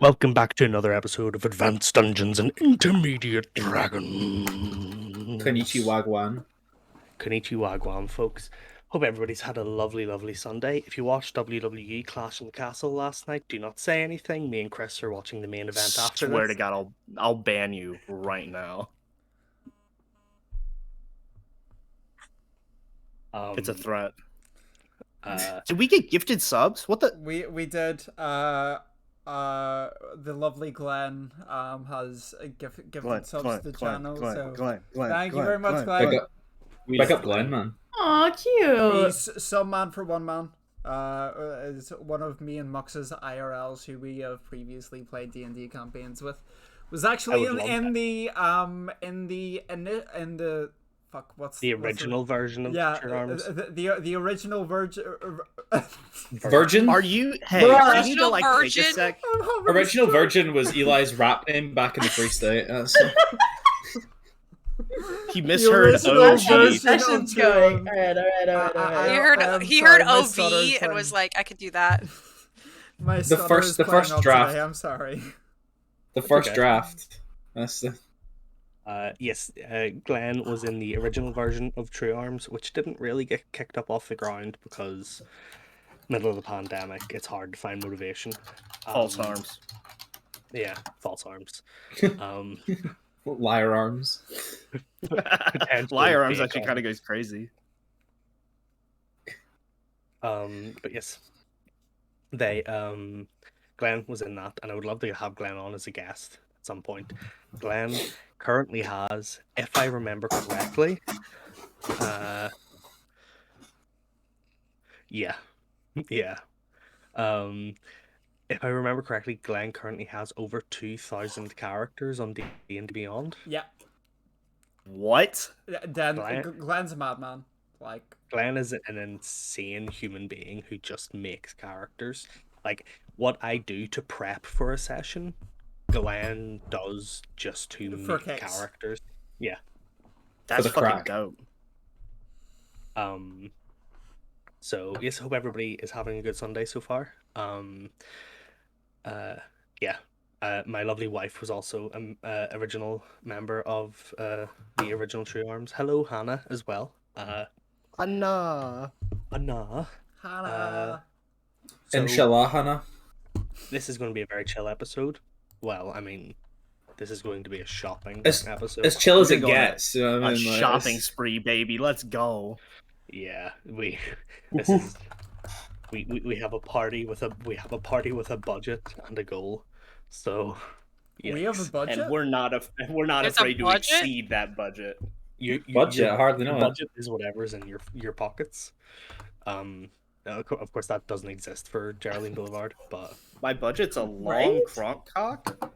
Welcome back to another episode of Advanced Dungeons and Intermediate Dragons. Konnichiwa Wagwan. Konnichiwa Wagwan, folks. Hope everybody's had a lovely, lovely Sunday. If you watched WWE Clash in the Castle last night, do not say anything. Me and Chris are watching the main event after Swear this. to God, I'll ban you right now. It's a threat. Did we get gifted subs? What the? We did. The lovely Glenn has gifted subs to the channel. Glenn, thank you very much, Glenn. Back up Glenn, man. Aw, cute. He's some man for one man. Is one of me and Mux's IRLs who we have previously played D&D campaigns with. Was actually in the what's the original version of True Arms? The original Virgin. Virgin? Are you? Hey, I need to take a sec. Original Virgin was Eli's rap name back in the Free State. He misheard OG. Session's going. All right. He heard OV and was like, I could do that. The first draft. Today, I'm sorry. The first draft. That's the... Yes, Glenn was in the original version of True Arms, which didn't really get kicked up off the ground because middle of the pandemic, it's hard to find motivation. False arms. Yeah, false arms. Liar arms. Liar arms actually kind of goes crazy. But yes, they Glenn was in that, and I would love to have Glenn on as a guest at some point. Glenn currently has, if I remember correctly, if I remember correctly, Glenn currently has over 2,000 characters on D&D Beyond. Yeah. What? Glenn's a madman. Like, Glenn is an insane human being who just makes characters. Like, what I do to prep for a session, Glenn does just to make characters. Yeah. That's fucking dope. So yes, hope everybody is having a good Sunday so far. My lovely wife was also an original member of the original True Arms. Hello, Hannah, as well. Anna. Hannah. Inshallah, Hannah. This is going to be a very chill episode. Well, I mean, this is going to be a shopping episode. As chill as it gets. You know a shopping spree, baby. Let's go. Yeah, we have a party with a budget and a goal. So yes. We have a budget, and we're not afraid to exceed that budget. Budget, I hardly know. Budget is whatever's in your pockets. Of course, that doesn't exist for Geraldine Boulevard, but my budget's a long cronk cock.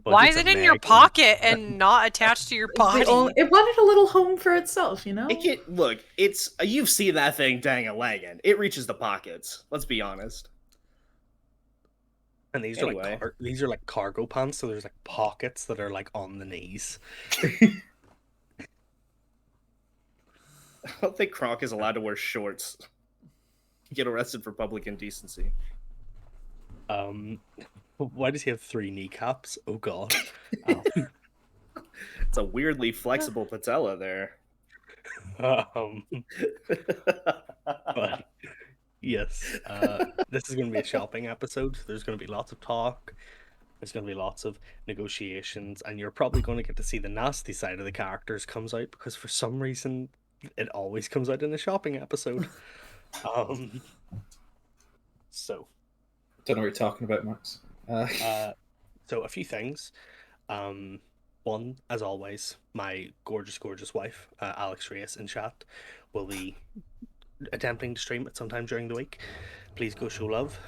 Why is it in your pocket and not attached to your body? It wanted a little home for itself, you know? Look, it's you've seen that thing dang-a-lagging. It reaches the pockets. Let's be honest. And these are like cargo pants, so there's like pockets that are like on the knees. I don't think Kronk is allowed to wear shorts. You get arrested for public indecency. Why does he have 3 kneecaps? Oh god. It's a weirdly flexible patella there. But yes, this is going to be a shopping episode. There's going to be lots of talk. There's going to be lots of negotiations, and you're probably going to get to see the nasty side of the characters comes out, because for some reason it always comes out in the shopping episode. So don't know what you're talking about, Max. So a few things. One, as always, my gorgeous wife, Alex Reyes in chat, will be attempting to stream it sometime during the week. Please go show love.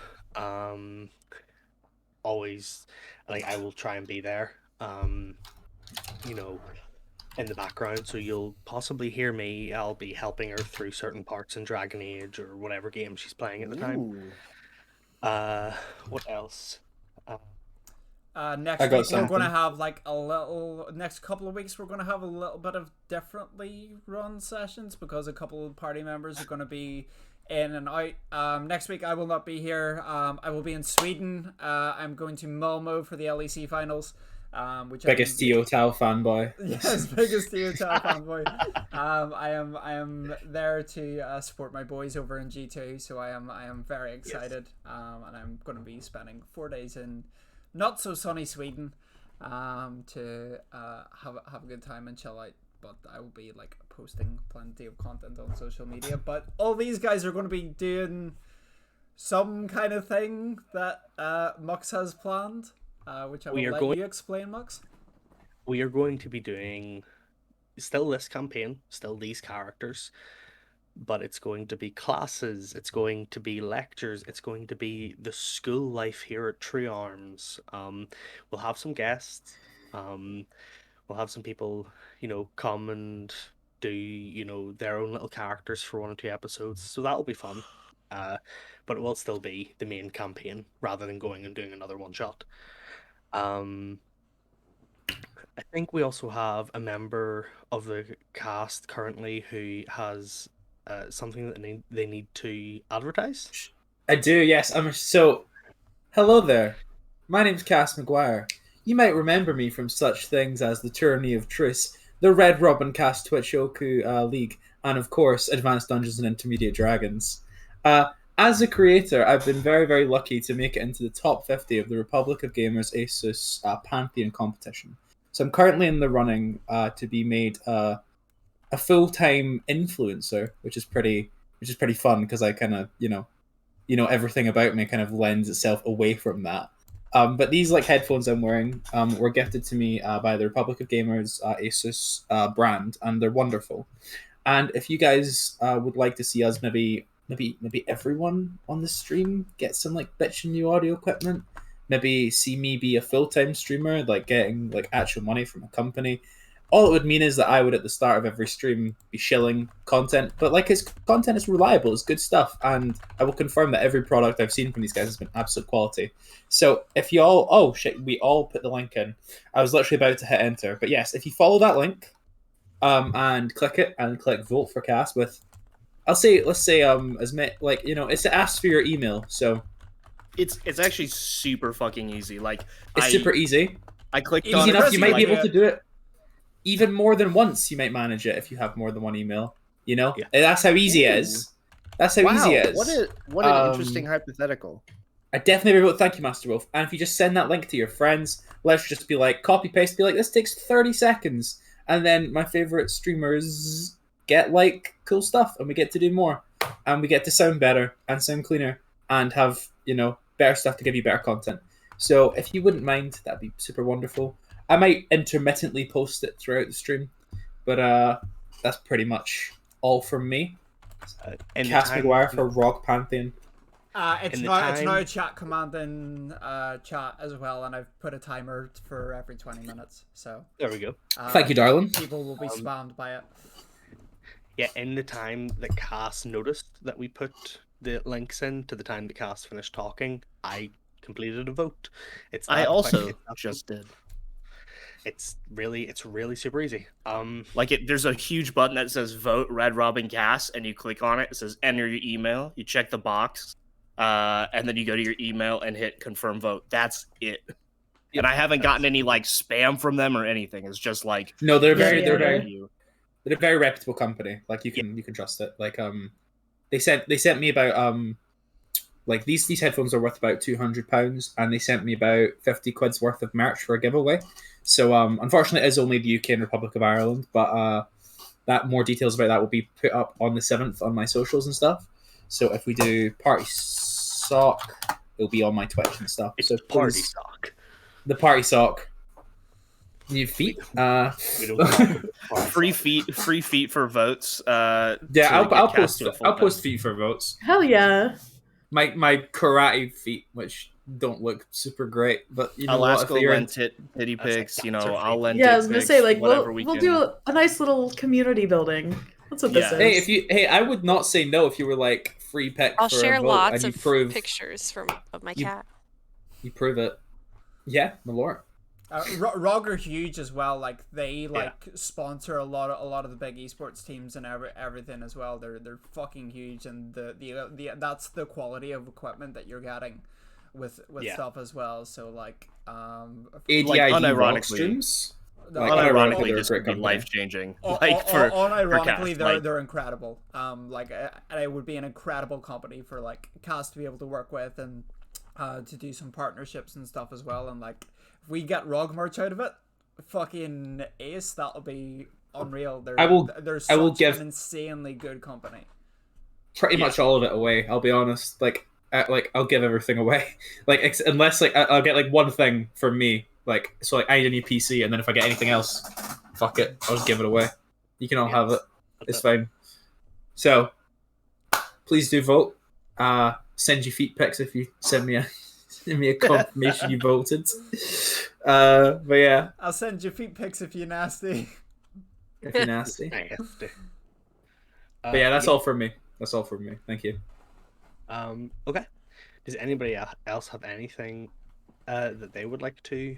Always, like, I will try and be there, in the background, so you'll possibly hear me. I'll be helping her through certain parts in Dragon Age or whatever game she's playing at the time. What else? Next week we're going to have next couple of weeks we're going to have a little bit of differently run sessions, because a couple of party members are going to be in and out. Next week I will not be here. I will be in Sweden. I'm going to Malmo for the LEC finals. Which Biggest Tio Tao fanboy. Yes, biggest Tio Tao fanboy. I am there to support my boys over in G2, so I am very excited. Yes. And I'm going to be spending 4 days in not so sunny Sweden, to have a good time and chill out. But I will be like posting plenty of content on social media. But all these guys are going to be doing some kind of thing that Mux has planned. Which I will let you explain, Mux. We are going to be doing still this campaign, still these characters, but it's going to be classes, it's going to be lectures, it's going to be the school life here at Tree Arms. We'll have some guests, we'll have some people, come and do, their own little characters for 1 or 2 episodes, so that'll be fun. But it will still be the main campaign rather than going and doing another one-shot. I think we also have a member of the cast currently who has something that they need to advertise. I do, yes. Hello there. My name's Cass McGuire. You might remember me from such things as the Tyranny of Triss, the Red Robin Cast Twitch Oku League, and of course, Advanced Dungeons and Intermediate Dragons. As a creator, I've been very, very lucky to make it into the top 50 of the Republic of Gamers ASUS Pantheon competition. So I'm currently in the running to be made a full-time influencer, which is pretty fun because I kind of everything about me kind of lends itself away from that. But these headphones I'm wearing were gifted to me by the Republic of Gamers ASUS brand, and they're wonderful. And if you guys would like to see us maybe everyone on the stream get some bitchin' new audio equipment, maybe see me be a full-time streamer, getting actual money from a company, all it would mean is that I would at the start of every stream be shilling content, but his content is reliable, it's good stuff, and I will confirm that every product I've seen from these guys has been absolute quality. So if you all we all put the link in. I was literally about to hit enter, but yes, if you follow that link and click it and click vote for Cass with let's say it's asked for your email, so it's actually super fucking easy. Super easy. I clicked easy on enough. it. You might be able to do it even more than once. You might manage it if you have more than one email. Yeah. That's how easy it is. That's how easy it is. What an interesting hypothetical. I definitely vote. Thank you, Master Wolf. And if you just send that link to your friends, let's just be copy paste. Be this takes 30 seconds, and then my favorite streamers get cool stuff, and we get to do more, and we get to sound better and sound cleaner and have better stuff to give you better content. So if you wouldn't mind, that'd be super wonderful. I might intermittently post it throughout the stream, but that's pretty much all from me. Cass McGuire for Rock Pantheon. It's now a chat command in chat as well, and I've put a timer for every 20 minutes. So there we go. Thank you, darling. People will be spammed by it. Yeah, in the time that Cass noticed that we put the links in to the time that Cass finished talking, I completed a vote. I also just did. It's really super easy. There's a huge button that says vote Red Robin Cass, and you click on it. It says enter your email. You check the box, and then you go to your email and hit confirm vote. That's it. Yep. And I haven't gotten any spam from them or anything. It's just no, they're a very reputable company. You can trust it. They sent me about these headphones are worth about £200, and they sent me about 50 quid's worth of merch for a giveaway. So unfortunately, it is only the UK and Republic of Ireland, but that more details about that will be put up on the 7th on my socials and stuff. So if we do party sock, it'll be on my Twitch and stuff. It's party sock. The party sock. New feet. Free feet for votes. I'll post feet for votes. Hell yeah. My karate feet, which don't look super great, but Alaska will lend titty pics. I'll lend. Yeah, I was gonna say we'll do a nice little community building. That's what this is. Hey, I would not say no if you were free pick. I'll for share a vote lots and of prove, pictures of my cat. You prove it. Yeah, my lord. ROG are huge as well. Like they sponsor a lot of the big esports teams and everything as well. They're fucking huge, and the that's the quality of equipment that you're getting with stuff as well. So like ADID Like, ROG unironically- streams. Like, Unironically, they're a this great would be company. life changing. Like for unironically, cast, they're incredible. Like and it would be an incredible company for like cast to be able to work with and to do some partnerships and stuff as well. And like if we get ROG merch out of it, fucking ace. That'll be unreal. They're such an insanely good company. Pretty much all of it away. I'll be honest. Like I'll give everything away. Like unless like I'll get like one thing from me. Like so like I need a new PC, and then if I get anything else, fuck it, I'll just give it away. You can all have it. It's fine. So please do vote. Send your feet pics if you send me a confirmation you voted. But yeah, I'll send you feet pics if you're nasty. if you're nasty. Nasty. But yeah, that's all from me. That's all from me. Thank you. Okay. Does anybody else have anything that they would like to,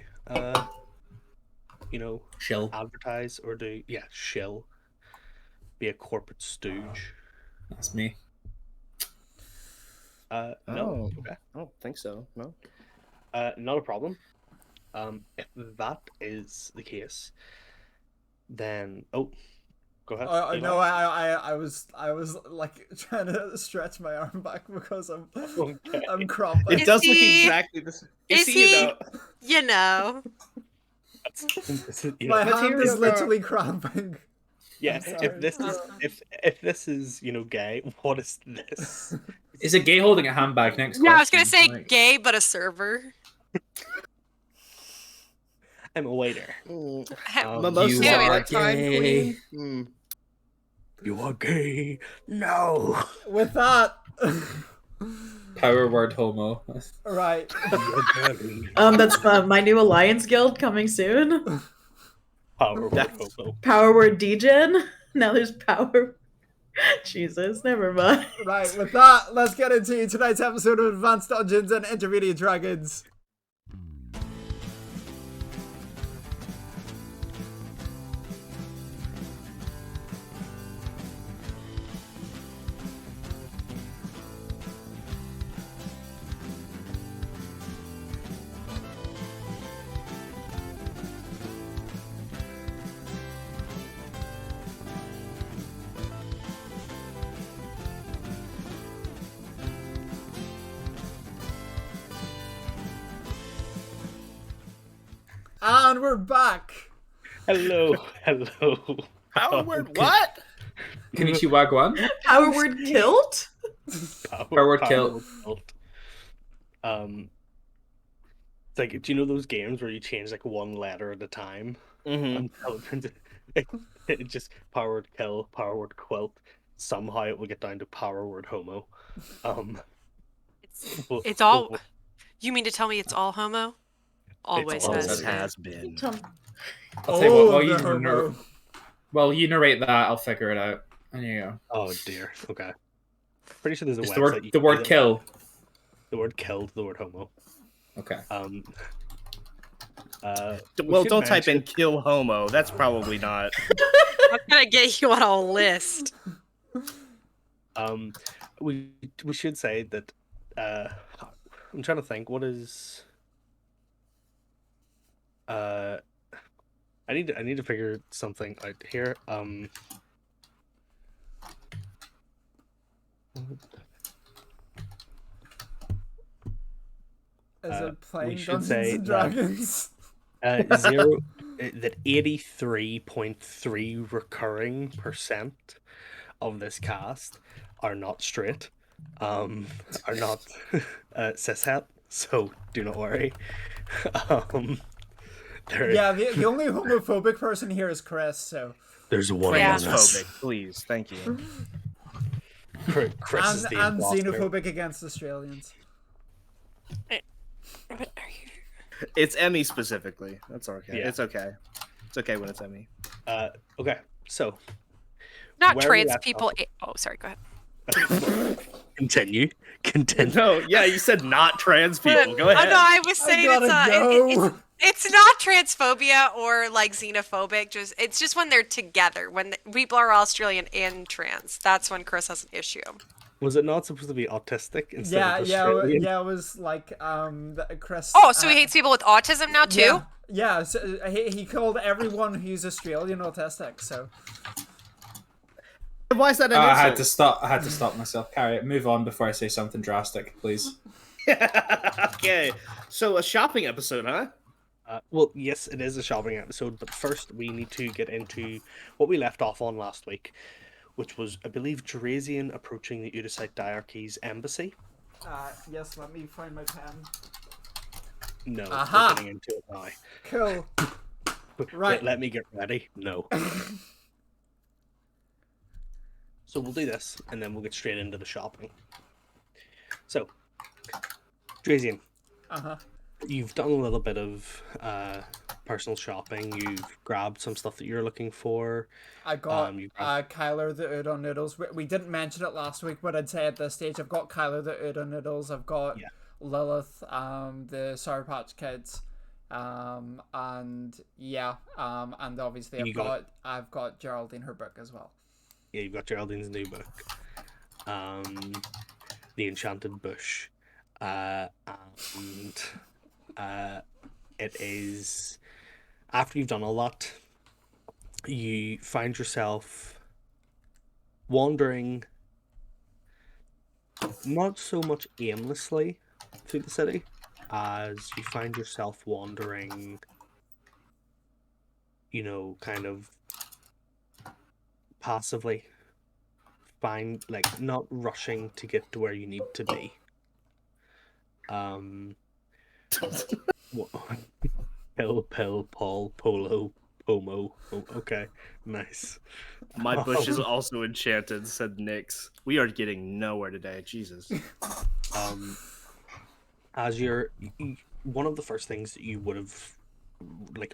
Shill. advertise or do? Yeah, shill. Be a corporate stooge. That's me. No. Oh. Okay. I don't think so. No. Not a problem. If that is the case, then go ahead. No, I was like trying to stretch my arm back because I'm Okay. I'm crumping. It does look he- exactly the same. is he- You know. My hand Material is girl. literally cramping. Yeah. I'm If this is sorry. if this is gay, what is this? Is a gay holding a handbag next? Yeah, I was gonna question? say Like, gay, but a server. I'm a waiter. Mimosa you are part time gay. queen. You are gay. No. With that, Power word homo. right. You're gay. That's my new Alliance Guild coming soon. Power word That's- homo. Power word degen. Now there's power. Jesus, never mind. Right, with that, let's get into tonight's episode of Advanced Dungeons and Intermediate Dragons. And we're back. Hello. Power word what? Konnichiwa Guan. Power word kilt? Power word kill. kilt. It's like, do you know those games where you change like one letter at a time? Mm-hmm. Until it just power word kill, power word quilt. Somehow it will get down to power word homo. It's all. You mean to tell me it's all homo? Always always has. Has been. I'll tell you what, while the you, homo. well, you narrate that, I'll figure it out. There you go. Oh dear. Okay. Pretty sure there's a It's website. the word, you the can word do kill. The word killed. The word homo. Okay. We Well, should don't type in mention- kill homo. That's probably not. I'm gonna get you on a list. We should say that. I'm trying to think. What is? I need to figure something out here. Is we it playing should Dungeons say and that- Dragons? Zero. That 83.3 recurring percent of this cast are not straight, are not cishet. So do not worry. Yeah, the only homophobic person here is Chris, so. There's one Yeah. among us. Transphobic, please. Thank you. Chris is And, the and imposter. xenophobic against Australians. It's Emmy specifically. That's okay. Yeah. It's okay. It's okay when it's Emmy. Okay, so Not Where are we trans at people. Oh, sorry. Go ahead. continue. No, yeah, you said not trans people. Go Oh ahead. no, I was I saying gotta it's go. It's not transphobia or like xenophobic. It's just when they're together. When people are Australian and trans, that's when Chris has an issue. Was it not supposed to be autistic instead Yeah, of yeah, Australian? yeah. It was like Chris. Oh, so he hates people with autism now too? Yeah, yeah. So he called everyone who's Australian autistic. So Why is that an I insult? had to stop. I had to stop myself. Carry it. Move on before I say something drastic, please. Okay, so a shopping episode, huh? Well, yes, it is a shopping episode, but first we need to get into what we left off on last week, which was, I believe, Drazian approaching the Udacite Diarchy's embassy. yes. Let me find my pen. No, Aha! we're getting into it now. Cool. Wait, Right. let me get ready. No. So we'll do this, and then we'll get straight into the shopping. So, Drazian, you've done a little bit of personal shopping. You've grabbed some stuff that you're looking for. I got you grabbed- Kyler the Udon noodles. We didn't mention it last week, but I'd say at this stage I've got Kyler the Udon noodles. I've got Yeah. Lilith, the Sour Patch Kids, and yeah, and obviously I've got Geraldine her book as well. Yeah, you've got Geraldine's new book, The Enchanted Bush, and it is, after you've done all that, you find yourself wandering not so much aimlessly through the city as you find yourself wandering, kind of passively, not rushing to get to where you need to be. Pill, Paul, Polo, Pomo. Oh, okay, nice. My bush is also enchanted, said Nyx. We are getting nowhere today, Jesus. As one of the first things that you would have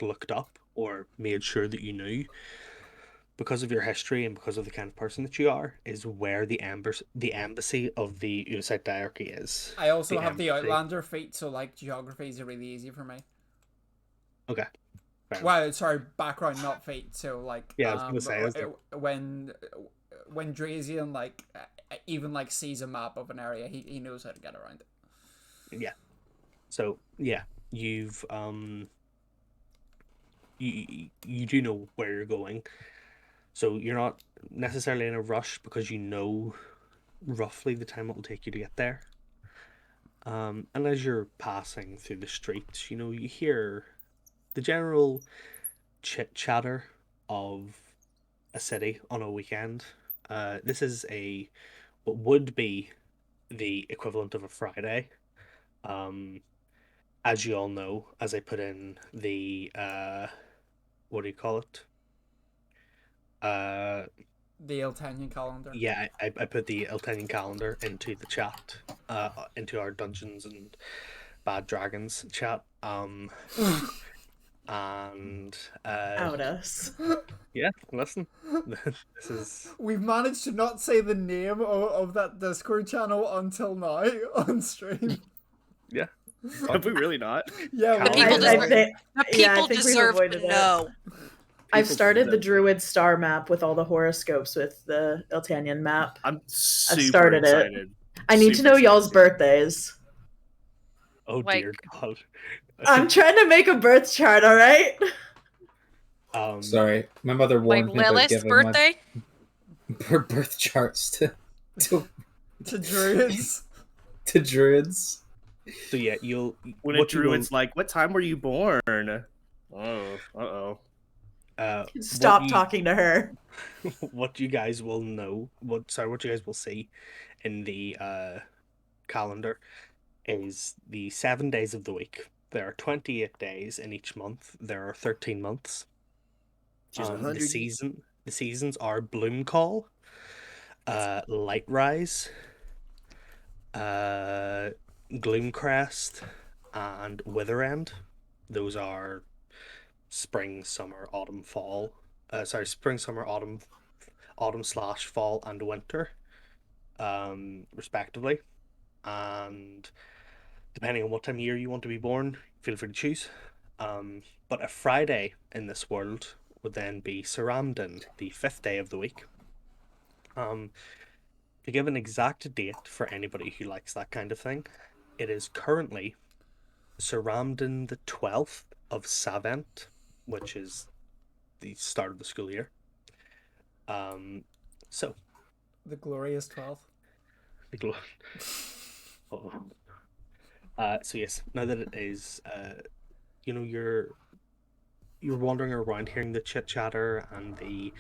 looked up or made sure that you knew, because of your history and because of the kind of person that you are, is where the embassy of the Udacite Diarchy is. I also have the embassy. Outlander feat, so geography is really easy for me. Okay. Well, sorry, background, not feat. So Yeah, I was gonna say, when Drazian even sees a map of an area, he knows how to get around it. Yeah. So yeah, you've you do know where you're going, so you're not necessarily in a rush because you know roughly the time it will take you to get there. And as you're passing through the streets, you hear the general chit chatter of a city on a weekend. This is what would be the equivalent of a Friday. As you all know, as I put in the what do you call it? The Eltanian calendar. Yeah, I put the Eltanian calendar into the chat, into our Dungeons and Bad Dragons chat. And Out us. yeah, listen, this is. We've managed to not say the name of that Discord channel until now on stream. Yeah. Have we really not? Yeah, The people I deserve- think- The yeah, I people think we've deserve avoided to it. know. I've started the deserve- Druid star map with all the horoscopes with the Eltanian map. I'm super started it. excited. I need to Super know y'all's excited. birthdays. Oh dear Like- God. I'm trying to make a birth chart, alright? Sorry, my mother warned me about Lilith's giving birthday? my birth charts to druids. to druids. So yeah, When a what you druid's like, "What time were you born?" Oh, Stop what you- talking to her. What you guys will know, what you guys will see in the calendar is the 7 days of the week. There are 28 days in each month. There are 13 months. She's The 100. seasons are Bloom Call, Light Rise, Gloomcrest, and Wither End. Those are spring, summer, autumn, fall. Spring, summer, autumn / fall, and winter, respectively. And depending on what time of year you want to be born, feel free to choose. But a Friday in this world would then be Saramdan, the fifth day of the week. Um, to give an exact date for anybody who likes that kind of thing, it is currently Saramdan the 12th of Savent, which is the start of the school year. Um, so The glorious 12. the glo- oh. So yes, now that it is, you're wandering around hearing the chit chatter and the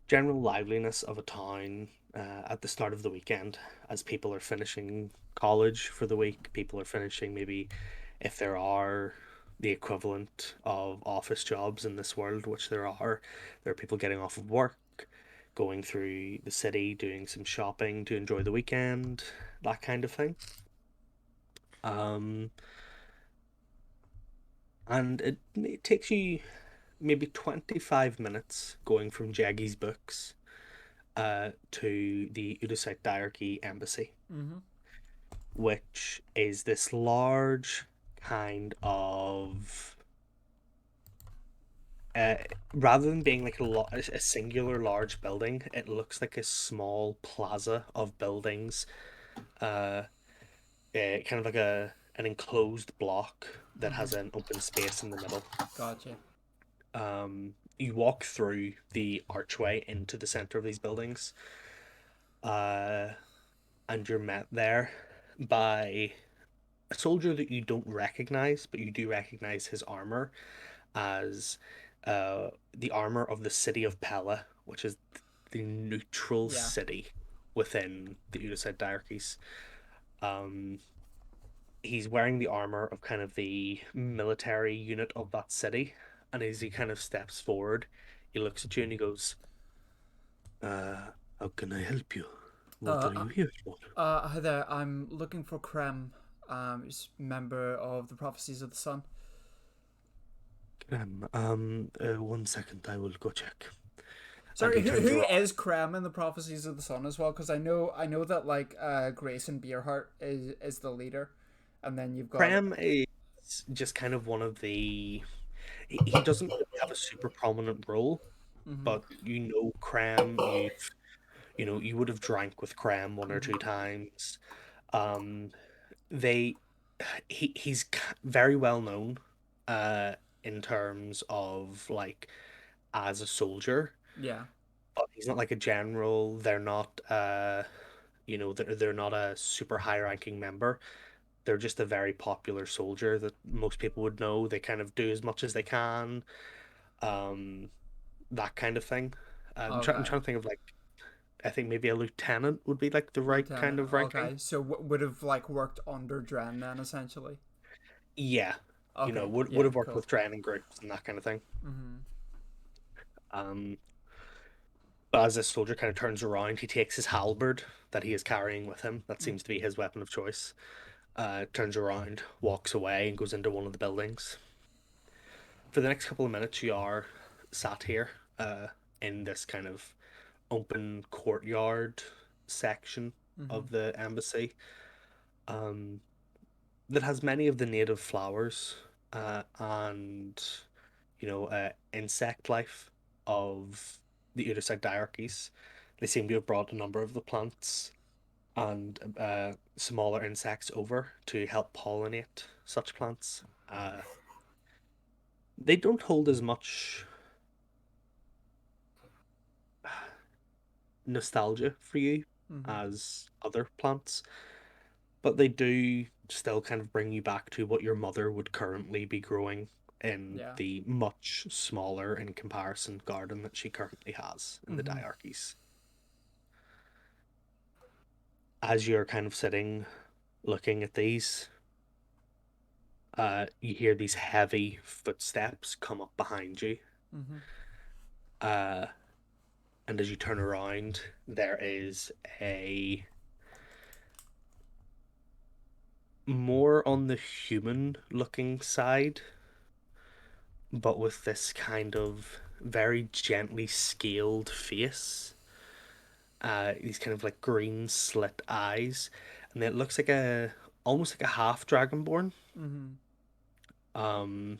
general liveliness of a town at the start of the weekend as people are finishing college for the week. People are finishing, maybe if there are the equivalent of office jobs in this world, which there are people getting off of work, going through the city, doing some shopping to enjoy the weekend, that kind of thing. Um, and it takes you maybe 25 minutes going from Jaggy's books to the Udacite Diarchy Embassy, Mm-hmm. which is this large kind of uh, rather than being like a singular large building, it looks like a small plaza of buildings, uh, kind of like an enclosed block that has Mm-hmm. an open space in the middle. Gotcha. You walk through the archway into the center of these buildings, uh, and you're met there by a soldier that you don't recognize, but you do recognize his armor as the armor of the city of Pella, which is the neutral Yeah. city within the Udacite Diarchies. Um, he's wearing the armor of kind of the military unit of that city, and as he kind of steps forward, he looks at you and he goes, how can I help you? What Uh, are uh, you here for? Hi there. I'm looking for Krem. He's member of the Prophecies of the Sun. 1 second, I will go check. And Sorry, he turns who around. is Krem in the Prophecies of the Sun as well? Because I know that like Grayson Beerhart is the leader, and then you've got. Prem is just kind of one of the. He doesn't really have a super prominent role, Mm-hmm. but you know Cram, you would have drank with Cram one or Mm-hmm. two times. Um, they he's very well known in terms of like as a soldier, Yeah. but he's not like a general. They're not they're not a super high ranking member. They're just a very popular soldier that most people would know. They kind of do as much as they can, um, that kind of thing. I'm Okay. trying to think of like, I think maybe a lieutenant would be like the right kind Lieutenant. of ranking. Okay. So would have like worked under Dren then essentially. Yeah, Okay. would Yeah. have worked Cool. with training groups and that kind of thing. Mm-hmm. Um, but as this soldier kind of turns around, he takes his halberd that he is carrying with him. That seems to be his weapon of choice. Turns around, walks away, and goes into one of the buildings. For the next couple of minutes, you are sat here in this kind of open courtyard section Mm-hmm. of the embassy um, that has many of the native flowers and insect life of the Udacite diarchies. They seem to have brought a number of the plants and smaller insects over to help pollinate such plants. They don't hold as much nostalgia for you Mm-hmm. as other plants, but they do still kind of bring you back to what your mother would currently be growing in Yeah. the much smaller in comparison garden that she currently has in the Mm-hmm. diarchies. As you're kind of sitting looking at these, you hear these heavy footsteps come up behind you. Mm-hmm. Uh, and as you turn around, there is a more on the human looking side, but with this kind of very gently scaled face. These kind of like green slit eyes, and it looks like a almost like a half dragonborn. Mm-hmm. Um,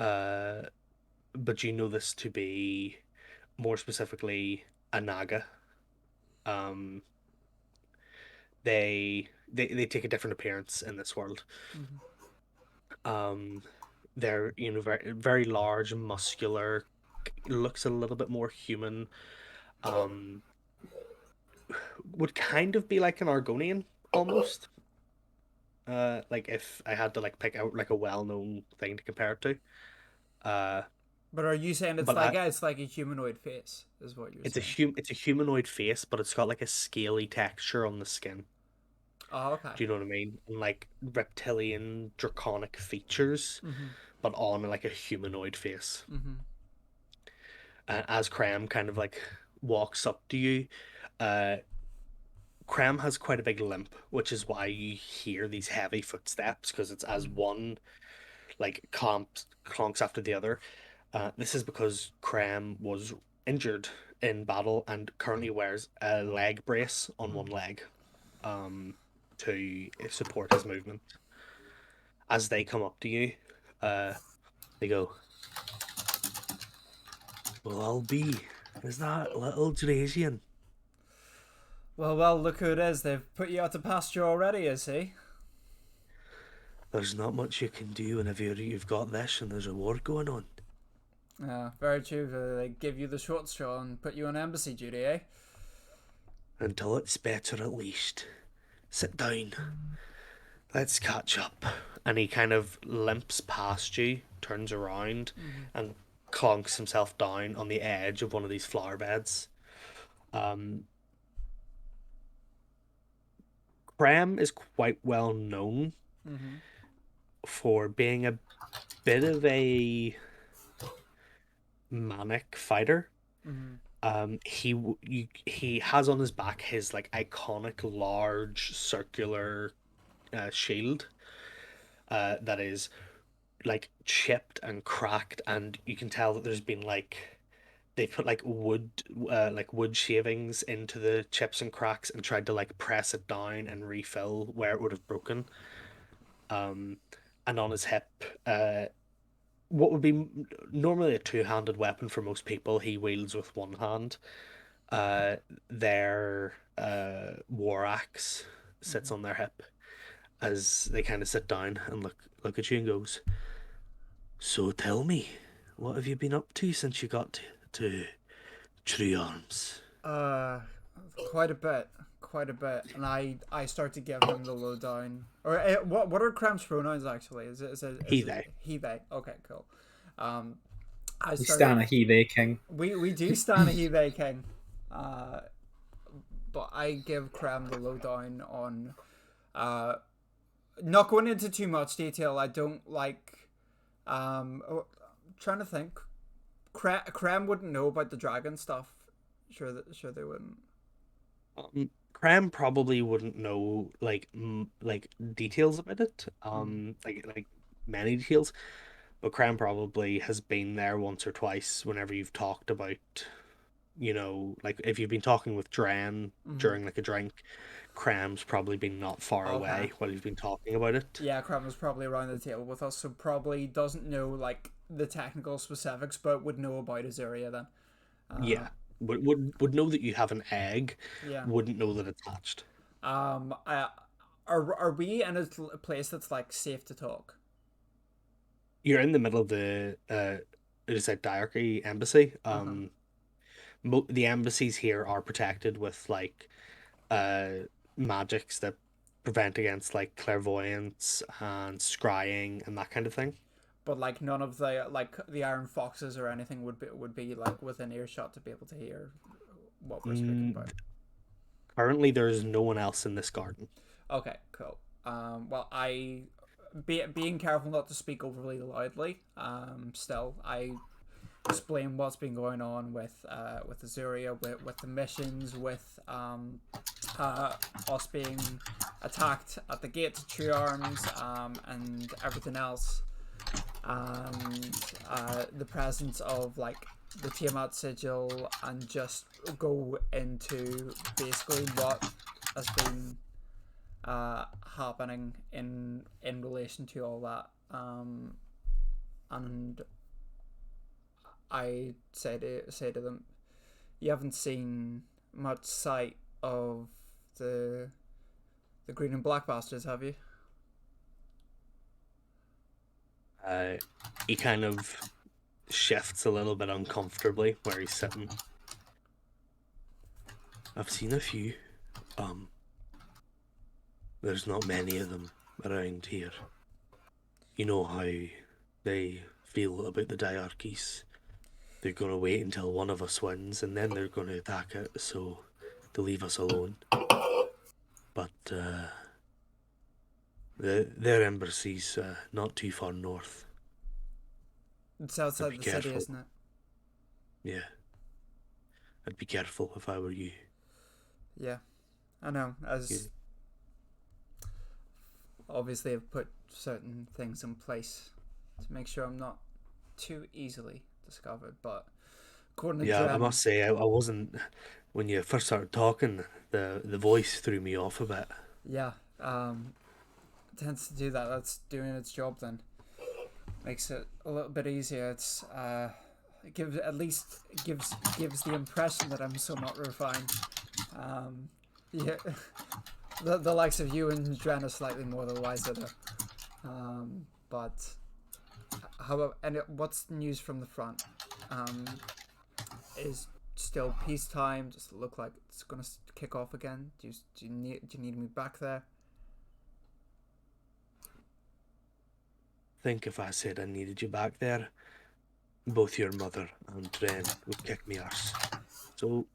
uh, but you know this to be more specifically a Naga. Um, they take a different appearance in this world. Mm-hmm. Um, they're very very large, muscular, looks a little bit more human. Um, would kind of be like an Argonian almost. Like if I had to like pick out like a well-known thing to compare it to. Uh, But are you saying but I, it's like a humanoid face? Is what you're saying? it's a humanoid face, but it's got like a scaly texture on the skin. Oh, okay. Do you know what I mean? And like reptilian, draconic features, Mm-hmm. but on like a humanoid face. Mm-hmm. As Cram kind of like walks up to you, uh, Cram has quite a big limp, which is why you hear these heavy footsteps because it's as one like clonks after the other. This is because Cram was injured in battle and currently wears a leg brace on one leg, um, to support his movement. As they come up to you, uh, they go, "Well, I'll be. Is that little Drazian?" Well, look who it is. They've put you out to pasture already, is he? There's not much you can do whenever you've got this and there's a war going on. Yeah, very true. They give you the short straw and put you on embassy duty, eh? Until it's better, at least. Sit down. Let's catch up. And he kind of limps past you, turns around, and clonks himself down on the edge of one of these flower beds. Um, Krem is quite well known Mm-hmm. for being a bit of a manic fighter. Mm-hmm. He has on his back his like iconic large circular shield that is like chipped and cracked, and you can tell that there's been like they put like wood shavings into the chips and cracks and tried to like press it down and refill where it would have broken. Um, and on his hip, what would be normally a two-handed weapon for most people, he wields with one hand. Their war axe sits on their hip as they kind of sit down and look at you and goes, "So tell me, what have you been up to since you got to Tree Arms?" Uh, quite a bit, quite a bit. And I start to give him the lowdown. Or what are Cram's pronouns actually? He Is it they. he they? Okay, cool. Um, I We started. stand a he they king. We do stand a he they king. Uh, but I give Cram the lowdown on. Uh, not going into too much detail. I don't like. Trying to think. Cram wouldn't know about the dragon stuff. Sure they wouldn't. Cram probably wouldn't know like details about it, Mm. like many details, but Cram probably has been there once or twice whenever you've talked about, like if you've been talking with Dran Mm-hmm. during like a drink, Cram's probably been not far Okay. away while you've been talking about it. Yeah, Cram was probably around the table with us, so probably doesn't know like the technical specifics, but would know about his area then. Uh, Yeah, would know that you have an egg, yeah. wouldn't know that it's hatched. I are we in a place that's like safe to talk? You're in the middle of the it is a diarchy embassy. Uh huh. The embassies here are protected with like uh magics that prevent against like clairvoyance and scrying and that kind of thing. But like none of the Iron Foxes or anything would be like within earshot to be able to hear what we're speaking Mm, about. currently, there's no one else in this garden. Okay, cool. Well, being careful not to speak overly loudly. Still, I explain what's been going on with Azuria, with the missions, with uh, us being attacked at the gate to True Arms, and everything else, and the presence of like the Tiamat sigil, and just go into basically what has been happening in relation to all that. and I say to them, "You haven't seen much sight of the green and black bastards, have you?" He kind of shifts a little bit uncomfortably where he's sitting. I've seen a few. Um, there's not many of them around here. You know how they feel about the diarchies. They're gonna wait until one of us wins, and then they're gonna attack it, so they'll leave us alone. But their embassy's not too far north. It's I'd outside be the city, careful. isn't it? Yeah, I'd be careful if I were you. Yeah, I know. As Yeah. obviously, I've put certain things in place to make sure I'm not too easily discovered. But according to Yeah, I Dren, must say, I wasn't when you first started talking. The voice threw me off a bit. yeah, it tends to do that. That's doing its job. Then makes it a little bit easier. It gives at least gives the impression that I'm somewhat refined. Yeah, the likes of you and Dren are slightly more the wiser though. But how about what's the news from the front? Is still peacetime? Does it look like it's gonna kick off again? Do you need me back there? Think if I said I needed you back there, both your mother and Dren would kick me arse. So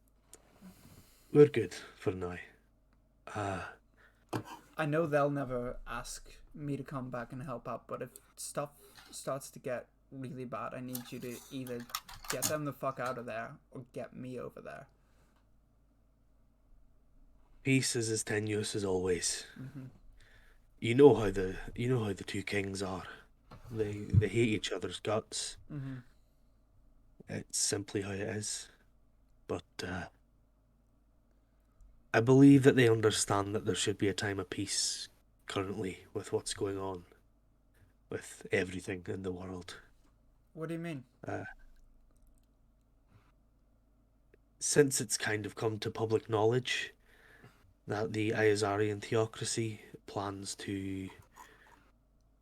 we're good for now. I know they'll never ask me to come back and help out, but if stuff starts to get really bad, I need you to either get them the fuck out of there or get me over there. Peace is as tenuous as always. Mm-hmm. You know how the two kings are. They hate each other's guts. Mm-hmm. It's simply how it is. But I believe that they understand that there should be a time of peace currently with what's going on with everything in the world. What do you mean? Since it's kind of come to public knowledge that the Iazarian theocracy plans to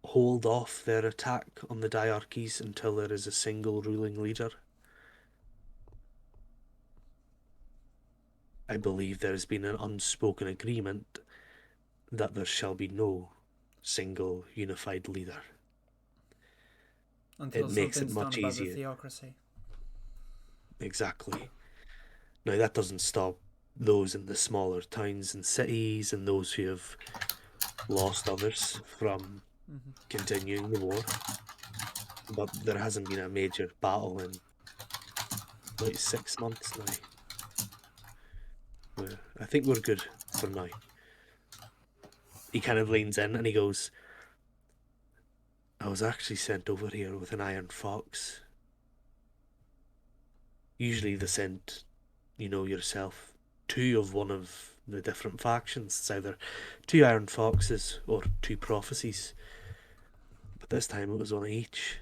hold off their attack on the diarchies until there is a single ruling leader, I believe there has been an unspoken agreement that there shall be no single unified leader. Until It makes it something's done much about the easier. theocracy. Exactly. Now, that doesn't stop those in the smaller towns and cities and those who have lost others from Mm-hmm. continuing the war. But there hasn't been a major battle in like 6 months now. I think we're good for now. He kind of leans in and he goes, I was actually sent over here with an iron fox. Usually they send, you know yourself, two of one of the different factions. It's either two iron foxes or two prophecies. But this time it was one of each.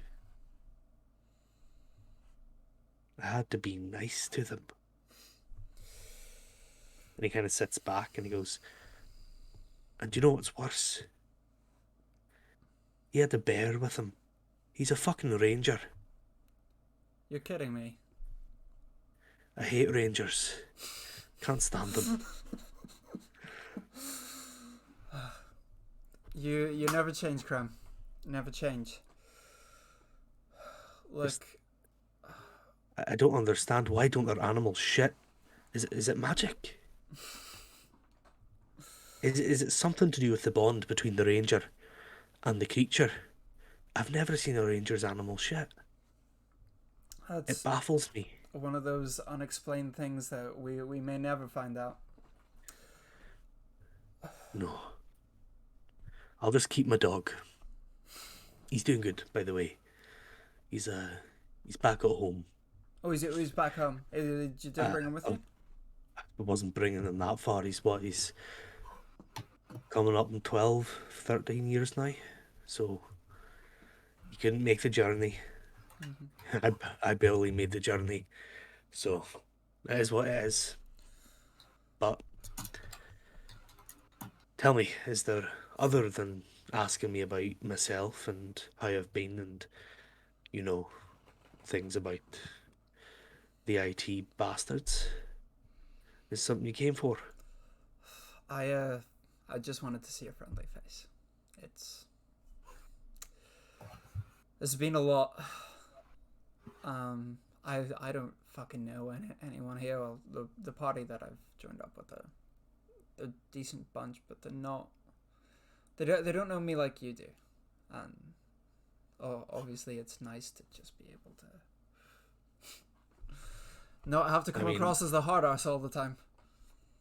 I had to be nice to them. And he kind of sits back and he goes, and do you know what's worse? He had a bear with him. He's a fucking ranger. You're kidding me. I hate rangers. Can't stand them. You never change, Cram. Never change. Look, I don't understand. Why don't their animals shit? Is it magic? Is it something to do with the bond between the ranger and the creature? I've never seen a ranger's animal shit. It that's baffles me. one of those unexplained things that we may never find out. No. I'll just keep my dog. He's doing good, by the way. He's back at home. Oh, he's back home. Did you bring him with you? I wasn't bringing him that far. He's coming up in 12, 13 years now. So you couldn't make the journey. I barely made the journey, so it is what it is. But tell me, is there other than asking me about myself and how I've been and you know things about the IT bastards? Is something you came for? I just wanted to see a friendly face. It's There's been a lot. I don't fucking know anyone here. Well, the party that I've joined up with, they're a decent bunch, but they're not. They don't know me like you do, and obviously it's nice to just be able to not have to I come mean, across as the hard ass all the time.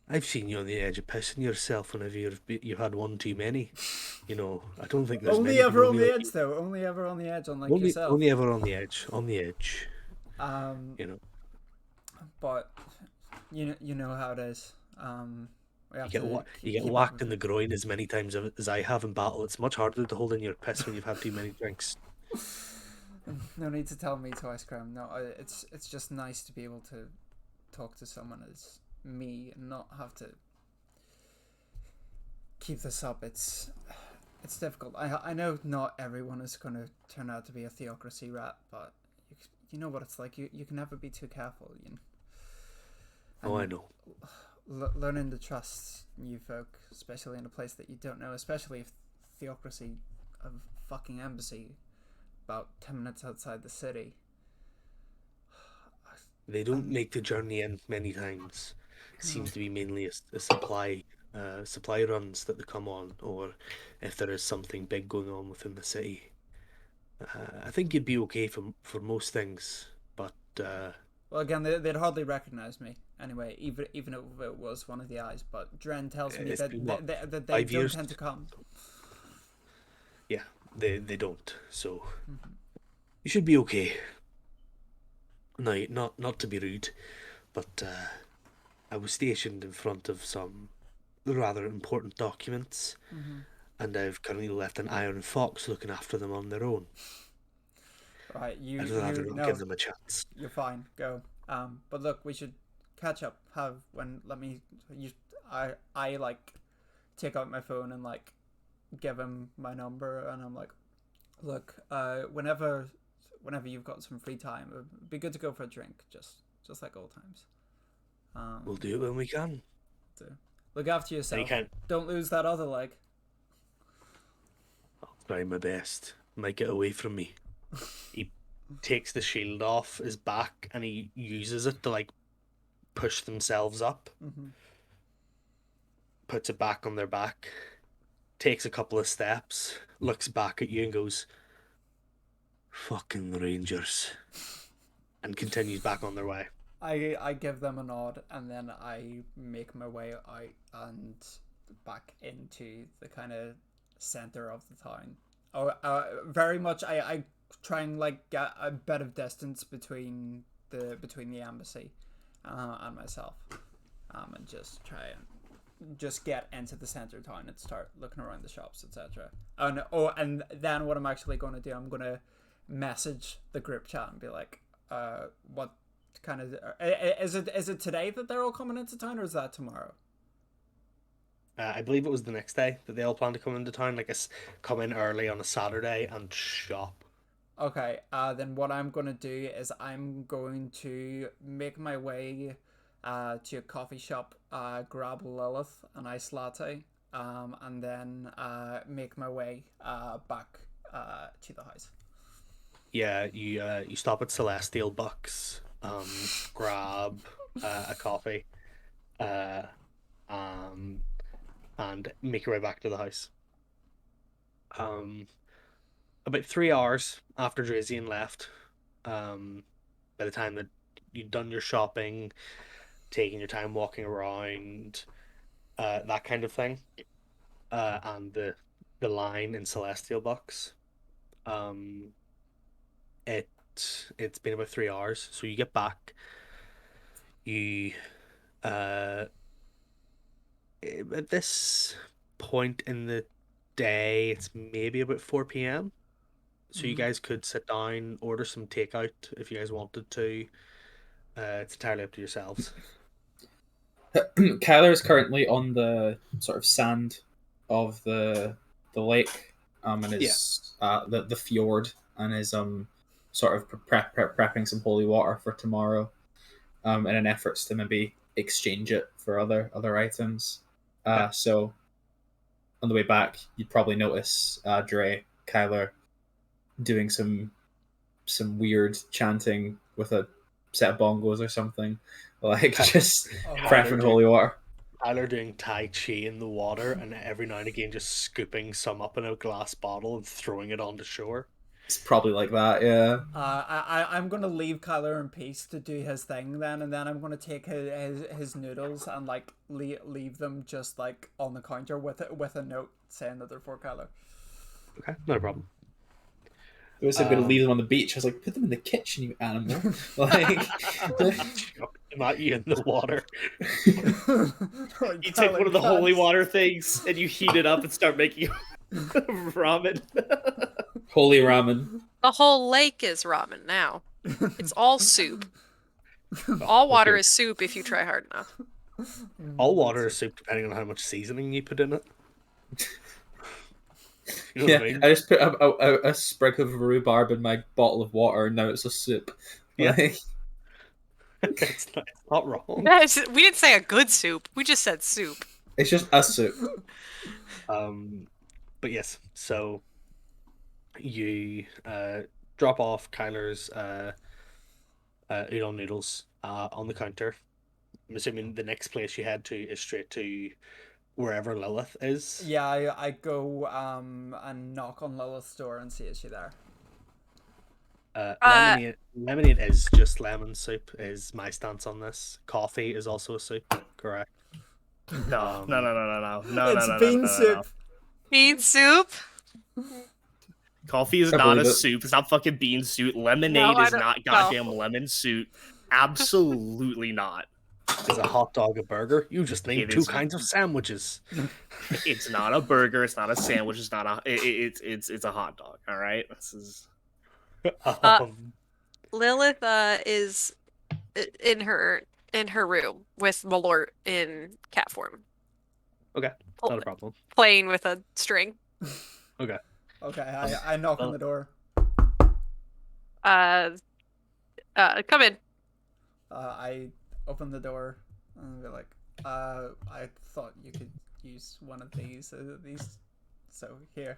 I've seen you on the edge of pissing yourself whenever you've had one too many. I don't think there's Only many ever people on me the like edge, you. though. Only ever on the edge, unlike Only, yourself. only ever on the edge, on the edge. Um, You know, but you know how it is. We you have get to you get keep up whacked with in the it. groin as many times as I have in battle. It's much harder to hold in your piss when you've had too many drinks. No need to tell me twice, Graham. No, it's just nice to be able to talk to someone as me and not have to keep this up. It's difficult. I know not everyone is going to turn out to be a theocracy rat, but you know what it's like. You can never be too careful. Oh, I And know. learning to trust new folk, especially in a place that you don't know, especially if theocracy, a fucking embassy, about 10 minutes outside the city. They don't And make the journey in many times. It no, seems to be mainly a supply runs that they come on, or if there is something big going on within the city. I think you'd be okay for most things, but well, again, they'd hardly recognize me anyway, even if it was one of the eyes. But Dren tells me it's been what, that they 5 don't years? tend to come. Yeah, they don't. So you should be okay. No, not to be rude, but I was stationed in front of some rather important documents, and I've currently left an iron fox looking after them on their own. Right, I'd rather you not give no, them a chance. you're fine. Go. But look, we should catch up. Let me you I like take out my phone and like give him my number, and I'm like, look, whenever you've got some free time, it'd be good to go for a drink, just like old times. We'll Um, do it when we can. so look after And you yourself. can't. Don't lose that other leg. I'll try my best. Might get away from me. He takes the shield off his back and he uses it to like push themselves up. Mm-hmm. Puts it back on their back. Takes a couple of steps. Looks back at you and goes, "Fucking Rangers," and continues back on their way. I give them a nod, and then I make my way out and back into the kind of center of the town. Oh, very much. I try and like get a bit of distance between the embassy, and myself, and just try and just get into the center of town and start looking around the shops, etc. And then what I'm actually going to do, I'm going to message the group chat and be like, what kind of is it today that they're all coming into town, or is that tomorrow? I believe it was the next day that they all planned to come into town, come in early on a Saturday and shop. Okay, then what I'm gonna do is I'm going to make my way to a coffee shop, grab Lilith an iced latte, and then make my way back to the house. Yeah, you stop at Celestial Bucks, grab a coffee, uh, um, and make your way back to the house. Um, about 3 hours after Drazian left, by the time that you'd done your shopping, taking your time walking around, that kind of thing, and the line in Celestial Bucks, um, it it's been about 3 hours. So you get back, you uh, at this point in the day, it's maybe about 4 p.m. So you guys could sit down, order some takeout if you guys wanted to. It's entirely up to yourselves. Kyler is currently on the sort of sand of the lake, and is the fjord, and is sort of prepping some holy water for tomorrow, in an efforts to maybe exchange it for other items. So on the way back, you'd probably notice Dre, Kyler, doing some weird chanting with a set of bongos or something, like just prepping holy water. Tyler doing Tai Chi in the water, and every now and again just scooping some up in a glass bottle and throwing it onto shore. It's probably like that, yeah. I'm gonna leave Kyler in peace to do his thing then, and then I'm gonna take his noodles and like leave them just like on the counter with a note saying that they're for Kyler. Okay, no problem. I was going to leave them on the beach. I was like, put them in the kitchen, you animal. Like, chuck them at you in the water. You take one of the holy water things and you heat it up and start making ramen. Holy ramen. The whole lake is ramen now. It's all soup. All water is soup if you try hard enough. All water is soup depending on how much seasoning you put in it. You know what I mean? I just put a sprig of rhubarb in my bottle of water, and now it's a soup. Yeah. Like, it's not wrong. We didn't say a good soup. We just said soup. it's just a soup. But yes, so you drop off Kyler's udon noodles on the counter. I'm assuming the next place you head to is straight to wherever Lilith is. Yeah, I go and knock on Lilith's door and see is she there. Lemonade is just lemon soup, is my stance on this. Coffee is also a soup, correct? No. It's bean soup. Bean soup? Coffee is I not a believe it. soup. It's not fucking bean soup. Lemonade No, I is don't- not goddamn lemon soup. Absolutely not. Is a hot dog a burger? You just named It two is- kinds of sandwiches. It's not a burger. It's not a sandwich. It's not a. It's a hot dog. All right. This is. Lilith is in her room with Malort in cat form. Okay, not a problem. Playing with a string. Okay. Okay, I knock on the door. Come in. I open the door and be like, I thought you could use one of these. So here,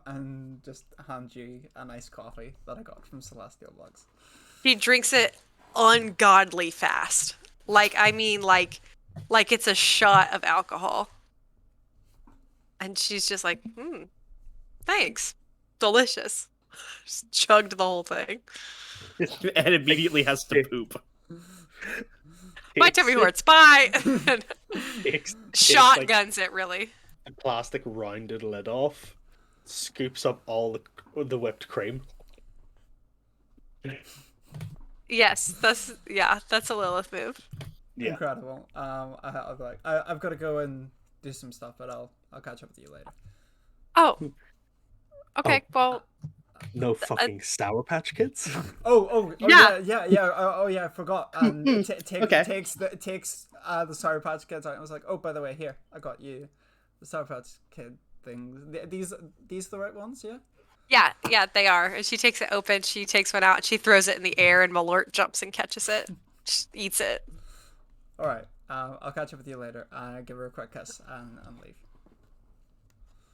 and just hand you a nice coffee that I got from Celestial Bugs. He drinks it ungodly fast. Like it's a shot of alcohol. And she's just like, thanks. Delicious. Just chugged the whole thing. And immediately has to poop. My tummy hurts. Bye. Takes Shotguns it really. a plastic rounded lid off, scoops up all the whipped cream. Yes, that's a Lilith move. Yeah. Incredible. I'll be like, I've got to go and do some stuff, but I'll catch up with you later. Oh. Okay, well, No fucking Sour Patch Kids. Yeah. Yeah. I forgot. Okay. Takes the Sour Patch Kids out. I was like, oh, by the way, here I got you the Sour Patch Kid things. These the right ones? Yeah. Yeah, they are. And she takes it open, she takes one out, and she throws it in the air, and Malort jumps and catches it. Just eats it. All right. I'll catch up with you later. Give her a quick kiss and leave.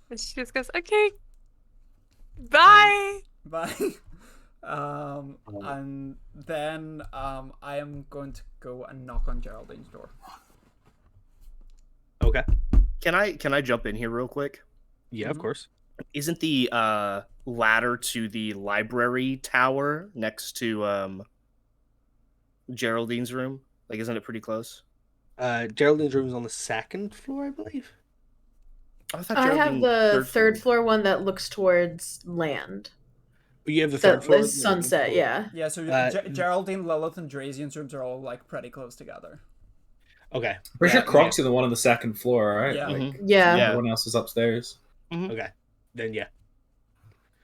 And she just goes, okay. Bye. Bye. And then I am going to go and knock on Geraldine's door. Okay. Can I jump in here real quick? Yeah, of course. Isn't the ladder to the library tower next to Geraldine's room? Like, isn't it pretty close? Geraldine's room is on the second floor, I believe. I thought I have Geraldine the third floor one that looks towards land. But you have the third floor. The sunset, yeah. Yeah, so Geraldine, Lilith, and Drazian's rooms are all like pretty close together. Okay. Pretty sure Croc's the one on the second floor, right? Yeah. Like, Yeah. Yeah. everyone else is upstairs. Okay. Then yeah.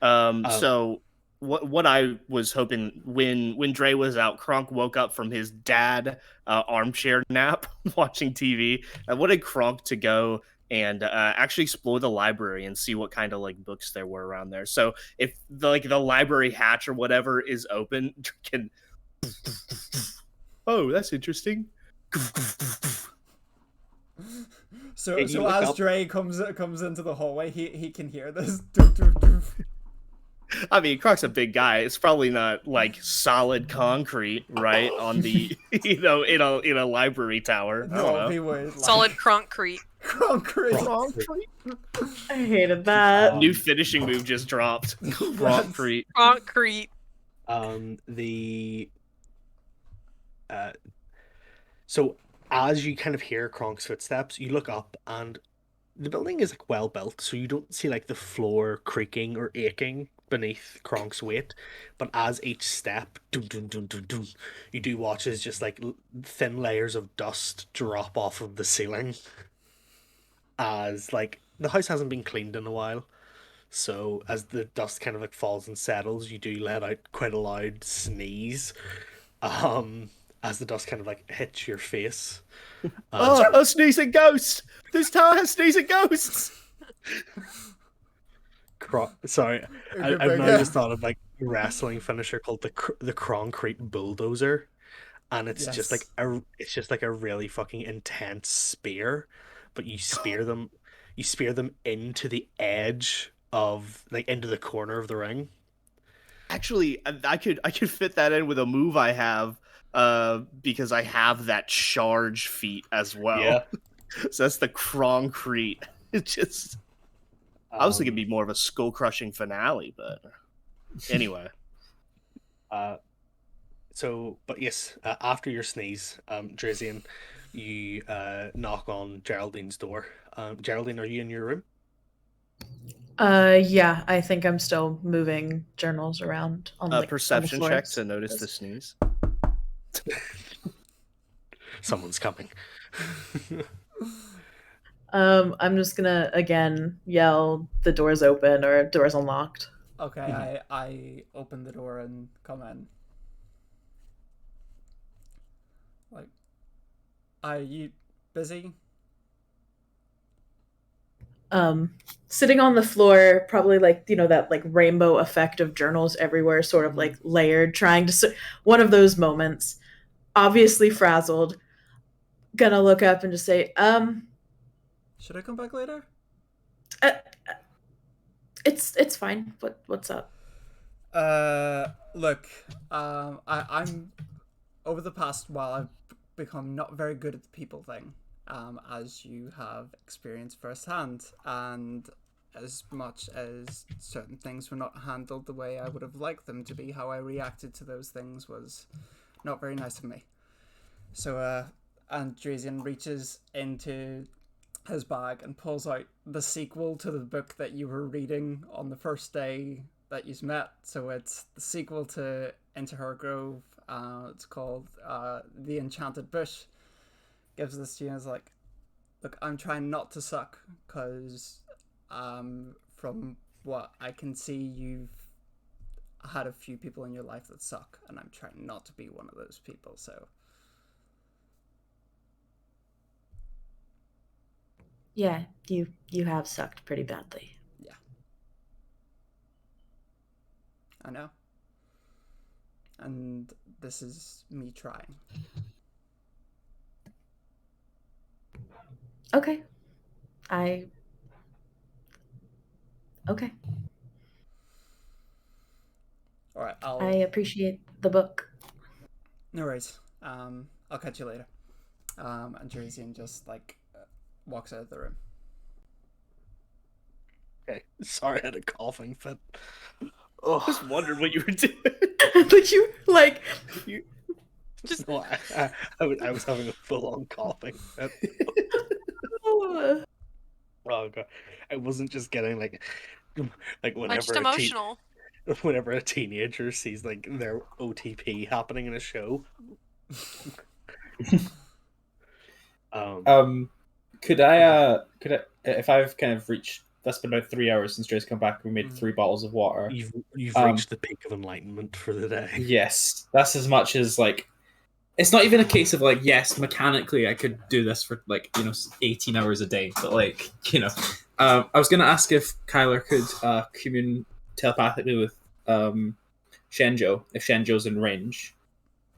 So what I was hoping when Dre was out, Kronk woke up from his dad armchair nap watching TV. I wanted Kronk to go and actually explore the library and see what kind of like books there were around there. So if the library hatch or whatever is open, can oh, that's interesting. So Yeah, you so look as up- Dre comes into the hallway, he can hear this. Doof, doof, doof. I mean, Kronk's a big guy. It's probably not like solid concrete, right? On the in a library tower. I don't No, know. he would like, Solid concrete. concrete. Concrete. I hated that. New finishing move just dropped. Concrete. Concrete. The so as you kind of hear Kronk's footsteps, you look up and the building is like well built, so you don't see like the floor creaking or aching beneath Kronk's weight. But as each step, dun, dun, dun, dun, dun, you do watch as just like thin layers of dust drop off of the ceiling. As like the house hasn't been cleaned in a while, so as the dust kind of like falls and settles, you do let out quite a loud sneeze. As the dust kind of like hits your face. Oh, a sneezing ghost! This tower has sneezing ghosts! Sorry, I've now just thought of like a wrestling finisher called the concrete bulldozer, and it's just like a really fucking intense spear, but you spear them into the edge of like into the corner of the ring. Actually, I could fit that in with a move I have, because I have that charge feat as well. Yeah. So that's the concrete. It just I was thinking it'd be more of a skull crushing finale, but anyway. But yes, after your sneeze, Drazian, you knock on Geraldine's door. Geraldine, are you in your room? Yeah, I think I'm still moving journals around on the Perception floor. check to notice the sneeze. Someone's coming. I'm just gonna again yell, "The door's open" or "Door's unlocked." Okay, I open the door and come in. Like, are you busy? Sitting on the floor, probably like that like rainbow effect of journals everywhere, sort of like layered, trying to one of those moments. Obviously frazzled, gonna look up and just say, Should I come back later? uh, it's fine. What's up? Look, I'm over the past while I've become not very good at the people thing, as you have experienced firsthand, and as much as certain things were not handled the way I would have liked them to be, how I reacted to those things was not very nice of me. So, Andresian reaches into his bag and pulls out the sequel to the book that you were reading on the first day that you met. So it's the sequel to Into Her Grove. It's called The Enchanted Bush. Gives this to you and is like, look, I'm trying not to suck because from what I can see, you've had a few people in your life that suck, and I'm trying not to be one of those people. So Yeah, you have sucked pretty badly. yeah, I know. And this is me trying. Okay. Okay. All right, I appreciate the book. no worries. I'll catch you later. And Jeresian just like walks out of the room. Okay, sorry, I had a coughing fit. I Oh, just wondered what you were doing. But you like no, I was having a full-on coughing fit. oh, Oh god, I wasn't just getting like I'm whenever just emotional. whenever a teenager sees like their OTP happening in a show. Could I, if I've kind of reached that's been about 3 hours since Dre's come back. We made 3 bottles of water. You've reached the peak of enlightenment for the day. Yes, that's as much as like. It's not even a case of like, yes, mechanically I could do this for like 18 hours a day, but like I was gonna ask if Kyler could commune telepathically with Shenjo if Shenjo's in range.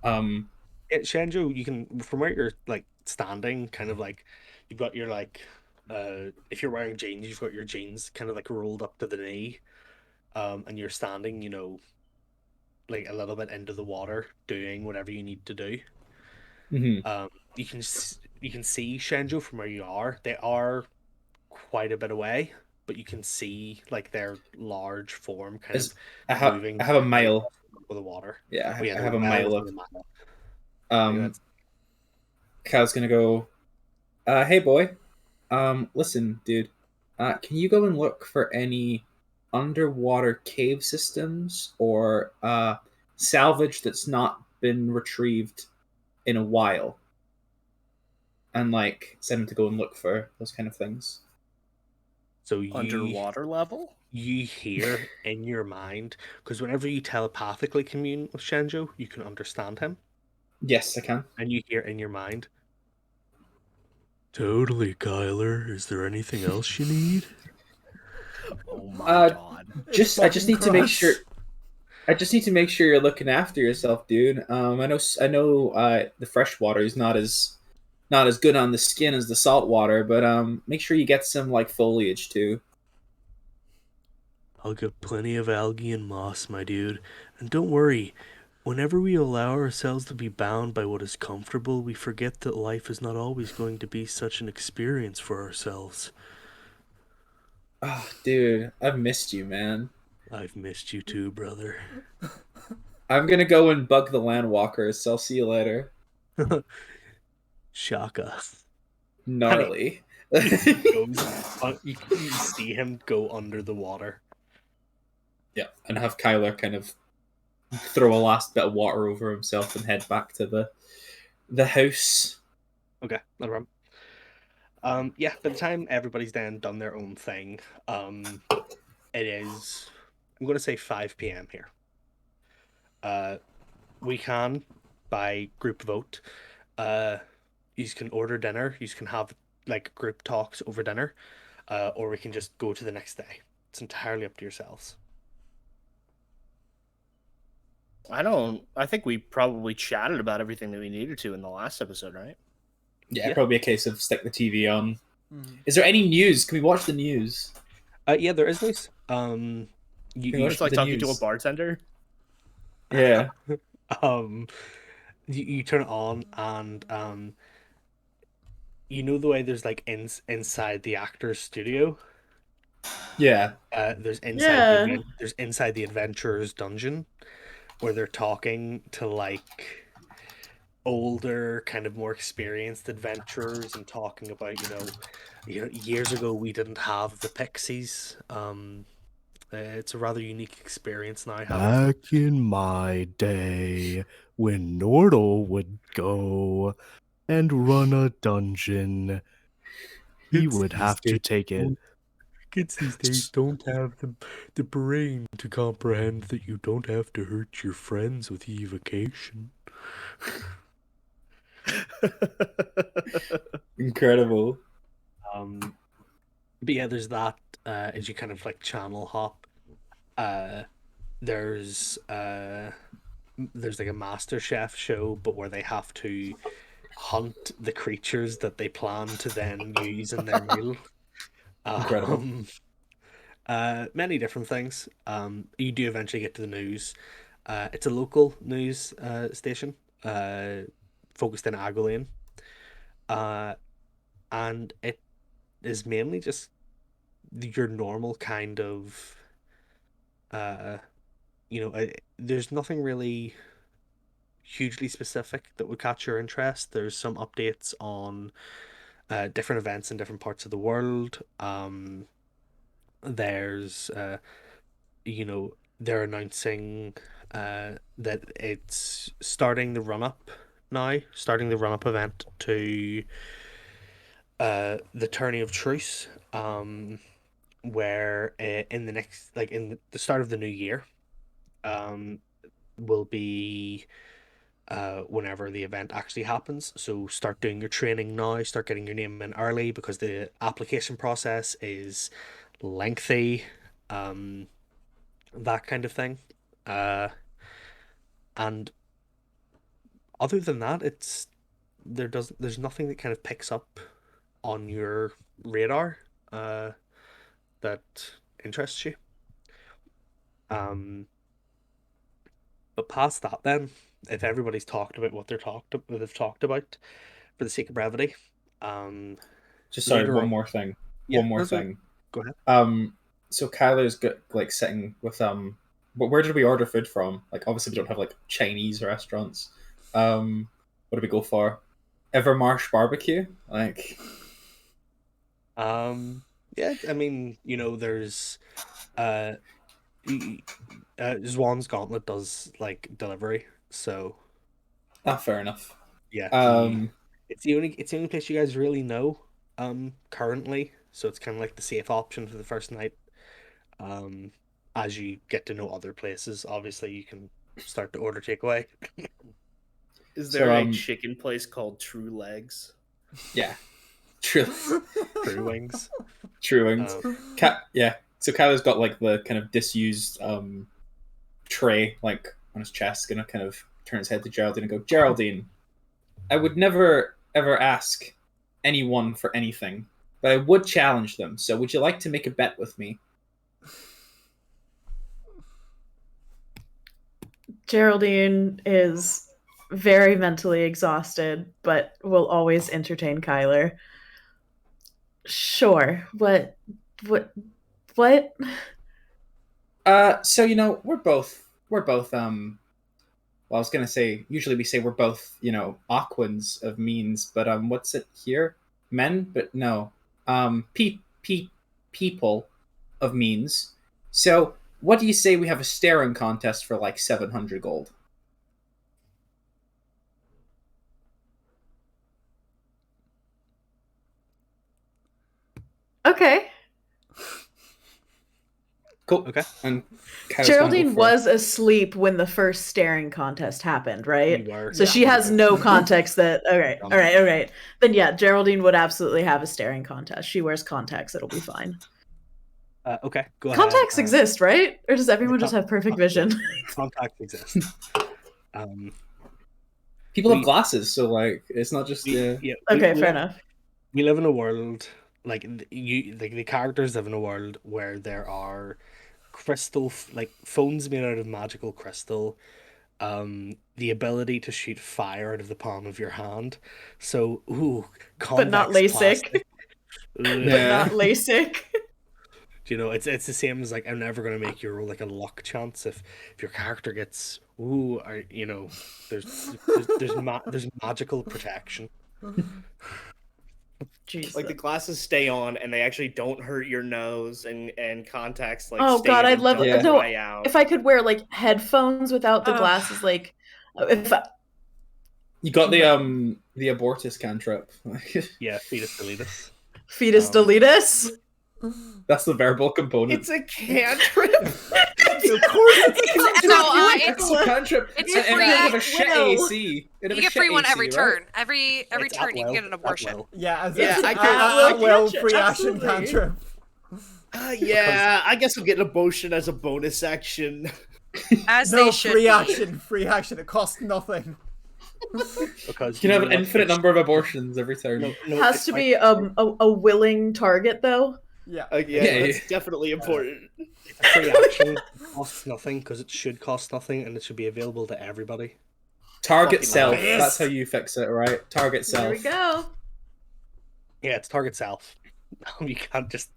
Shenjo, you can, from where you're like standing, kind of like you've got your like if you're wearing jeans, you've got your jeans kind of like rolled up to the knee, and you're standing, like a little bit into the water, doing whatever you need to do. Mm-hmm. You can see Shenjo from where you are. They are quite a bit away, but you can see like their large form kind of moving. I have a mile. With the water. Yeah, Oh, yeah, I they're have a well mile within of. the mile. Kyle's gonna go. Hey boy, listen, dude. Can you go and look for any underwater cave systems or salvage that's not been retrieved in a while? And like send him to go and look for those kind of things. So you Underwater level? you hear in your mind, because whenever you telepathically commune with Shenjo, you can understand him, Yes, I can. and you hear in your mind, "Totally, Kyler. Is there anything else you need?" Oh my god. I just need to make sure. I just need to make sure you're looking after yourself, dude. I know the fresh water is not as good on the skin as the salt water, but make sure you get some like foliage too. I'll get plenty of algae and moss, my dude. And don't worry, whenever we allow ourselves to be bound by what is comfortable, we forget that life is not always going to be such an experience for ourselves. Oh, dude, I've missed you, man. I've missed you too, brother. I'm gonna go and bug the landwalkers, so I'll see you later. Shaka. Gnarly. You see him go under the water. Yeah, and have Kyler kind of throw a last bit of water over himself and head back to the house. Okay, no problem. Yeah, by the time everybody's then done their own thing, it is, I'm going to say 5 p.m. here. We can, by group vote, you can order dinner, you can have like group talks over dinner, or we can just go to the next day. It's entirely up to yourselves. I think we probably chatted about everything that we needed to in the last episode, right? Yeah, Yeah. probably a case of stick the TV on. Mhm. Is there any news? Can we watch the news? Yeah, there is news. You It's like the talking to a news. bartender. Yeah. You turn it on and you know the way there's like inside the actor's studio. Yeah. There's Yeah. there's inside the adventurer's dungeon where they're talking to like older, kind of more experienced adventurers and talking about years ago we didn't have the pixies. It's a rather unique experience now. Back in my day, when Nordle would go and run a dungeon, he Kids would these have to days take it. Kids these days don't have the brain to comprehend that you don't have to hurt your friends with evocation. Incredible. But yeah, there's that. As you kind of like channel hop, there's like a Master Chef show, but where they have to hunt the creatures that they plan to then use in their meal. Incredible. Many different things. You do eventually get to the news. It's a local news station, focused in Agolane. And it is mainly just your normal kind of, there's nothing really hugely specific that would catch your interest. There's some updates on different events in different parts of the world. There's they're announcing that it's starting the run up now, starting the run up event to the Tourney of Truce, where in the next, like in the start of the new year, will be whenever the event actually happens. So start doing your training now, start getting your name in early because the application process is lengthy, that kind of thing. And other than that, there's nothing that kind of picks up on your radar that interests you. But past that, then, if everybody's talked about what they've talked about, for the sake of brevity, Just sorry, later one on, more thing. yeah, One more that's it. thing. Go ahead. So Kyler's got like sitting with but where did we order food from? Like obviously we don't have like Chinese restaurants. What do we go for? Evermarsh barbecue? Like Yeah, I mean, there's uh, Zwan's Gauntlet does like delivery, so fair enough. yeah, Um it's the only place you guys really know, currently, so it's kind of like the safe option for the first night. Um, as you get to know other places, obviously you can start to order takeaway. Is So, there a chicken place called True Legs? yeah. True True wings. True wings. Yeah. So Kyler's got like the kind of disused tray like on his chest, gonna kind of turn his head to Geraldine and go, Geraldine, I would never ever ask anyone for anything, but I would challenge them. So would you like to make a bet with me? Geraldine is very mentally exhausted, but will always entertain Kyler. Sure. What? So we're both well, I was gonna say usually we say we're both, Aquans of means, but what's it here? Men, but no. People of means. So what do you say we have a staring contest for like 700 gold? Okay. Cool. Okay. And Kyle's gonna go Geraldine first. was asleep when the first staring contest happened, right? You were. So Yeah. she has no context that. Okay, all right. Then yeah, Geraldine would absolutely have a staring contest. She wears contacts; it'll be fine. Okay, go ahead. Contacts exist, right? Or does everyone just have perfect vision? Contacts exist. People have we- glasses, so like it's not just Okay, fair enough. We live in a world like the characters live in a world where there are crystal like phones made out of magical crystal, the ability to shoot fire out of the palm of your hand. So But not convex LASIK. plastic. But Yeah. not LASIK. It's the same as like I'm never gonna make you roll like a luck chance if your character gets there's magical protection. Jesus. Like the glasses stay on and they actually don't hurt your nose, and contacts like Oh stay God, in I'd and love don't Yeah. no. dry out. If I could wear like headphones without the Ugh. glasses, like if You got the abortus cantrip. Yeah, fetus deletus. fetus deletus. That's the verbal component. It's a cantrip. Of course it's No, a cantrip. it's and free. it have a shit Widow. AC. It have you a get shit free one AC, every right? turn. Every It's turn at you can will, get an at abortion. will. Yeah, Yeah, I at will cantrip, free action absolutely. cantrip. Yeah, I guess I'll get an abortion as a bonus action. As No, they should free be. action, free action. It costs nothing. Because You can have know an what? infinite number of abortions every turn. No, Has it's to like- be a willing target though. Yeah. Yeah, Yeah, that's yeah. definitely important. it's a free action. It costs nothing because it should cost nothing, and it should be available to everybody. Target Fucking self. yes. That's how you fix it, right? Target self. There we go. Yeah, it's target self. You can't just.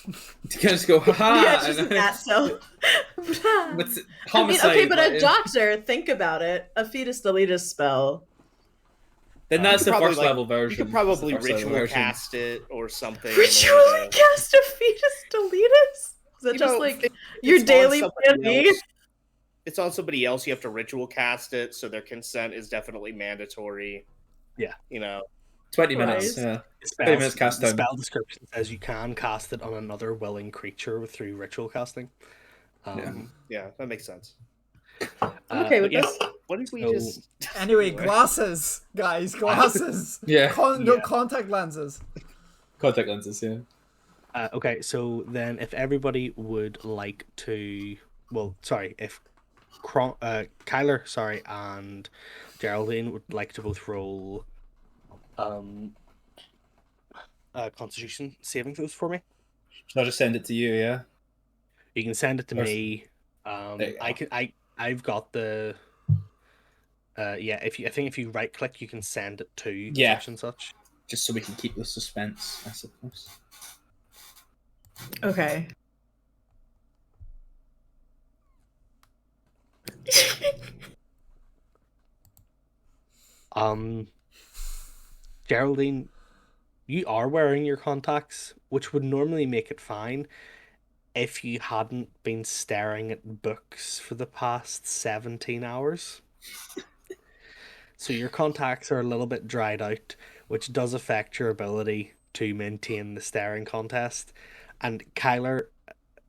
You can just go, haha. Yeah, it's just and an at cell. what's it? I mean, Homicide. okay, but like, a doctor, think about it. A fetus deletus spell. Then that's You the could probably, first like, level You version. could probably That's the first level ritual version. cast it or something. in Ritually order to- cast a fetus deletus? Is that You just know, like it- your it's on daily somebody PNE? else. It's on somebody else. You have to ritual cast it, so their consent is definitely mandatory. Yeah. 20 minutes. Twice. Yeah. The 20 minutes cast the time. spell description says you can cast it on another willing creature through ritual casting. Yeah, that makes sense. I'm okay with but yeah, this. What if we So- just Anyway, glasses, guys, glasses. Yeah. No Yeah. contact lenses. Contact lenses. Yeah. Okay, so then if everybody would like to, well, sorry, if Kyler, sorry, and Geraldine would like to both roll Constitution saving throws for me. Should I just send it to you? Yeah. You can send it to Or- me. There you I go. can I've got the yeah, if you right click you can send it to Yeah. such and such. Just so we can keep the suspense, I suppose. Okay. Geraldine, you are wearing your contacts, which would normally make it fine if you hadn't been staring at books for the past 17 hours. So your contacts are a little bit dried out, which does affect your ability to maintain the staring contest. And Kyler,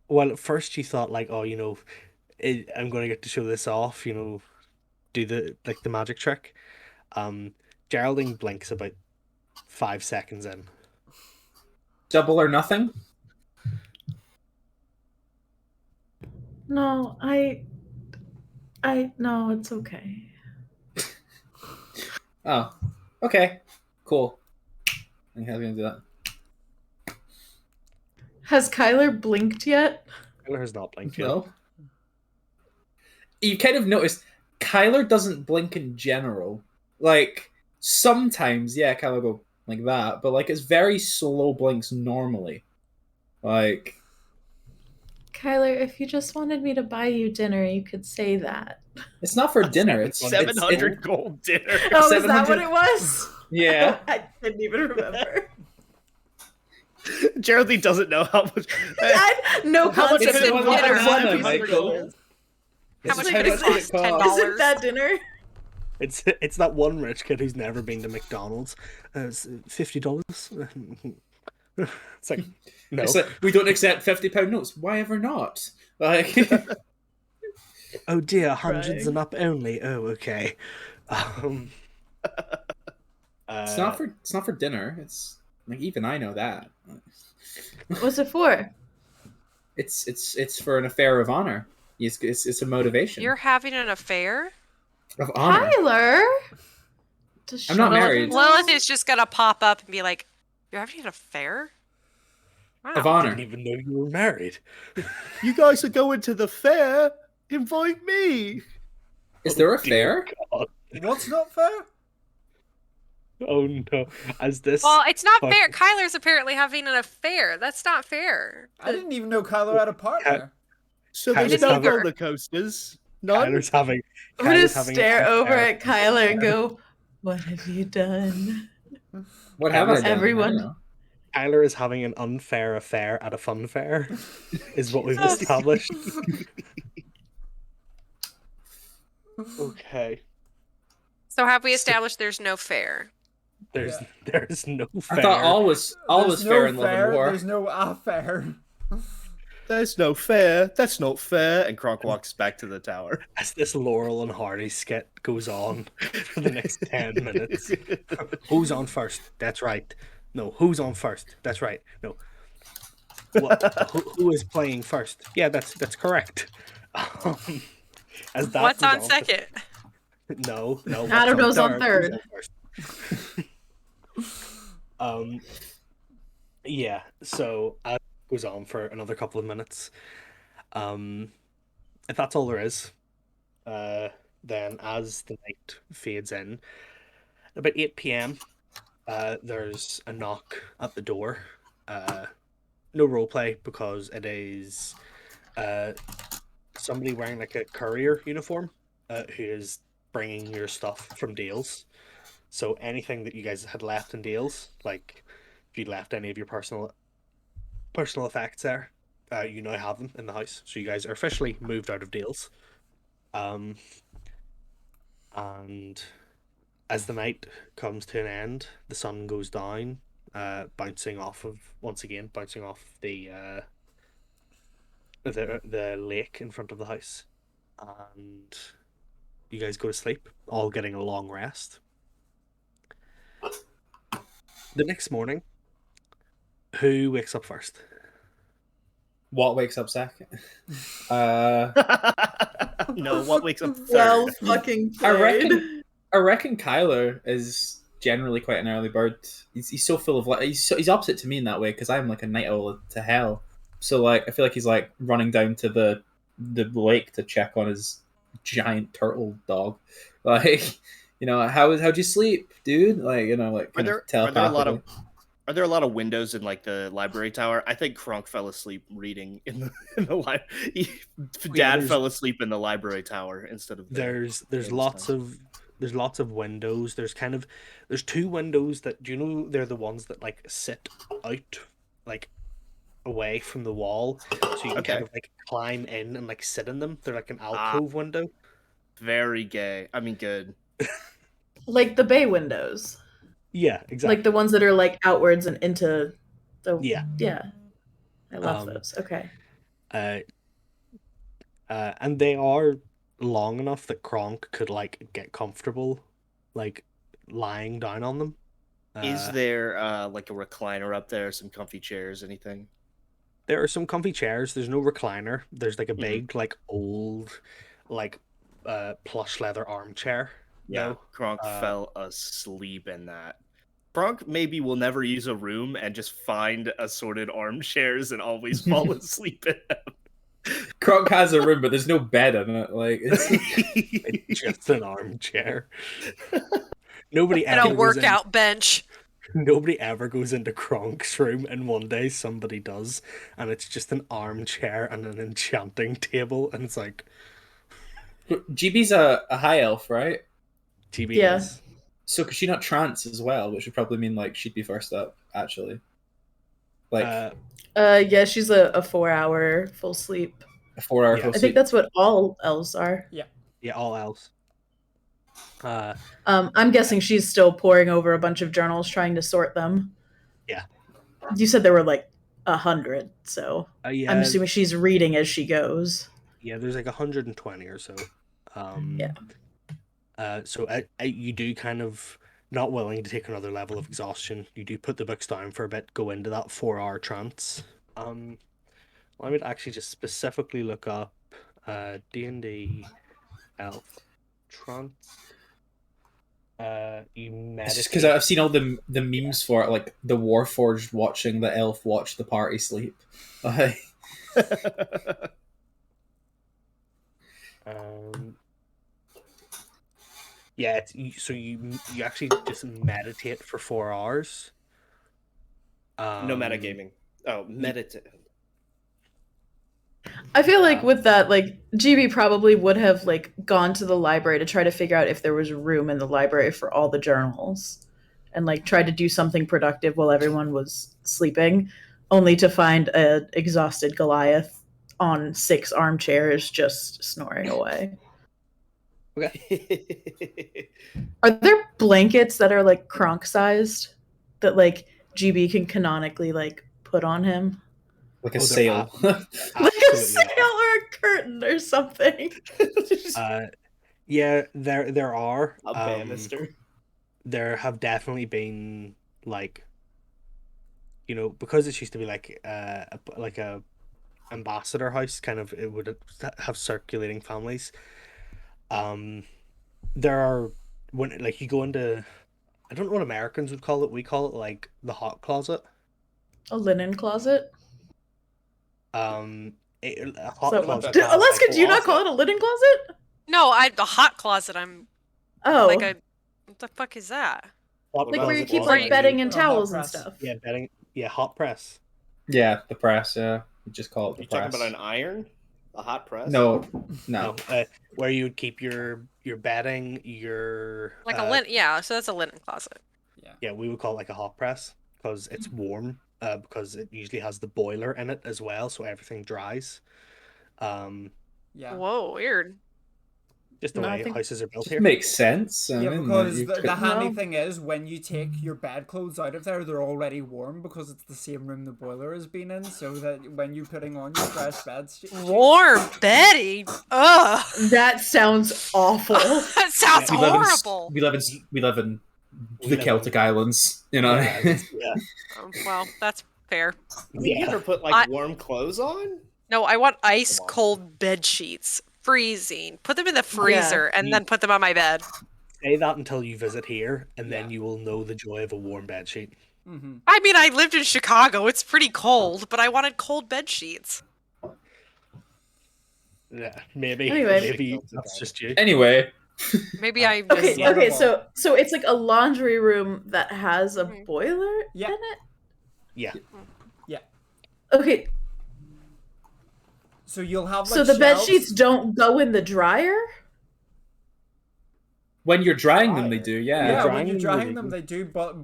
well, at first you thought like, oh, I'm going to get to show this off, do the magic trick. Geraldine blinks about 5 seconds in. Double or nothing? No, no, it's okay. Oh. Okay. Cool. I think I was gonna do that. Has Kyler blinked yet? Kyler has not blinked yet. No. You kind of noticed Kyler doesn't blink in general. Like sometimes, yeah, Kyler go like that, but like it's very slow blinks normally. Like Kyler, if you just wanted me to buy you dinner, you could say that. it's not for dinner. It's 700 gold dinner? Oh, is that 700 what it was? Yeah. I didn't even remember. Geraldine doesn't know how much. No How much concept of it of was dinner. that? Michael? Michael? How This much is would it much cost? $10? Isn't that dinner? It's that one rich kid who's never been to McDonald's. It's $50. It's like no. It's like we don't accept £50 notes. Why ever not? Like Oh dear, hundreds Crying. and up only. Oh, okay. it's not for dinner. It's like even I know that. What's it for? It's for an affair of honor. It's a motivation You're having an affair? of honor. Tyler? I'm not married. Lilith is just gonna pop up and be like, "You're having an affair?" Wow. Of I honor. didn't even know you were married. You guys are going to the fair. Invite me. Is there a Dear fair? God. What's not fair? Oh no! As this, Well, it's not fuck- fair. Kyler's apparently having an affair. That's not fair. I didn't even know Kylo had a partner. So Kyler's there's no having- roller coasters. None. Kyler's having. I'm gonna Kyler's having stare an over affair. at Kyler and go, "What have you done?" What have I done? Everyone- I don't know. Kyler is having an unfair affair at a fun fair, is what we've established. Okay. So have we established there's no fair? There's no fair. I thought all was There's fair no in love fair. and war. There's no affair. There's no fair. That's not fair. And Kronk walks back to the tower. As this Laurel and Hardy skit goes on for the next 10 minutes. Who's on first? That's right. No, who's on first? That's right. No. Who is playing first? Yeah, that's correct. As that What's goes on second? No. Adam what's knows on third. Who's on first? Yeah, so as it goes on for another couple of minutes. If that's all there is, then as the night fades in, about 8 p.m., there's a knock at the door. No roleplay because it is somebody wearing like a courier uniform who is bringing your stuff from Dales. So anything that you guys had left in Dales, like if you left any of your personal effects there, you now have them in the house. So you guys are officially moved out of Dales. And As the night comes to an end, the sun goes down, bouncing off the lake in front of the house, and you guys go to sleep, all getting a long rest. The next morning, who wakes up first? What wakes up second? No, what wakes up Well third? fucking I played. reckon Kyler is generally quite an early bird. He's so full of life. He's opposite to me in that way because I'm like a night owl to hell. So like I feel like he's like running down to the lake to check on his giant turtle dog. Like, how'd you sleep, dude? Like, like kind of telepathically. Are there a lot of windows in like the library tower? I think Kronk fell asleep reading in the library. Dad fell asleep in the library tower instead of There's this lots time. of windows. There's two windows that, do you know, they're the ones that like sit out like away from the wall, so you can kind Okay. of like climb in and like sit in them. They're like an alcove window. Very gay. I mean, good. Like the bay windows. Yeah, exactly. Like the ones that are like outwards and into the Yeah. I love those. Okay. And they are long enough that Kronk could like get comfortable, like lying down on them. Is there like a recliner up there, some comfy chairs, anything? There are some comfy chairs. There's no recliner. There's like a Mhm. big, like old, like plush leather armchair. Yeah, though. Kronk fell asleep in that. Kronk maybe will never use a room and just find assorted armchairs and always fall asleep in them. Kronk has a room, but there's no bed in it. Like, It's just an armchair. Nobody And ever a workout bench. Nobody ever goes into Kronk's room, and one day somebody does, and it's just an armchair and an enchanting table, and it's like, GB's a high elf, right? GB Yeah. is. So could she not trance as well, which would probably mean like she'd be first up, actually. Like Yeah, she's a 4-hour full sleep. a 4-hour Yeah. full I think sleep. that's what all elves are. Yeah, all else. I'm guessing she's still poring over a bunch of journals trying to sort them. Yeah. You said there were like 100, so Yeah, I'm assuming she's reading as she goes. yeah, there's like 120 or so. Yeah. So you do kind of, not willing to take another level of exhaustion, you do put the books down for a bit, go into that 4-hour trance. I would actually just specifically look up D&D elf trance. You meditate. It's just because I've seen all the memes for it, like the Warforged watching the elf watch the party sleep. Like, Yeah, so you actually just meditate for 4 hours. No metagaming. Oh, meditate. I feel like with that, like GB probably would have like gone to the library to try to figure out if there was room in the library for all the journals, and like tried to do something productive while everyone was sleeping, only to find a exhausted Goliath on 6 armchairs just snoring away. Okay. Are there blankets that are like Kronk sized that like GB can canonically like put on him? like a they're sail. Like a Absolutely sail or a curtain or something. Yeah, there are. A banister. There have definitely been like, because this used to be like a ambassador house, kind of, it would have circulating families. There are, when like you go into, I don't know what Americans would call it. We call it like the hot closet. A linen closet? A hot So, closet. Alaska, has, do you not call it a linin closet? No, the hot closet. I'm Oh, like a. What the fuck is that? hot like where you closet keep is like you- bedding and Or a hot towels and press. stuff. Yeah, bedding. Yeah, hot press. Yeah, the press. Yeah, you just call it the You press. talking about an iron? A hot press? No. No, where you would keep your bedding, your Like a linen. Yeah, so that's a linen closet. yeah, we would call it like a hot press because it's warm. Because it usually has the boiler in it as well, so everything dries. Yeah. Whoa, weird. Just the No, I way think- houses are built Just here. makes sense. I Yeah, mean, because you the could- handy No. thing is when you take your bedclothes out of there, they're already warm because it's the same room the boiler has been in. So that when you're putting on your fresh bed sheets, Warm bedding. Ugh. That sounds awful. That sounds we live in horrible. we live in We the live Celtic in- Islands, you know. Yeah, yeah. Well, that's fair. I mean, you Yeah. ever put like I- warm clothes on? No, I want ice Come on. cold bed sheets. Freezing. Put them in the freezer and then put them on my bed. Say that until you visit here, and then Yeah. you will know the joy of a warm bed sheet. hmm I mean, I lived in Chicago. It's pretty cold, but I wanted cold bed sheets. Yeah, maybe. Anyway. Maybe that's just you. Anyway, Maybe I just Okay, Yeah. okay, so it's like a laundry room that has a Mhm. boiler Yeah. in it? Yeah. Okay, So you'll have like so the bed shelves. sheets don't go in the dryer? when you're drying them, they do. Yeah, Yeah. when you're drying drying them, them, they do. But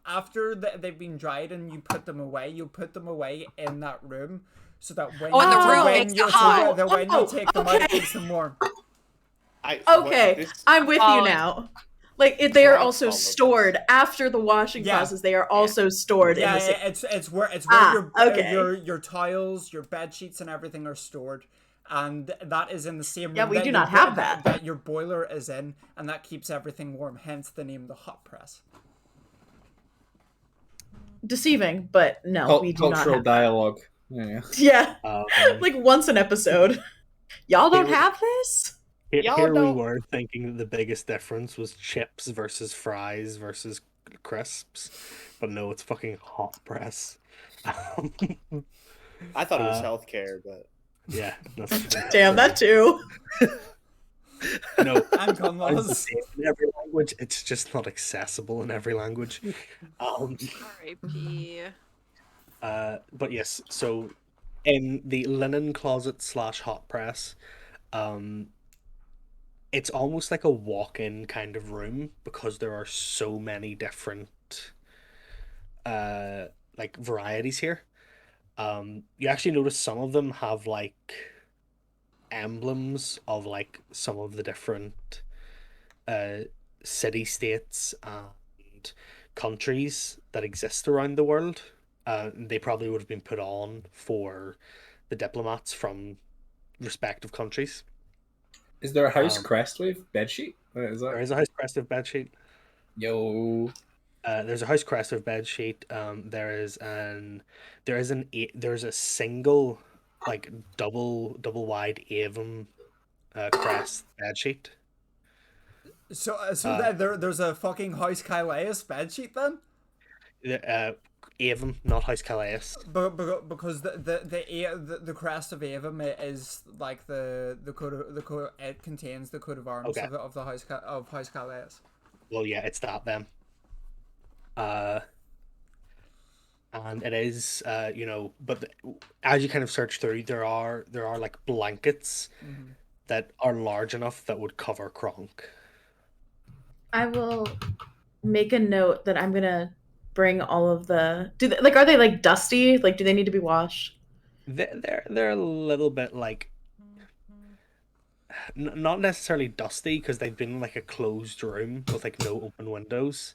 after they've been dried and you put them away, you'll put them away in that room so that when Oh, and the room when makes it you hot. that when you take them out, it okay. keeps them warm. Okay, I'm with Oh, you now. Like they are Trump also followed stored after the washing Yeah. process. They are also stored in Yeah, the same. it's where Ah, okay. your tiles, your bed sheets, and everything are stored, and that is in the same room. Yeah, we that do your not have bo- that. That your boiler is in, and that keeps everything warm. Hence the name, the hot press. Deceiving, but no, we do not Cultural have. dialogue. Yeah. Yeah, Um, like once an episode. Y'all don't Here- have this? Y'all here we don't- were thinking that the biggest difference was chips versus fries versus crisps, but no, it's fucking hot press. I thought it was Uh, healthcare, but Yeah. No, Damn, that too. No, And gun it's the laws. same in every language. It's just not accessible in every language. R.I.P. But yes, so in the linen closet slash hot press, it's almost like a walk-in kind of room because there are so many different like varieties here. You actually notice some of them have like emblems of like some of the different city states and countries that exist around the world. They probably would have been put on for the diplomats from respective countries. Is there a house Um, crest with bedsheet? What is There that? is a house crested bedsheet. Yo. There's a house crested bedsheet. There's a single like double wide Avon crest bedsheet. So Uh, there's a fucking House Kailaeus bedsheet then. Avon, not House Calais. Because the crest of Avon is like the code it contains the coat of arms Okay. of the House Kailaeus. Well, yeah, it's that then. And it is, but as you kind of search through, there are like blankets that are large enough that would cover Kronk. I will make a note that I'm gonna bring all of the. Are they like dusty? Like, do they need to be washed? They're a little bit like not necessarily dusty because they've been in like a closed room with like no open windows.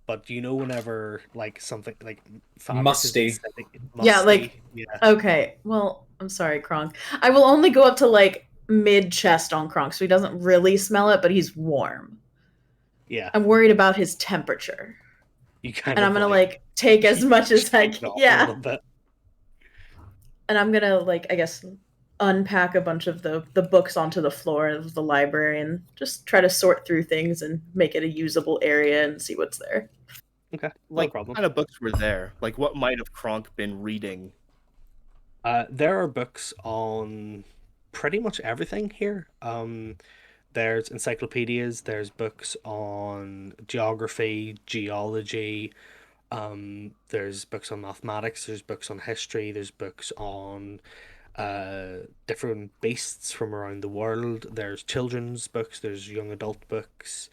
But whenever like something like fabric has been Musty. sitting- Yeah, like- musty, yeah. Okay. Well, I'm sorry, Kronk. I will only go up to like mid chest on Kronk, so he doesn't really smell it, but he's warm. Yeah, I'm worried about his temperature, you kind and of I'm gonna like take as much as I shake it can. off a Yeah, little bit. and I'm gonna like I guess unpack a bunch of the books onto the floor of the library and just try to sort through things and make it a usable area and see what's there. Okay, like, no problem. what kind of books were there? Like, what might have Kronk been reading? There are books on pretty much everything here. There's encyclopedias, there's books on geography, geology, there's books on mathematics, there's books on history, there's books on different beasts from around the world. There's children's books, there's young adult books.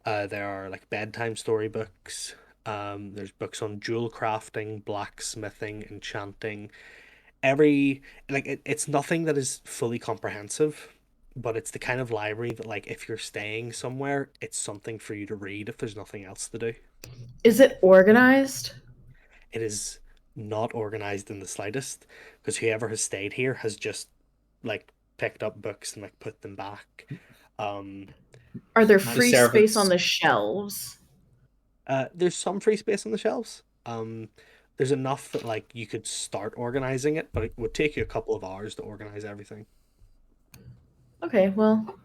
There are like bedtime story books. There's books on jewel crafting, blacksmithing, enchanting. It's nothing that is fully comprehensive. but it's the kind of library that, like, if you're staying somewhere, it's something for you to read if there's nothing else to do. Is it organized? It is not organized in the slightest, because whoever has stayed here has just like picked up books and like put them back. Um, Are there The free space on servants. the shelves? there's some free space on the shelves. There's enough that like you could start organizing it, but it would take you a couple of hours to organize everything. Okay, well,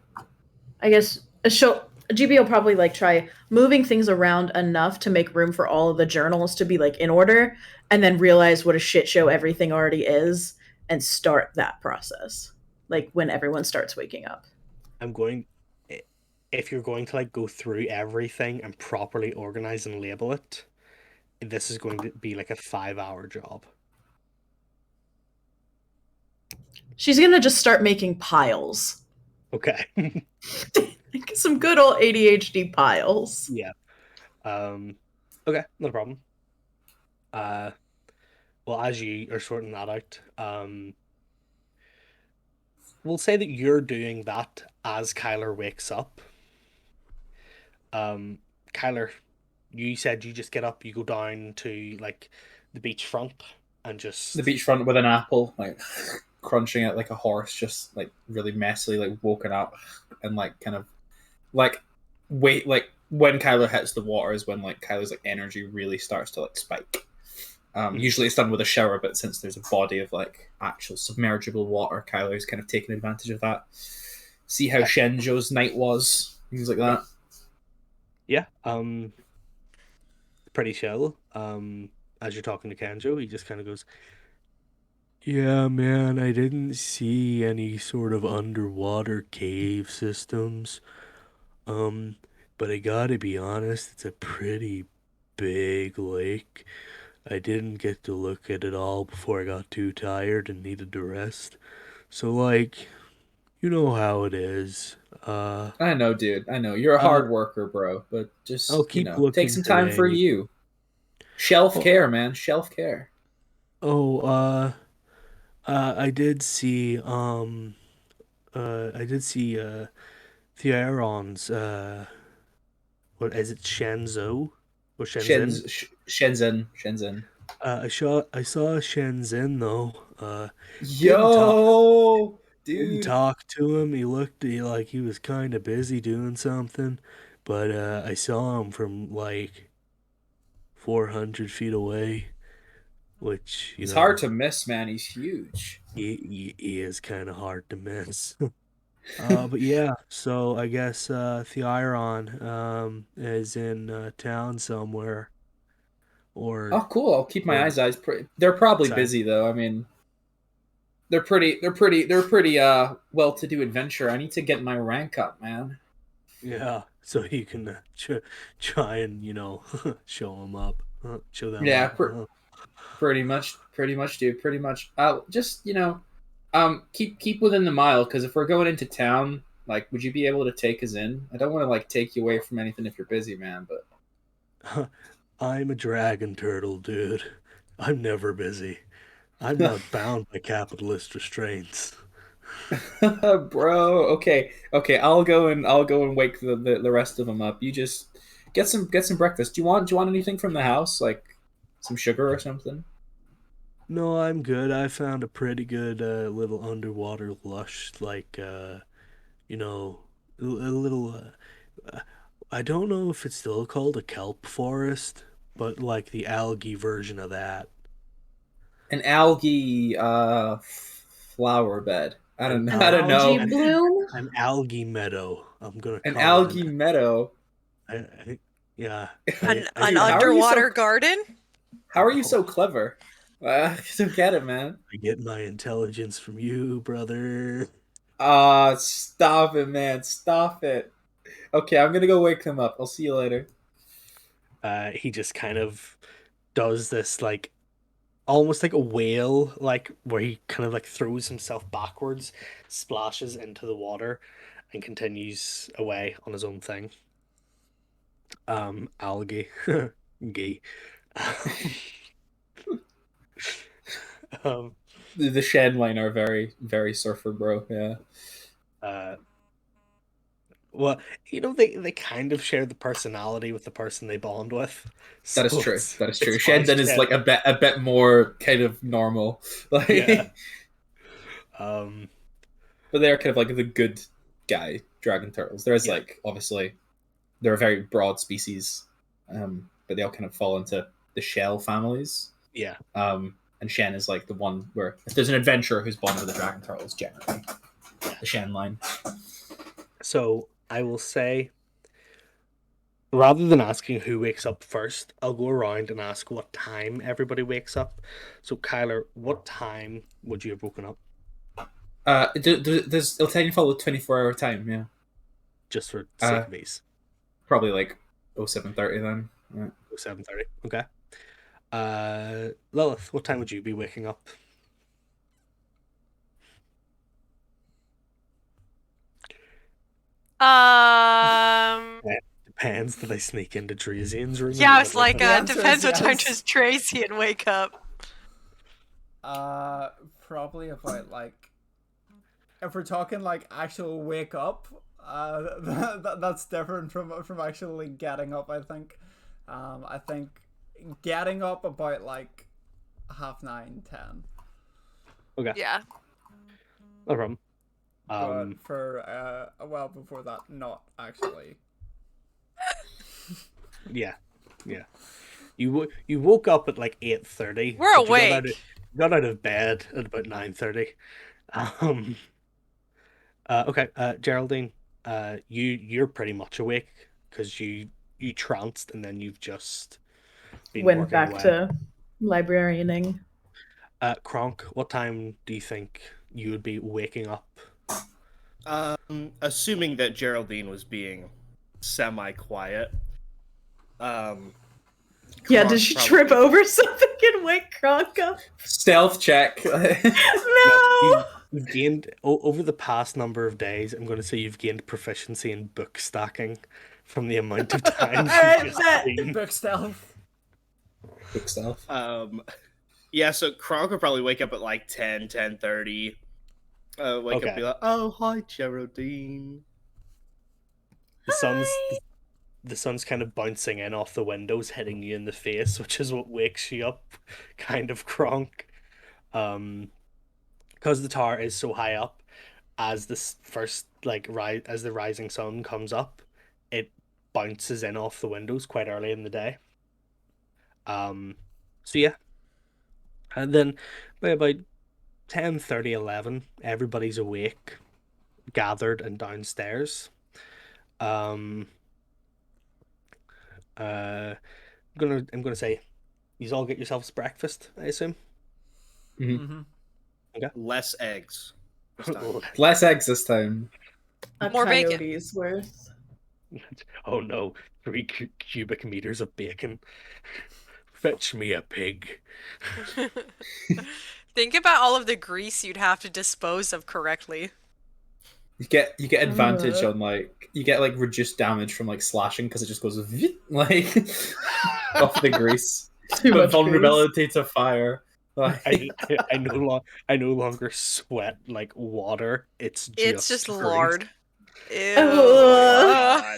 I guess GB will probably like try moving things around enough to make room for all of the journals to be like in order, and then realize what a shit show everything already is, and start that process. Like when everyone starts waking up. I'm going if you're going to like go through everything and properly organize and label it, this is going to be like a 5 hour job. She's gonna just start making piles. Okay. Some good old ADHD piles. Yeah. Okay, no problem. Uh well, as you are sorting that out, we'll say that you're doing that as Kyler wakes up. Um, Kyler, you said you just get up, you go down to like the beachfront and The just beachfront with an apple, like crunching it like a horse, just like really messily, like woken up and like kind of like wait, like when Kyler hits the water is when like Kyler's like energy really starts to like spike. Usually it's done with a shower, but since there's a body of like actual submergible water, Kyler's kind of taking advantage of that. See how Shenjo's night was, things like that. yeah, pretty chill. As you're talking to Kanjo, he just kind of goes, "Yeah, man, I didn't see any sort of underwater cave systems. Um, but I gotta be honest, it's a pretty big lake. I didn't get to look at it all before I got too tired and needed to rest. So, like, you know how it is. I know, dude. I know you're a Uh, hard worker, bro. But I'll just keep take looking some time for today. you. Shelf Oh, care, man. Shelf care. oh, I did see, Theron's, what is it, Shenzhou? Or Shenzhen? Shenzhen. I saw Shenzhen though. Didn't talk Yo, didn't dude. talk to him. Like he was kind of busy doing something, but I saw him from like 400 feet away, which He's hard to miss, man. He's huge. he is kind of hard to miss. But yeah, so I guess Theiron is in town somewhere or Oh, cool. I'll keep my or eyes. They're probably outside. busy though. I mean, they're pretty well-to-do adventure. I need to get my rank up, man. Yeah, so you can try and show them up, show them Yeah, up. pretty much, dude. Pretty much. Just keep within the mile because if we're going into town, like, would you be able to take us in? I don't want to like take you away from anything if you're busy, man. I'm a dragon turtle, dude. I'm never busy. I'm But not bound by capitalist restraints. bro, okay. I'll go and wake the rest of them up. You just get some breakfast. Do you want anything from the house, like some sugar or something? No, I'm good. I found a pretty good little underwater lush, like you know, a little. I don't know if it's still called a kelp forest, but like the algae version of that. An algae flower bed. I don't know. An I don't algae know. An bloom? an algae meadow. I'm gonna An call it algae an. meadow. Yeah. I An Dude, how are you so underwater garden? how are you oh, so clever? I don't get it, man. I get my intelligence from you, brother. Stop it, man. Stop it. Okay, I'm gonna go wake them up. I'll see you later. He just kind of does this like almost like a whale, like where he kind of like throws himself backwards, splashes into the water, and continues away on his own thing. Algae, gay. um, The Shed line are very, very surfer bro. Yeah. Uh, well, they kind of share the personality with the person they bond with. That is So true. That is true. it's fine. Shendon is like a bit more kind of normal. Like, Yeah. Um, but they're kind of like the good guy dragon turtles. There is Yeah. like obviously they're a very broad species, but they all kind of fall into the shell families. yeah. And Shen is like the one where if there's an adventurer who's bonded with the dragon turtles, generally Yeah. the Shen line. So I will say, rather than asking who wakes up first, I'll go around and ask what time everybody wakes up. So Kyler, what time would you have woken up? It'll tell you follow 24-hour time. Yeah, Just for sake of ease. probably like 07:30 then. Yeah. 7:30. Okay. Lilith, what time would you be waking up? Depends. Do they sneak into Drazian's room? Yeah, it's like, The answer depends is what time yes. does Tracy and wake up. Probably about like, if we're talking like actual wake up, that's different from actually getting up. I think getting up about like 9:30, 10. Okay. Yeah. No problem. But for a while before that, not actually. Yeah. You woke up at like 8:30. We're but awake. You got out of bed at about 9:30. Okay. Geraldine, you're pretty much awake because you tranced and then you've just been Went working back away. to librarianing. Kronk, what time do you think you would be waking up? Assuming that Geraldine was being semi-quiet. Yeah, Kronk did she probably- trip over something and wake Kronk up? Stealth check. No! You've gained over the past number of days. I'm going to say you've gained proficiency in book stacking from the amount of times Alright, you've just bet. seen. Book stealth. Book stealth. Yeah, so Kronk would probably wake up at like 10, 10:30. Wake up Okay. and be like, oh, hi, Geraldine. The sun's kind of bouncing in off the windows, hitting you in the face, which is what wakes you up, kind of, Kronk. Because the tower is so high up, as this first as the rising sun comes up, it bounces in off the windows quite early in the day. So yeah, and then by about 10:30, 11, everybody's awake, gathered and downstairs. I'm gonna say, you all get yourselves breakfast, I assume. Mm-hmm. Less eggs. this time. Less eggs this time. A More bacon. coyote's worth. Oh no, 3 cubic meters of bacon. Fetch me a pig. Think about all of the grease you'd have to dispose of correctly. You get advantage on like you get like reduced damage from like slashing because it just goes like off the grease. Too But much vulnerability to fire. Like, I no longer sweat like water. It's It's just grease. lard. Ew. Oh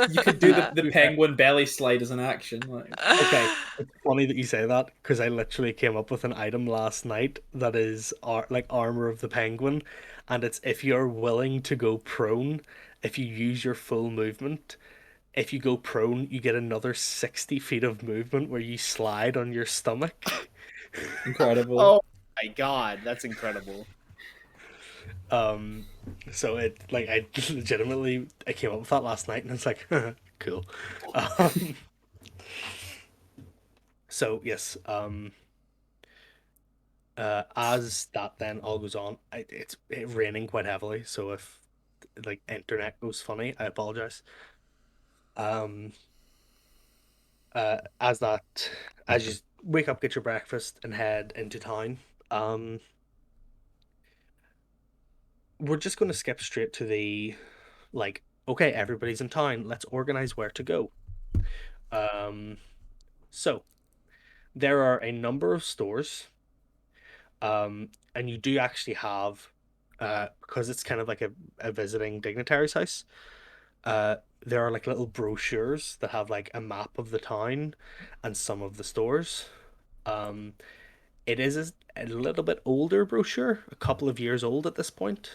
you could do the penguin belly slide as an action. Like, Okay, it's funny that you say that because I literally came up with an item last night that is like armor of the penguin, and it's if you're willing to go prone, if you use your full movement, if you go prone, you get another 60 feet of movement where you slide on your stomach. incredible. Oh my god, that's incredible. So it like I came up with that last night and it's like cool. So yes, as that then all goes on, it's raining quite heavily. So if like internet goes funny, I apologize. As you wake up, get your breakfast, and head into town. We're just going to skip straight to the like, okay, everybody's in town. Let's organize where to go. So there are a number of stores, and you do actually have because it's kind of like a visiting dignitary's house. Uh, there are like little brochures that have like a map of the town and some of the stores. Um, it is a little bit older brochure, a couple of years old at this point.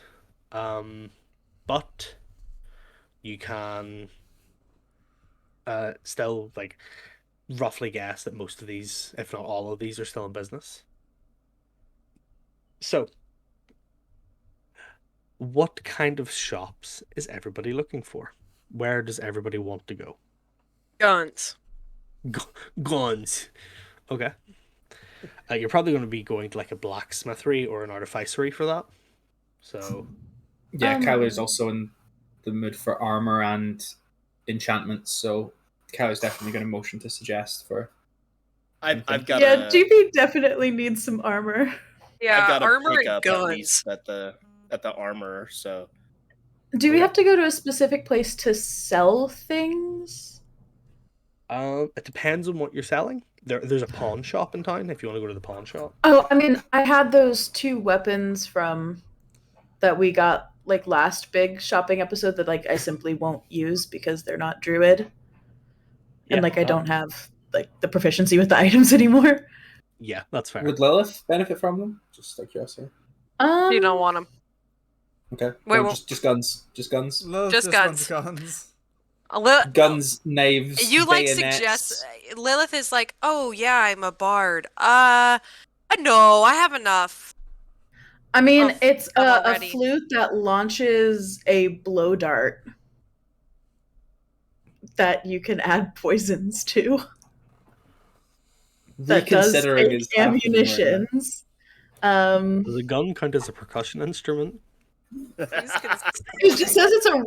But you can still like roughly guess that most of these, if not all of these, are still in business. So, what kind of shops is everybody looking for? Where does everybody want to go? Guns. Guns. Okay. You're probably going to be going to like a blacksmithery or an artificery for that. So, Yeah, Um, Kyler's also in the mood for armor and enchantments, so Kyler's definitely going to motion to suggest for. I've got yeah, a GB definitely needs some armor. I've Yeah, got to armor pick and up at least guns. at the armor. So Do we Okay. have to go to a specific place to sell things? it depends on what you're selling. There's a pawn shop in town if you want to go to the pawn shop. Oh, I mean, I had those 2 weapons from that we got like last big shopping episode that like I simply won't use because they're not druid, and like I don't have like the proficiency with the items anymore. Yeah, that's fair. Would Lilith benefit from them? Just like curiosity. You don't want them. Okay. Wait, Or well- just guns. Just guns. Lilith Just wants guns. Guns, knives, You like bayonets. suggest Lilith is like, oh yeah, I'm a bard. No, I have enough. I mean, Of it's them a already. flute that launches a blow dart that you can add poisons to. That does Reconsidering take is happening right now. ammunitions. Does a gun count as a percussion instrument? It just says it's a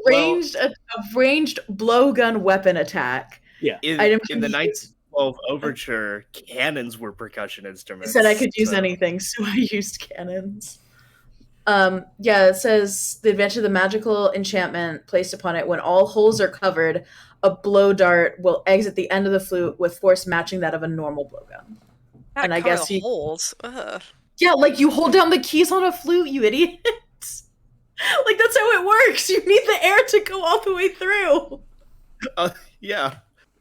ranged blowgun weapon attack. Yeah. in Item in the can be used- 1912 overture, cannons were percussion I instruments. said I could use so- anything, so I used cannons. Yeah, it says the advantage of the magical enchantment placed upon it when all holes are covered, a blow dart will exit the end of the flute with force matching that of a normal blowgun. And I guess the you- holes. Ugh. Yeah, like you hold down the keys on a flute, you idiot. Like that's how it works. You need the air to go all the way through. Yeah.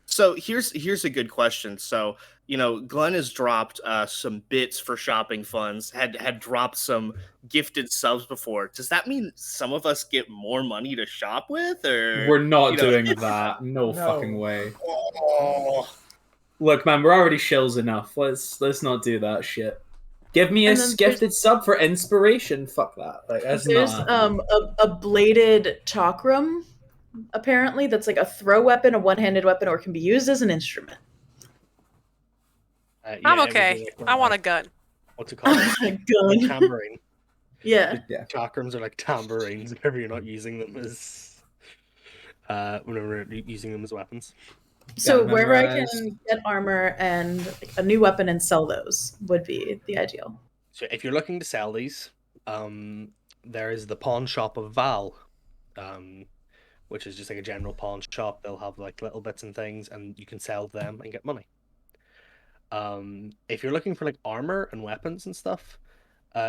So here's a good question. So Glenn has dropped some bits for shopping funds. Had dropped some gifted subs before. Does that mean some of us get more money to shop with, or We're not you know- doing that. No No. fucking way. Oh, Look, man, we're already shills enough. Let's not do that shit. Give me a And then gifted sub for inspiration. Fuck that. Like that's There's not happening. a bladed chakram, apparently, that's like a throw weapon, a one-handed weapon, or can be used as an instrument. I'm okay. I want a gun. What's it called? Oh my A god. tambourine. Yeah. Yeah. Chakrams are like tambourines whenever you're not using them as whenever you're using them as weapons. So Gotta wherever I memorize. can get armor and like, a new weapon and sell those would be the ideal. So if you're looking to sell these, there is the pawn shop of Val, which is just like a general pawn shop. They'll have like little bits and things, and you can sell them and get money. If you're looking for like armor and weapons and stuff,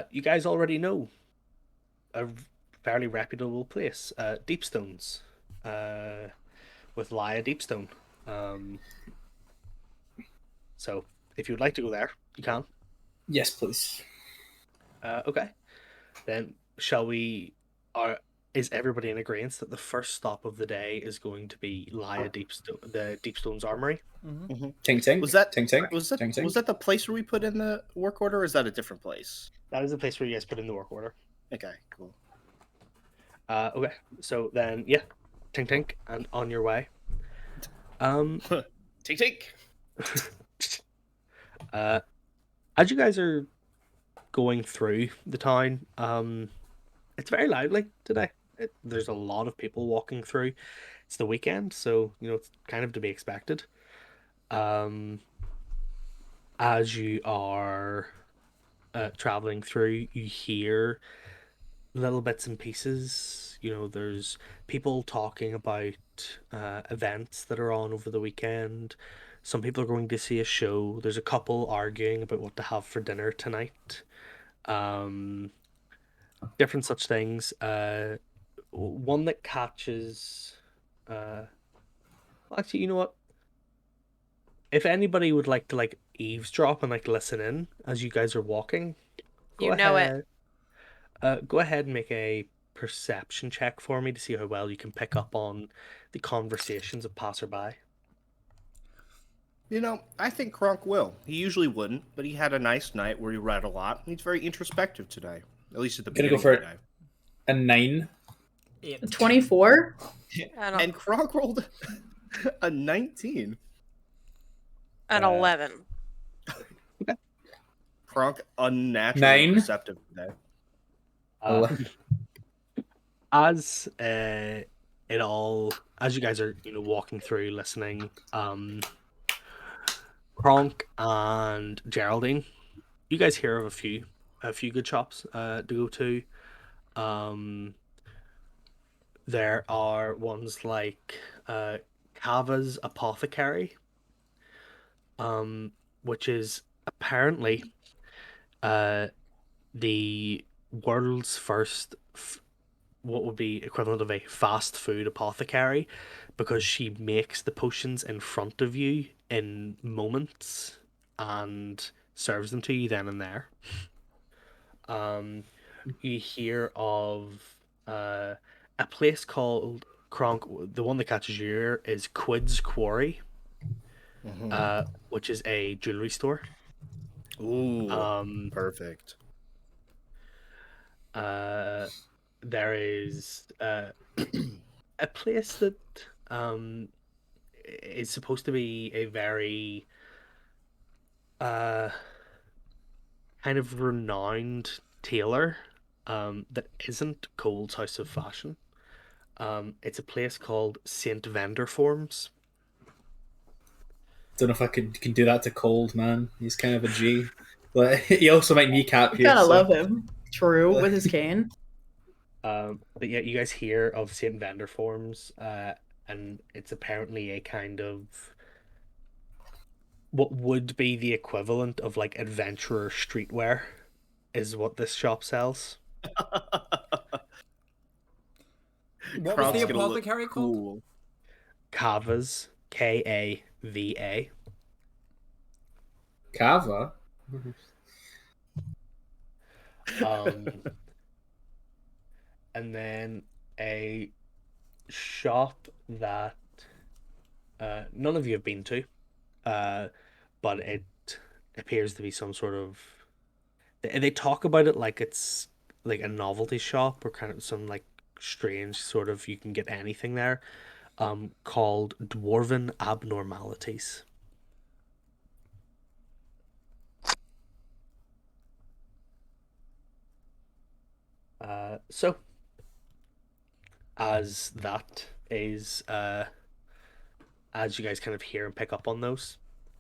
you guys already know a fairly reputable place, Deepstones, with Laya Deepstone. So if you'd like to go there, you can. Yes, please. Okay. Then shall we? Is everybody in agreement that the first stop of the day is going to be Laya the Deepstone's Armory? Ting ting. was that ting ting? was that ting ting? was that the place where we put in the work order, or is that a different place? That is the place where you guys put in the work order. Okay, cool. Okay. So then, yeah, tink tink, and on your way. Take take. As you guys are going through the town, it's very lively today. There's a lot of people walking through. It's the weekend, so it's kind of to be expected. As you are traveling through, you hear little bits and pieces. There's people talking about events that are on over the weekend. Some people are going to see a show. There's a couple arguing about what to have for dinner tonight. different such things. One that catches. Actually, you know what? If anybody would like to like eavesdrop and like listen in as you guys are walking, go You know it. ahead. Go ahead and make a perception check for me to see how well you can pick up on the conversations of passerby. You know, I think Kronk will. He usually wouldn't, but he had a nice night where he read a lot. He's very introspective today, at least at the Gonna go beginning for of the day. A 9. 8. 24? And Kronk rolled a 19. An 11. Kronk unnaturally 9. perceptive today. As as you guys are walking through listening, Kronk and Geraldine, you guys hear of a few good shops to go to. There are ones like Kava's Apothecary, which is apparently the world's first what would be equivalent of a fast food apothecary, because she makes the potions in front of you in moments and serves them to you then and there. You hear of a place called Kronk. The one that catches your ear is Quid's Quarry, which is a jewelry store. Ooh, perfect. There is a place that is supposed to be a very kind of renowned tailor that isn't Cole's House of Fashion. It's a place called Saint Vendor Forms. Don't know if I can do that to Cold, man. He's kind of a G. But he also might kneecap I you. kind of so- love him. True, with his cane. But yeah, you guys hear of Saint Vendor Forms, and it's apparently a kind of what would be the equivalent of like adventurer streetwear, is what this shop sells. What was Kronk's the gonna look apothecary called? cool. Kava's, Kava. Kava? And then a shop that none of you have been to, but it appears to be some sort of. They talk about it like it's like a novelty shop or kind of some like strange sort of you can get anything there, called Dwarven Abnormalities. So as that is as you guys kind of hear and pick up on those,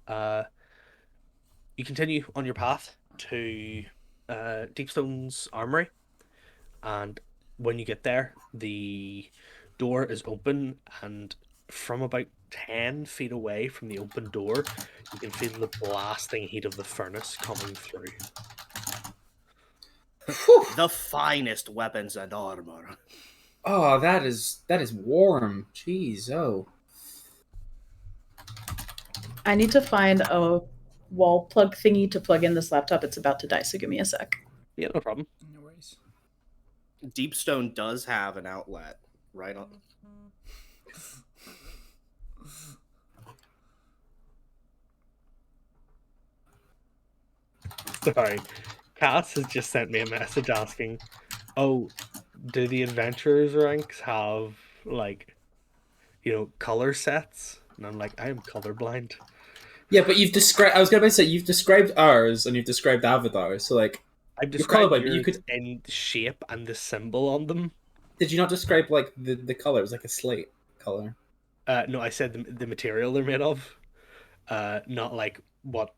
you continue on your path to Deepstone's armory, and when you get there, the door is open, and from about 10 feet away from the open door, you can feel the blasting heat of the furnace coming through. The finest weapons and armor. Oh, that is warm. Jeez, oh. I need to find a wall plug thingy to plug in this laptop. It's about to die, so give me a sec. Yeah, no problem. No worries. Deepstone does have an outlet right on. Sorry. Cass has just sent me a message asking, oh, do the adventurers ranks have like color sets? And I'm like, I am colorblind. Yeah, but you've described. I was gonna say you've described ours and you've described Avatar. So like, I've You're described colorblind, but you yours could- in shape and the symbol on them. did you not describe like the color? It was like a slate color. No, I said the material they're made of, not like what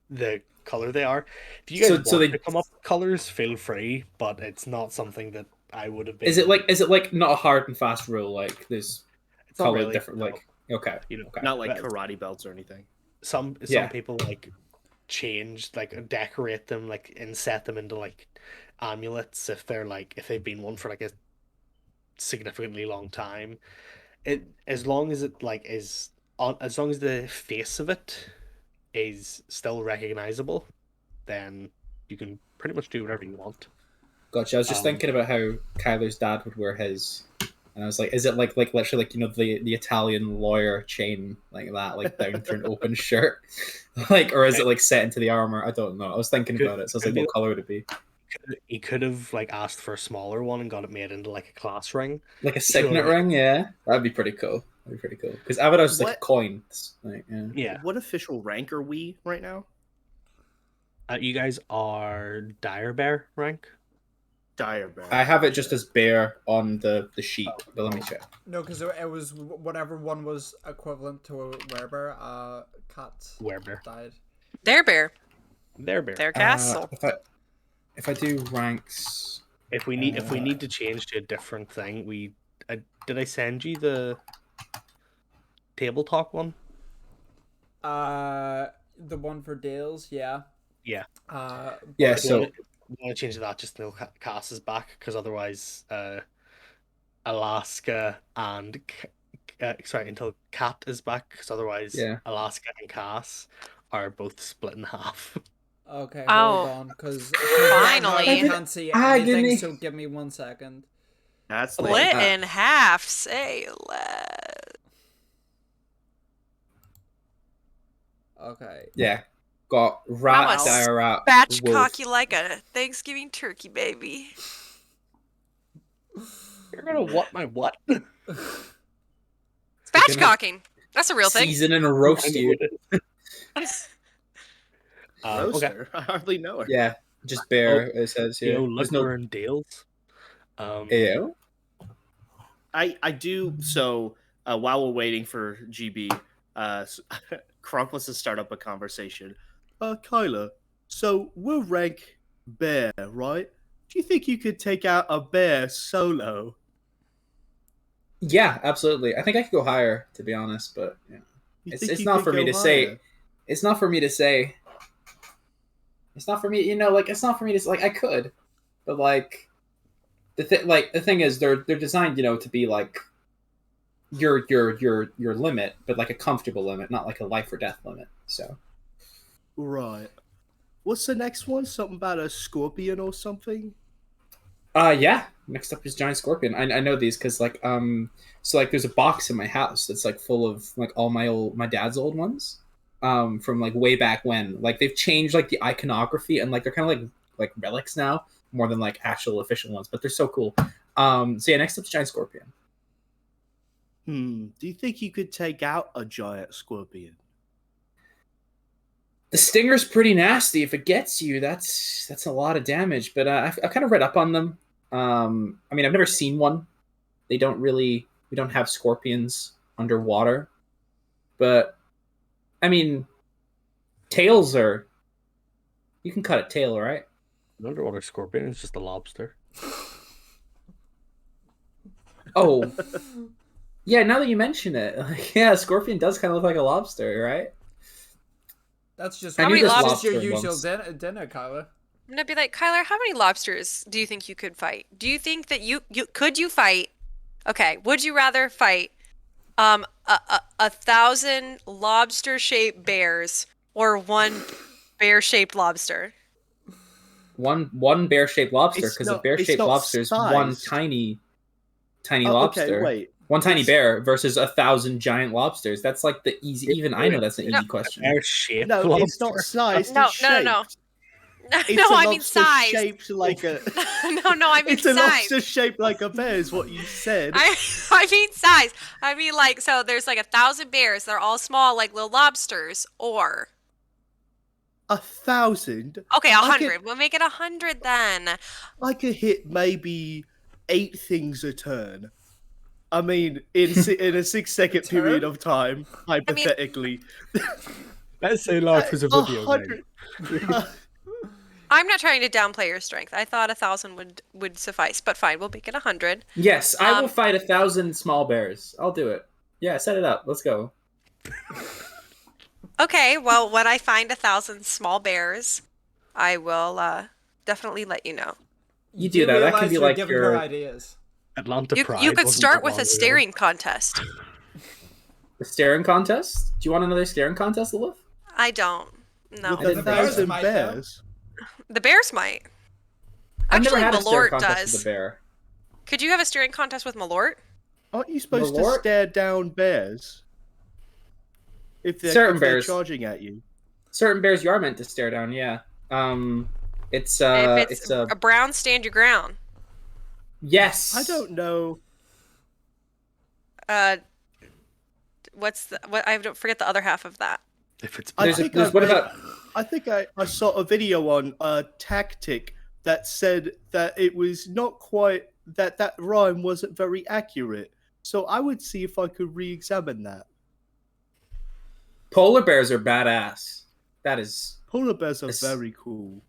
the color they are. If you guys So want they- to come up with colors, feel free, but it's not something that I would have been. Is it like not a hard and fast rule? Like there's It's not color really, different. no. Like okay, You know, okay. Not like Well, karate belts or anything. some Yeah. people like change, like decorate them, like and set them into like amulets if they're like if they've been one for like a significantly long time. It as long as it like is on as long as the face of it is still recognizable, then you can pretty much do whatever you want. Gotcha. I was just Um, thinking about how Kyler's dad would wear his, and I was like, is it like literally like the Italian lawyer chain like that, like down through an open shirt, like, or is it like set into the armor? I don't know. I was thinking about it, so I was like, what color would it be? he could have like asked for a smaller one and got it made into like a class ring. Like a So, signet like- ring? Yeah, that'd be pretty cool. That'd be pretty cool. Because I would have just like What- coins. Like, yeah. Yeah, What official rank are we right now? you guys are Dire Bear rank. Dire Bear. I have it just as bear on the sheet, but let me check. No, because it was whatever one was equivalent to a werebear. Cat Werebear. died. Their bear. Their bear. Their castle. If I do ranks, If we need to change to a different thing, did I send you the table talk one? The one for Dales, yeah. Yeah. yeah. If you So want to change that, just no Cass is back because otherwise, Alaska and sorry, until Cat is back because otherwise, Yeah. Alaska and Cass are both split in half. Okay, Oh. hold on, because Finally. I can't see Ah, anything. gimme. So give me 1 second. That's Split. like, Split in half. Say less. Okay. yeah, got rat, Mama, dire rat, Batch wolf. cocky like a Thanksgiving turkey, baby. You're gonna what my what? Spatchcocking. That's a real thing. Season and roast you. Okay. roaster. I hardly know her. Yeah, just bear. It says here. Look, There's we're no. in Dales. Ew. I do so while we're waiting for GB, Kronk wants to start up a conversation. Kyla, so we're rank bear, right? Do you think you could take out a bear solo? Yeah, absolutely. I think I could go higher, to be honest, but yeah. You It's think it's you not could for me go to say. higher? It's not for me to say. It's not for me, like it's not for me to like I could, but like the thing is they're designed, to be like your limit, but like a comfortable limit, not like a life or death limit. So Right. What's the next one? Something about a scorpion or something? yeah, next up is giant scorpion. I know these because so like there's a box in my house that's like full of like all my dad's old ones. From like way back when, like they've changed like the iconography and like they're kind of like relics now more than like actual official ones, but they're so cool. So yeah, next up's giant scorpion. Do you think you could take out a giant scorpion? The stinger's pretty nasty. If it gets you, that's a lot of damage. But I've kind of read up on them. I mean, I've never seen one. We don't have scorpions underwater, but I mean, tails are. You can cut a tail, right? An underwater scorpion is just a lobster. Oh, yeah. Now that you mention it, like, yeah, a scorpion does kind of look like a lobster, right? That's just I knew this that's lobster your usual once. dinner, Kyla. I'm gonna be like, Kyler, how many lobsters do you think you could fight? Do you think that you could you fight? Okay, would you rather fight a 1,000 lobster-shaped bears or one bear-shaped lobster? One bear-shaped lobster, It's because a not- bear-shaped it's not lobster is one size. tiny Okay, lobster. wait. One tiny It's- bear versus 1,000 giant lobsters. That's like the easy. Even I know that's an No. easy question. Bear shaped No, lobster. it's not size. No, it's no, no, shaped. no. It's No, a I mean lobster size. shaped like a. No, I mean It's a size. lobster shaped like a bear, is what you said. I mean size. I mean like so. There's like 1,000 bears. They're all small, like little lobsters. Or 1,000. okay, I 100. We'll make it 100 then. I could hit maybe 8 things a turn. I mean, in a 6-second turn? period of time, hypothetically. Let's say life is a video game. 100. I'm not trying to downplay your strength. I thought 1,000 would suffice, but fine, we'll make it 100. Yes, I will Um, fight 1,000 small bears. I'll do it. Yeah, set it up. Let's go. Okay, well, when I find 1,000 small bears, I will definitely let you know. You do that. That can realize be you're like giving her your ideas. Atlanta You Pride could wasn't start that with long a ago. staring contest. the staring contest. Do you want another staring contest, Lilith? I don't. No. With didn't a think so. thousand Might, though. bears. The bears might. I've never Actually, had a staring Malort contest does. with a bear. Could you have a staring contest with Malort? Aren't you supposed Malort? to stare down bears? If they're, Certain if they're bears. charging at you. Certain bears you are meant to stare down. Yeah. It's If it's a brown, stand your ground. yes. I don't know. What's the what? I don't forget the other half of that. If it's I There's black, think what about I think I saw a video on a tactic that said that it was not quite that rhyme wasn't very accurate. So I would see if I could re-examine that. polar bears are badass. That is Polar bears are It's- very cool.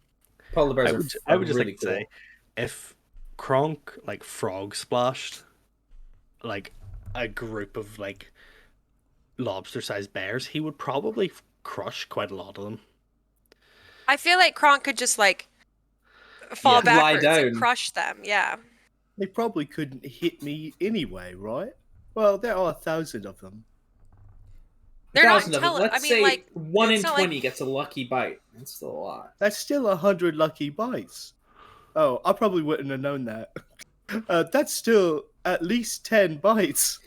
polar bears I would just really like to cool. say, if Kronk like frog splashed like a group of like lobster-sized bears, he would probably crush quite a lot of them. I feel like Kronk could just like fall Yeah. Lie backwards and down. crush them. Yeah. They probably couldn't hit me anyway, right? Well, there are 1,000 of them. They're not 1,000 of them. intelligent. Let's I mean, say like 1 in it's not 20 like- gets a lucky bite. That's still a lot. That's still 100 lucky bites. Oh, I probably wouldn't have known that. That's still at least 10 bites.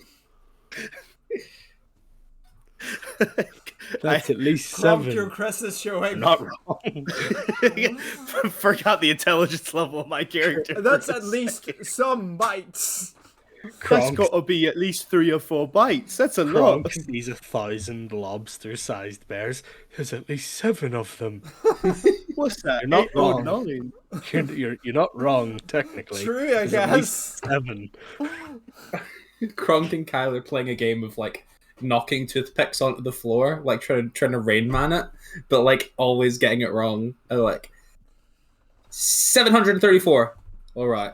That's at least Kronk, 7. your Chris is showing. You're not wrong. Forgot the intelligence level of my character. That's at least some bites. That's Kronk, got to be at least 3 or 4 bites. That's a Kronk lot. sees 1,000 lobster-sized bears. There's at least 7 of them. What's that? You're not 8 or wrong. 9? You're not wrong technically. True, I There's at least guess. 7. Kronk and Kyle are playing a game of like knocking toothpicks onto the floor, like trying to Rain Man it, but like always getting it wrong. Oh, like 734. All right,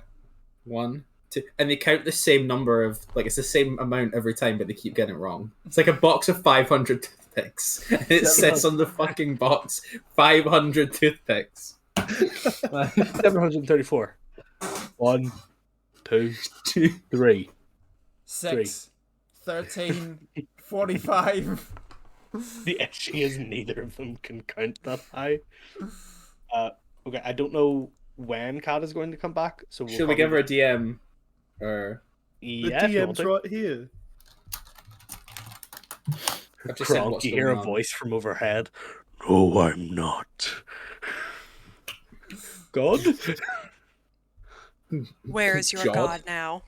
1, 2, and they count the same number of like it's the same amount every time, but they keep getting it wrong. It's like a box of 500 toothpicks, and it says on the fucking box 500 toothpicks. 734. 1, 2, 3. 6, 13, 45. The issue is neither of them can count that high. Okay, I don't know when Kat is going to come back, so Should we give her a DM? Or The Yeah, if you want DM's to. right here. I've just said Kronk, what's you hear going a on. voice from overhead. No, I'm not. God? Where is your God. god now?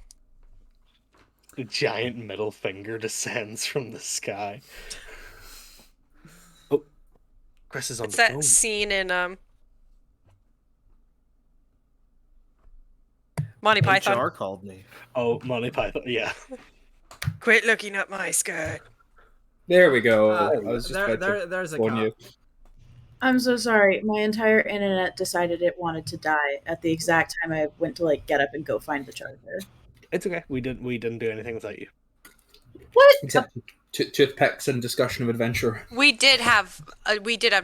A giant middle finger descends from the sky. Oh, Chris is on It's the that phone. scene in Monty Python. HR called me. Oh, Monty Python. Yeah. Quit looking at my skirt. There we go. Uh, I was just about to there's a warn cat. you. I'm so sorry. My entire internet decided it wanted to die at the exact time I went to like get up and go find the charger. It's okay. We didn't do anything without you. What? Except toothpicks and discussion of adventure. We did have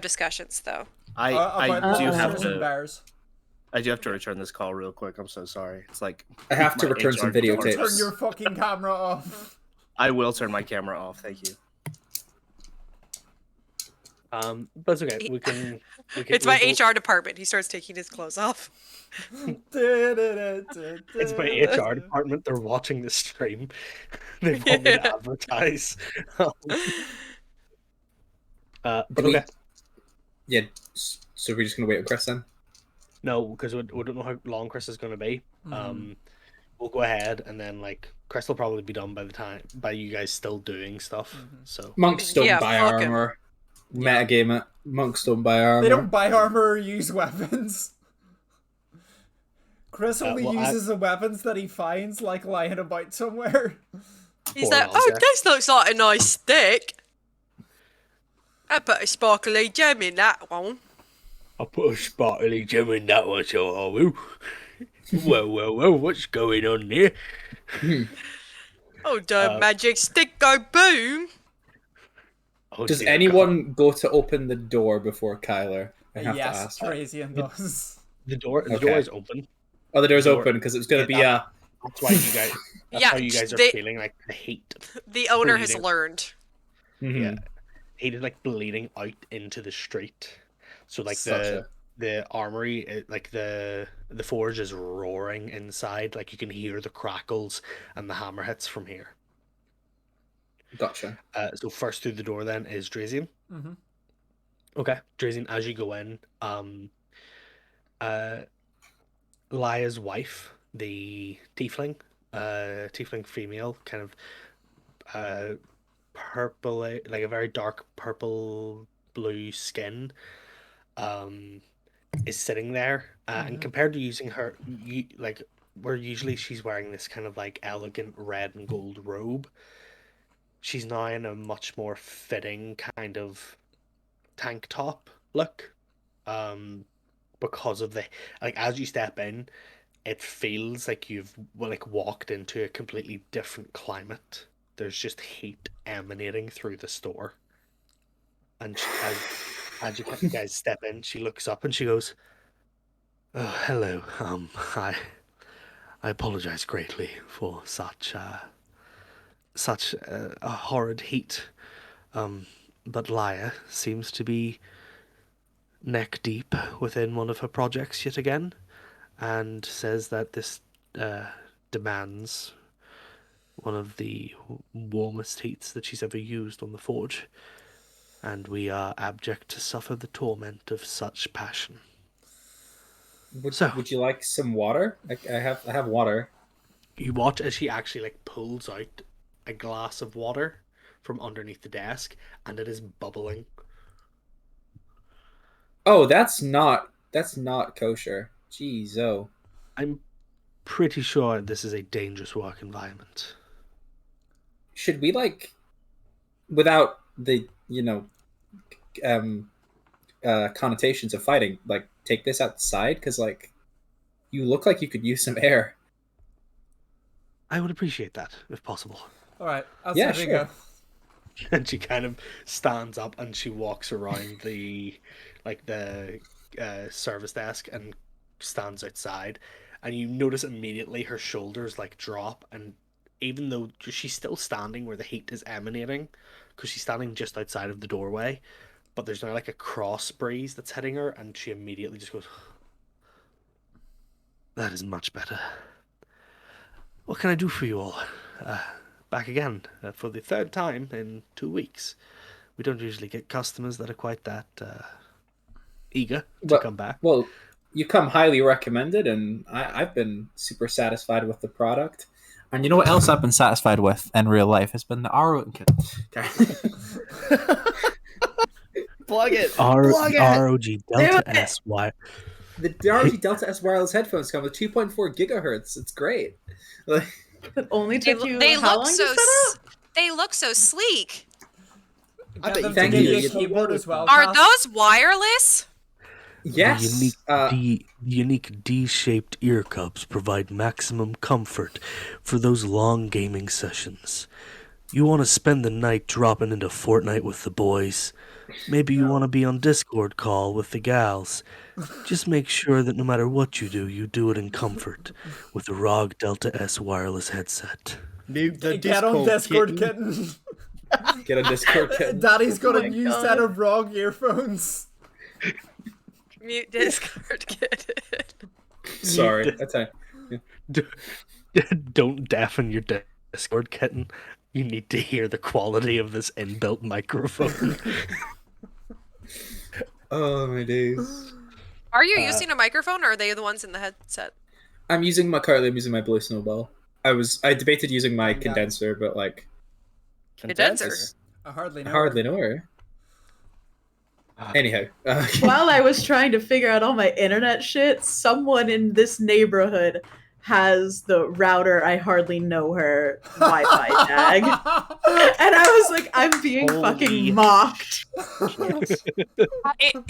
discussions though. I About do have lobsters and to. bears. I do have to return this call real quick. I'm so sorry. It's like I have to my return some HR videotapes. Turn your fucking camera off. I will turn my camera off. Thank you. But it's okay. We can. It's my HR department. He starts taking his clothes off. It's my HR department. They're watching the stream. They want me to advertise. But Can we- okay. Yeah, so we're just gonna wait on Chris then? No, because we don't know how long Chris is going to be. We'll go ahead, and then like Chris will probably be done by you guys still doing stuff. So Monks don't Yeah, buy fuck 'em. armor. Metagame it. Monks don't buy armor. They don't buy armor or use weapons. Chris only well, uses the weapons that he finds, like lying about somewhere. He's Poor like, oh, Oscar. this looks like a nice stick. I put a sparkly gem in that one. I put a sparkly gem in that one, so I will. Well, what's going on here? Oh, the magic stick go boom. Oh, Does dear God. anyone go to open the door before Kyler? I have to Yes, ask that. Drazian does. The door Okay. is open. Oh, the door's The door- open because it was going to Yeah, be That's why you guys. That's Yeah, how you guys are they- feeling like the heat. The owner has Bleeding. learned. Yeah, heat is like bleeding out into the street. So like Such the armory, like the forge is roaring inside. Like you can hear the crackles and the hammer hits from here. Gotcha. So first through the door then is Drazian. Mm-hmm. Okay, Drazian, as you go in, Lia's wife, the tiefling female, kind of purple, like a very dark purple blue skin, is sitting there. And compared to using her, like where usually she's wearing this kind of like elegant red and gold robe, she's now in a much more fitting kind of tank top look. Because of the like as you step in, it feels like you've like walked into a completely different climate. There's just heat emanating through the store. And as you guys step in, she looks up and she goes, "Oh, hello. I apologize greatly for such a horrid heat. But Lia seems to be neck deep within one of her projects yet again, and says that this demands one of the warmest heats that she's ever used on the forge, and we are abject to suffer the torment of such passion." Would you like some water? I have water. You watch as she actually like pulls out a glass of water from underneath the desk, and it is bubbling. Oh, that's not kosher. Jeez, oh. I'm pretty sure this is a dangerous work environment. Should we like, without the connotations of fighting, like take this outside? Because like, you look like you could use some air. I would appreciate that if possible. All right, Yeah, outside we sure. go. And she kind of stands up and she walks around the service desk and stands outside, and you notice immediately her shoulders like drop, and even though she's still standing where the heat is emanating, because she's standing just outside of the doorway, but there's now like a cross breeze that's hitting her, and she immediately just goes, "That is much better. What can I do for you all? Back again for the third time in 2 weeks. We don't usually get customers that are quite that eager to come back." Well, you come highly recommended, and I've been super satisfied with the product. And you know what else I've been satisfied with in real life has been the RO. Plug it. ROG Delta S Y. The ROG Delta S wireless headphones come with 2.4 gigahertz. It's great. Like, It only They, took you they how look long so to set up? they look so sleek. I Get bet them you to can give do you it. a keyboard as well. Are Cass. those wireless? yes. The unique D-shaped ear cups provide maximum comfort for those long gaming sessions. You want to spend the night dropping into Fortnite with the boys. Maybe you want to be on Discord call with the gals. Just make sure that no matter what you do it in comfort with the ROG Delta S wireless headset. Nuke the Get on Discord, kitten. kitten. Get a Discord kitten. Daddy's got Oh a my new God. set of ROG earphones. Mute Discord kid. Sorry. That's a, Don't deafen your Discord kitten. You need to hear the quality of this inbuilt microphone. oh my days. Are you using a microphone, or are they the ones in the headset? I'm using my Blue Snowball. I debated using my condenser, but like Condenser. I hardly I know. hardly know her. Anyhow, While I was trying to figure out all my internet shit, someone in this neighborhood has the router I hardly know her Wi-Fi tag. And I was like, I'm being Holy fucking mocked.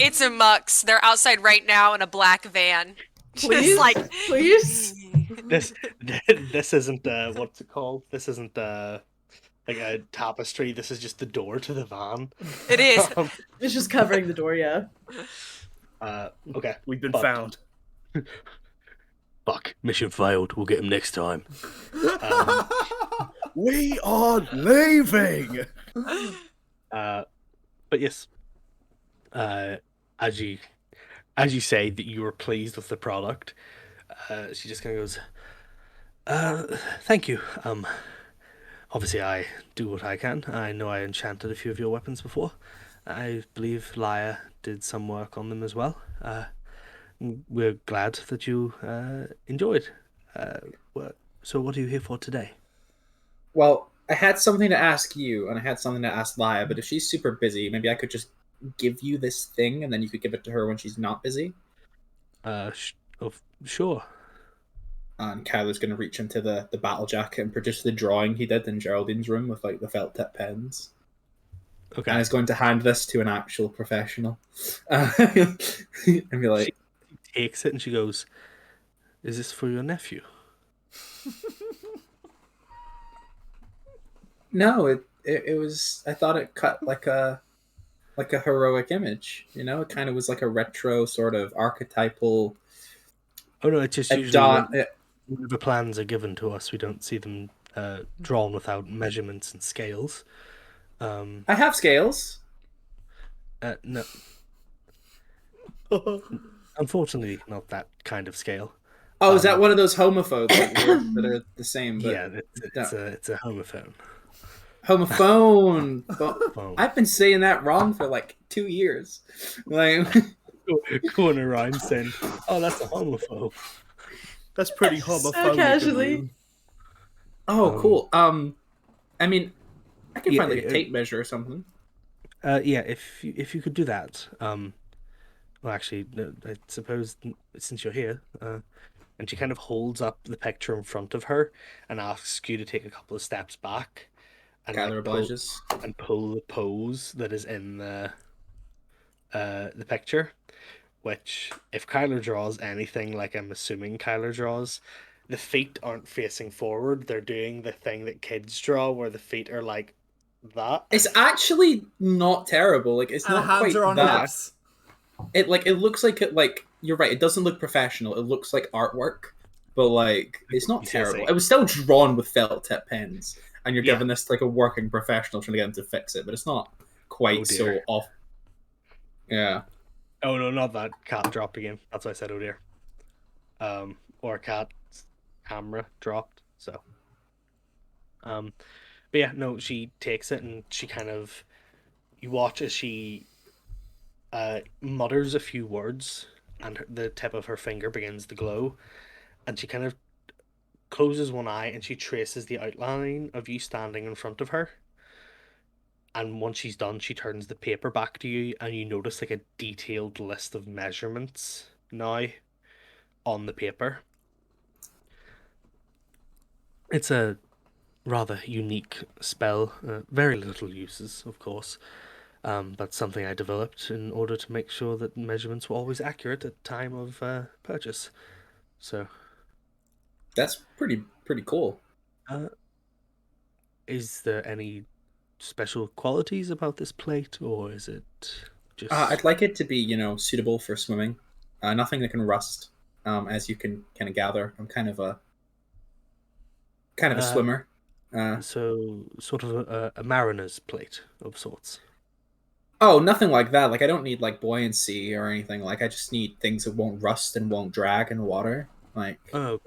It's a mux. They're outside right now in a black van. Please, Just like please. This isn't what's it called? This isn't like a tapestry. This is just the door to the van. It is. Um, It's just covering the door, yeah. okay. We've been But- found. Fuck, mission failed. We'll get him next time. Um, We are leaving. but yes, as you say that you were pleased with the product, she just kind of goes, thank you. Obviously I do what I can. I know I enchanted a few of your weapons before. I believe Laia did some work on them as well. We're glad that you enjoyed. So what are you here for today? Well, I had something to ask you, and I had something to ask Laia, but if she's super busy, maybe I could just give you this thing, and then you could give it to her when she's not busy. Sure. And Kyler's going to reach into the battle jacket and produce the drawing he did in Geraldine's room with like the felt tip pens. Okay. And is going to hand this to an actual professional. And be like, She takes it and she goes, "Is this for your nephew?" no, it was. I thought it cut like a heroic image. You know, it kind of was like a retro sort of archetypal. Oh no, it's just A usually dot. when the plans are given to us, we don't see them drawn without measurements and scales. I have scales. No, unfortunately, not that kind of scale. Oh, is that one of those homophobes that are the same? But Yeah, it's a homophone. homophone. Phone. I've been saying that wrong for like 2 years. Like, Going around saying, "Oh, that's a homophobe." That's pretty So homophobic. of casually. you. oh, cool. I mean, I can Yeah, find like a tape measure or something. Yeah, if you could do that. Well, actually, no, I suppose since you're here, and she kind of holds up the picture in front of her and asks you to take a couple of steps back and Kyler like pull obliges. the pose that is in the picture. Which, if Kyler draws anything like I'm assuming Kyler draws, the feet aren't facing forward. They're doing the thing that kids draw, where the feet are like that. It's actually not terrible. Like, it's And not hands quite are on that. hips. It looks like it. Like, you're right. It doesn't look professional. It looks like artwork, but like it's not You see, terrible. It was still drawn with felt tip pens, and you're Yeah. giving this to like a working professional trying to get him to fix it, but it's not quite Oh, so dear. off. Yeah. Oh no, not that cat dropped again. That's why I said oh dear. Or cat's camera dropped. So. But yeah, no, she takes it and she kind of, you watch as she mutters a few words, and the tip of her finger begins to glow, and she kind of closes one eye and she traces the outline of you standing in front of her. And once she's done, she turns the paper back to you, and you notice like a detailed list of measurements now on the paper. It's a rather unique spell, very little uses, of course, but something I developed in order to make sure that measurements were always accurate at time of purchase. So, That's pretty cool. is there any special qualities about this plate, or is it just... I'd like it to be, suitable for swimming. Nothing that can rust. As you can kind of gather, I'm kind of a swimmer. So, sort of a mariner's plate of sorts. Oh, nothing like that. Like, I don't need like buoyancy or anything. Like, I just need things that won't rust and won't drag in water. Like, Oh,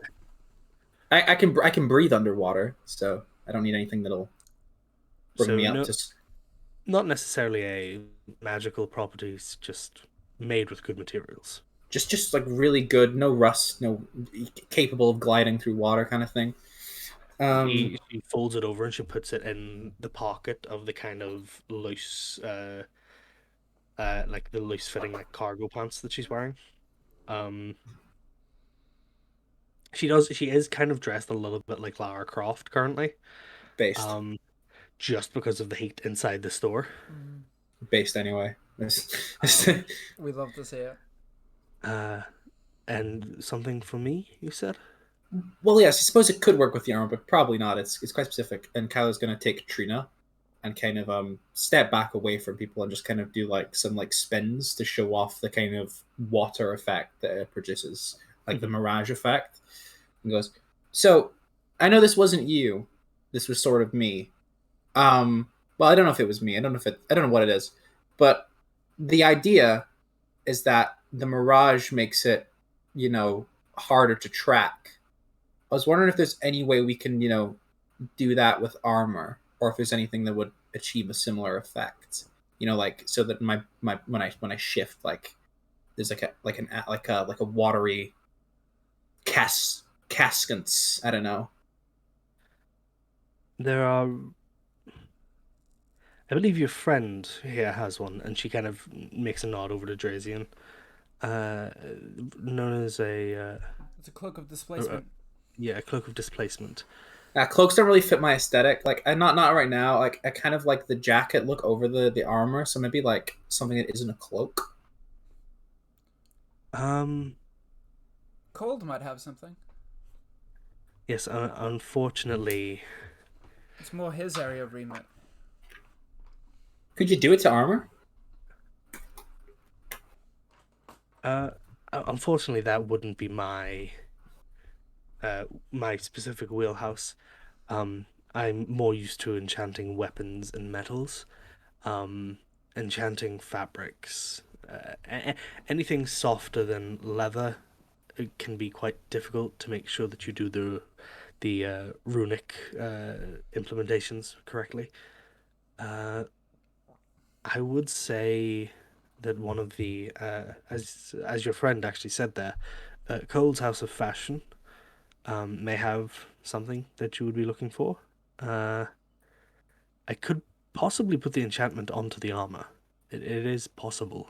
I can breathe underwater, so I don't need anything that'll bring so me up no, to. not necessarily a magical properties, just made with good materials. Just like really good, no rust, no capable of gliding through water kind of thing. She folds it over and she puts it in the pocket of the kind of loose, like the loose fitting like cargo pants that she's wearing. She is kind of dressed a little bit like Lara Croft currently. Based. Just because of the heat inside the store. Based anyway. We love to see it. And something for me, you said? Well, yes, I suppose it could work with the armor, but probably not. It's quite specific. And Kylo's gonna take Trina and kind of step back away from people and just kind of do like some like spins to show off the kind of water effect that it produces, like the mirage effect. And goes, so I know this wasn't you. This was sort of me. Well, I don't know if it was me. I don't know what it is, but the idea is that the mirage makes it, harder to track. I was wondering if there's any way we can, do that with armor, or if there's anything that would achieve a similar effect. Like so that my when I shift, like there's like a watery cascents. I don't know. There are. I believe your friend here has one, and she kind of makes a nod over to Drazian. Uh, Known as It's a cloak of displacement. a cloak of displacement. Cloaks don't really fit my aesthetic. Like, I not right now. Like, I kind of like the jacket look over the armor. So maybe like something that isn't a cloak. Um, Cold might have something. yes, unfortunately, It's more his area of remit. Could you do it to armor? unfortunately, that wouldn't be my specific wheelhouse. I'm more used to enchanting weapons and metals, um, enchanting fabrics. Anything softer than leather, it can be quite difficult to make sure that you do the runic implementations correctly. Uh, I would say that one of the as your friend actually said there, Cole's House of Fashion may have something that you would be looking for. Uh, I could possibly put the enchantment onto the armor. It is possible.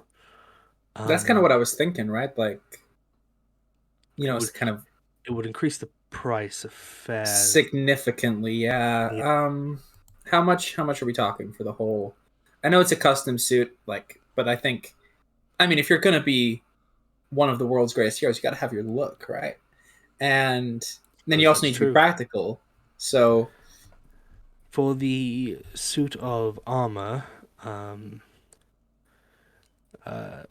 That's kind of Um, what I was thinking, right? Like, it it's would kind of it would increase the price of fair. significantly, yeah. Yeah, How much are we talking for the whole? I know it's a custom suit, like, but I mean, if you're gonna be one of the world's greatest heroes, you got to have your look, right? And then you suppose also that's need to be true. practical. So For the suit of armor, um, uh,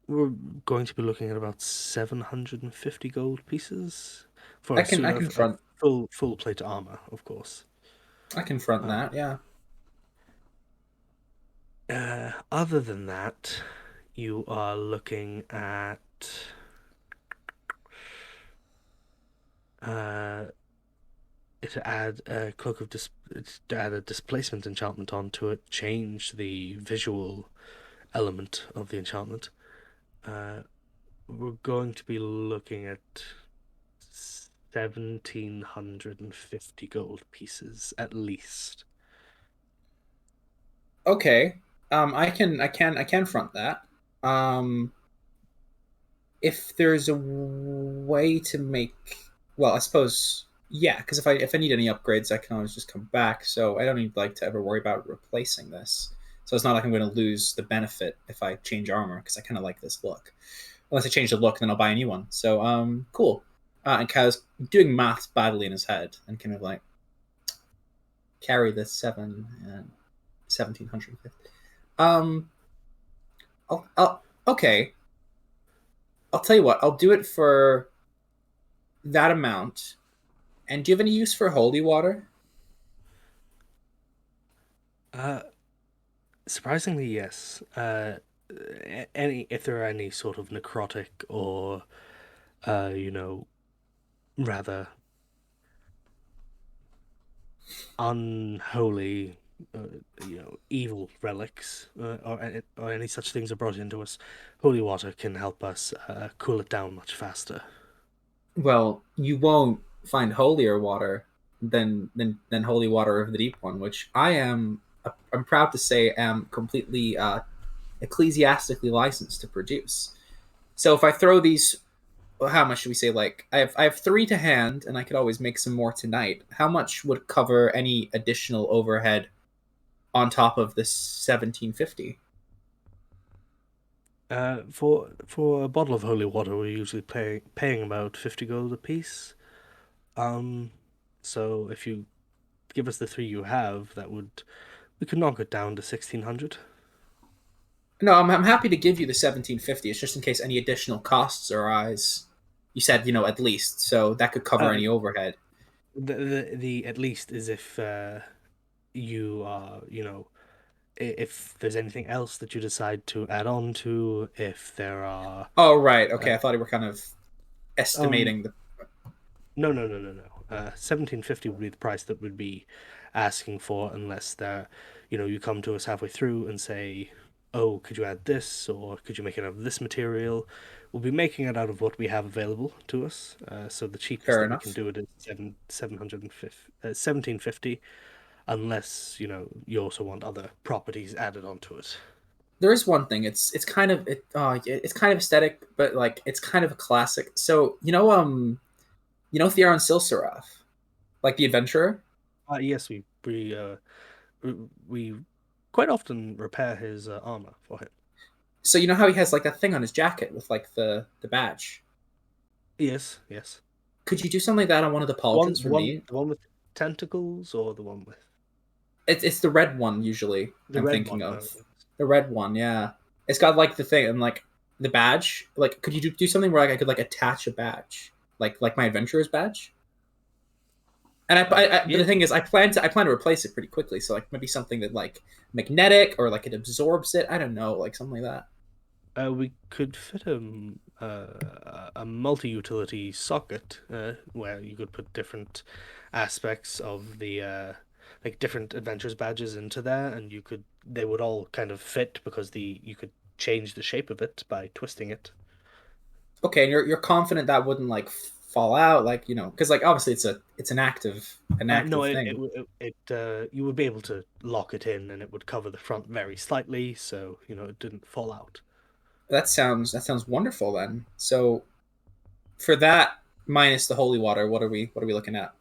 we're going to be looking at about 750 gold pieces for I a can suit I can of front full plate armor, of course. I can front Uh, that, yeah. Other than that, you are looking at uh, to add a to add a displacement enchantment onto it, change the visual element of the enchantment. Uh, we're going to be looking at 1,750 gold pieces at least. Okay. I can front that. Um, if there's a way to make, well, I suppose, yeah, because if I need any upgrades, I can always just come back. So I don't need like to ever worry about replacing this. So it's not like I'm going to lose the benefit if I change armor because I kind of like this look. Unless I change the look, then I'll buy a new one. So cool. And Kyle's doing maths badly in his head and kind of like carry this 1,750. Um, okay. I'll tell you what. I'll do it for that amount. And do you have any use for holy water? Uh, Surprisingly, yes. Any if there are any sort of necrotic or uh, you know, rather unholy, uh, evil relics, or any such things are brought into us, holy water can help us cool it down much faster. Well, you won't find holier water than holy water of the deep one, which I'm proud to say am completely ecclesiastically licensed to produce. So if I throw these, well, how much should we say? Like I have three to hand, and I could always make some more tonight. How much would cover any additional overhead on top of this 1750? For a bottle of holy water, we're usually paying about 50 gold a piece. Um, so if you give us the three you have, we could knock it down to 1600. No, I'm happy to give you the 1750. It's just in case any additional costs arise. You said, at least, so that could cover Uh, any overhead. the at least is if you if there's anything else that you decide to add on to, if there are Oh, right. Okay, uh, I thought you were kind of um estimating the. no. 1750 would be the price that would be asking for, unless you come to us halfway through and say, oh, could you add this, or could you make it out of this material? We'll be making it out of what we have available to us. So the cheapest Fair that we can enough. do it is 750, 1750, unless you also want other properties added onto it. There is one thing. It's kind of it's kind of aesthetic, but like it's kind of a classic. So Theron Silsarov, like the adventurer. Yes, we quite often repair his armor for him. So you know how he has like that thing on his jacket with like the badge. Yes. Could you do something like that on one of the One, pauldrons the for one, me? the one with tentacles, or the one with It's the red one usually. the I'm red thinking one? of Oh, yes. the red one. Yeah, it's got like the thing and like the badge. Like, could you do something where like I could like attach a badge, like my adventurer's badge? And but Yeah, the thing is, I plan to replace it pretty quickly. So like maybe something that like magnetic or like it absorbs it. I don't know, like something like that. we could fit a multi-utility socket where you could put different aspects of the like different adventures badges into there, and they would all kind of fit because you could change the shape of it by twisting it. Okay, and you're confident that wouldn't like fall out, like because like obviously it's an No, active it thing. you would be able to lock it in, and it would cover the front very slightly, so it didn't fall out. That sounds wonderful then. So for that minus the holy water, what are we looking at?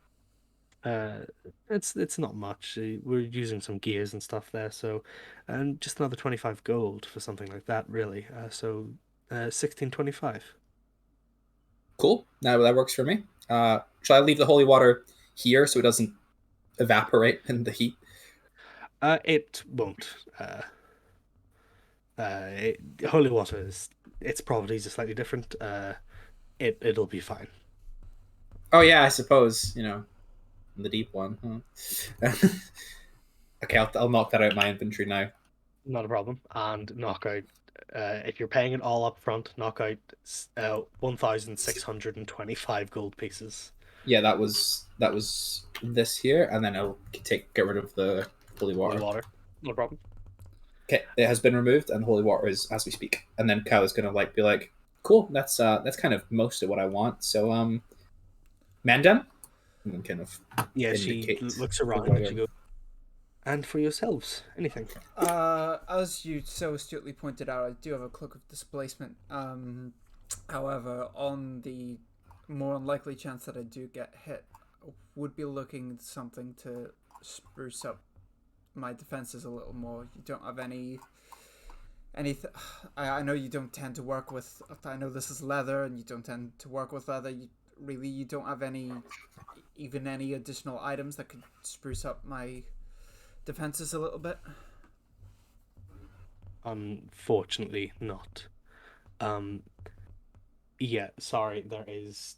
Uh, it's not much. We're using some gears and stuff there, so and just another 25 gold for something like that, really. So 1625. Cool. Now that works for me. Shall I leave the holy water here so it doesn't evaporate in the heat? It won't. Holy water is its properties are slightly different. It'll be fine. Oh yeah, I suppose the deep one. Huh? Okay, I'll knock that out of my inventory now. Not a problem. And knockout. If you're paying it all up front, knockout 1,625 gold pieces. Yeah, that was this here, and then I'll get rid of the holy Holy water. water. No problem. Okay, it has been removed, and the holy water is as we speak. And then Cal is gonna like be like, "Cool, that's kind of most of what I want." So Mandan, and then kind of Yeah, she indicate looks the around and she water. goes, and for yourselves, anything. As you so astutely pointed out, I do have a cloak of displacement. However, on the more unlikely chance that I do get hit, I would be looking at something to spruce up my defenses a little more. You don't have any. I know you don't tend to work with. I know this is leather, and you don't tend to work with leather. You don't have any additional items that could spruce up my defenses a little bit. Unfortunately, not. Um, yeah, sorry, there is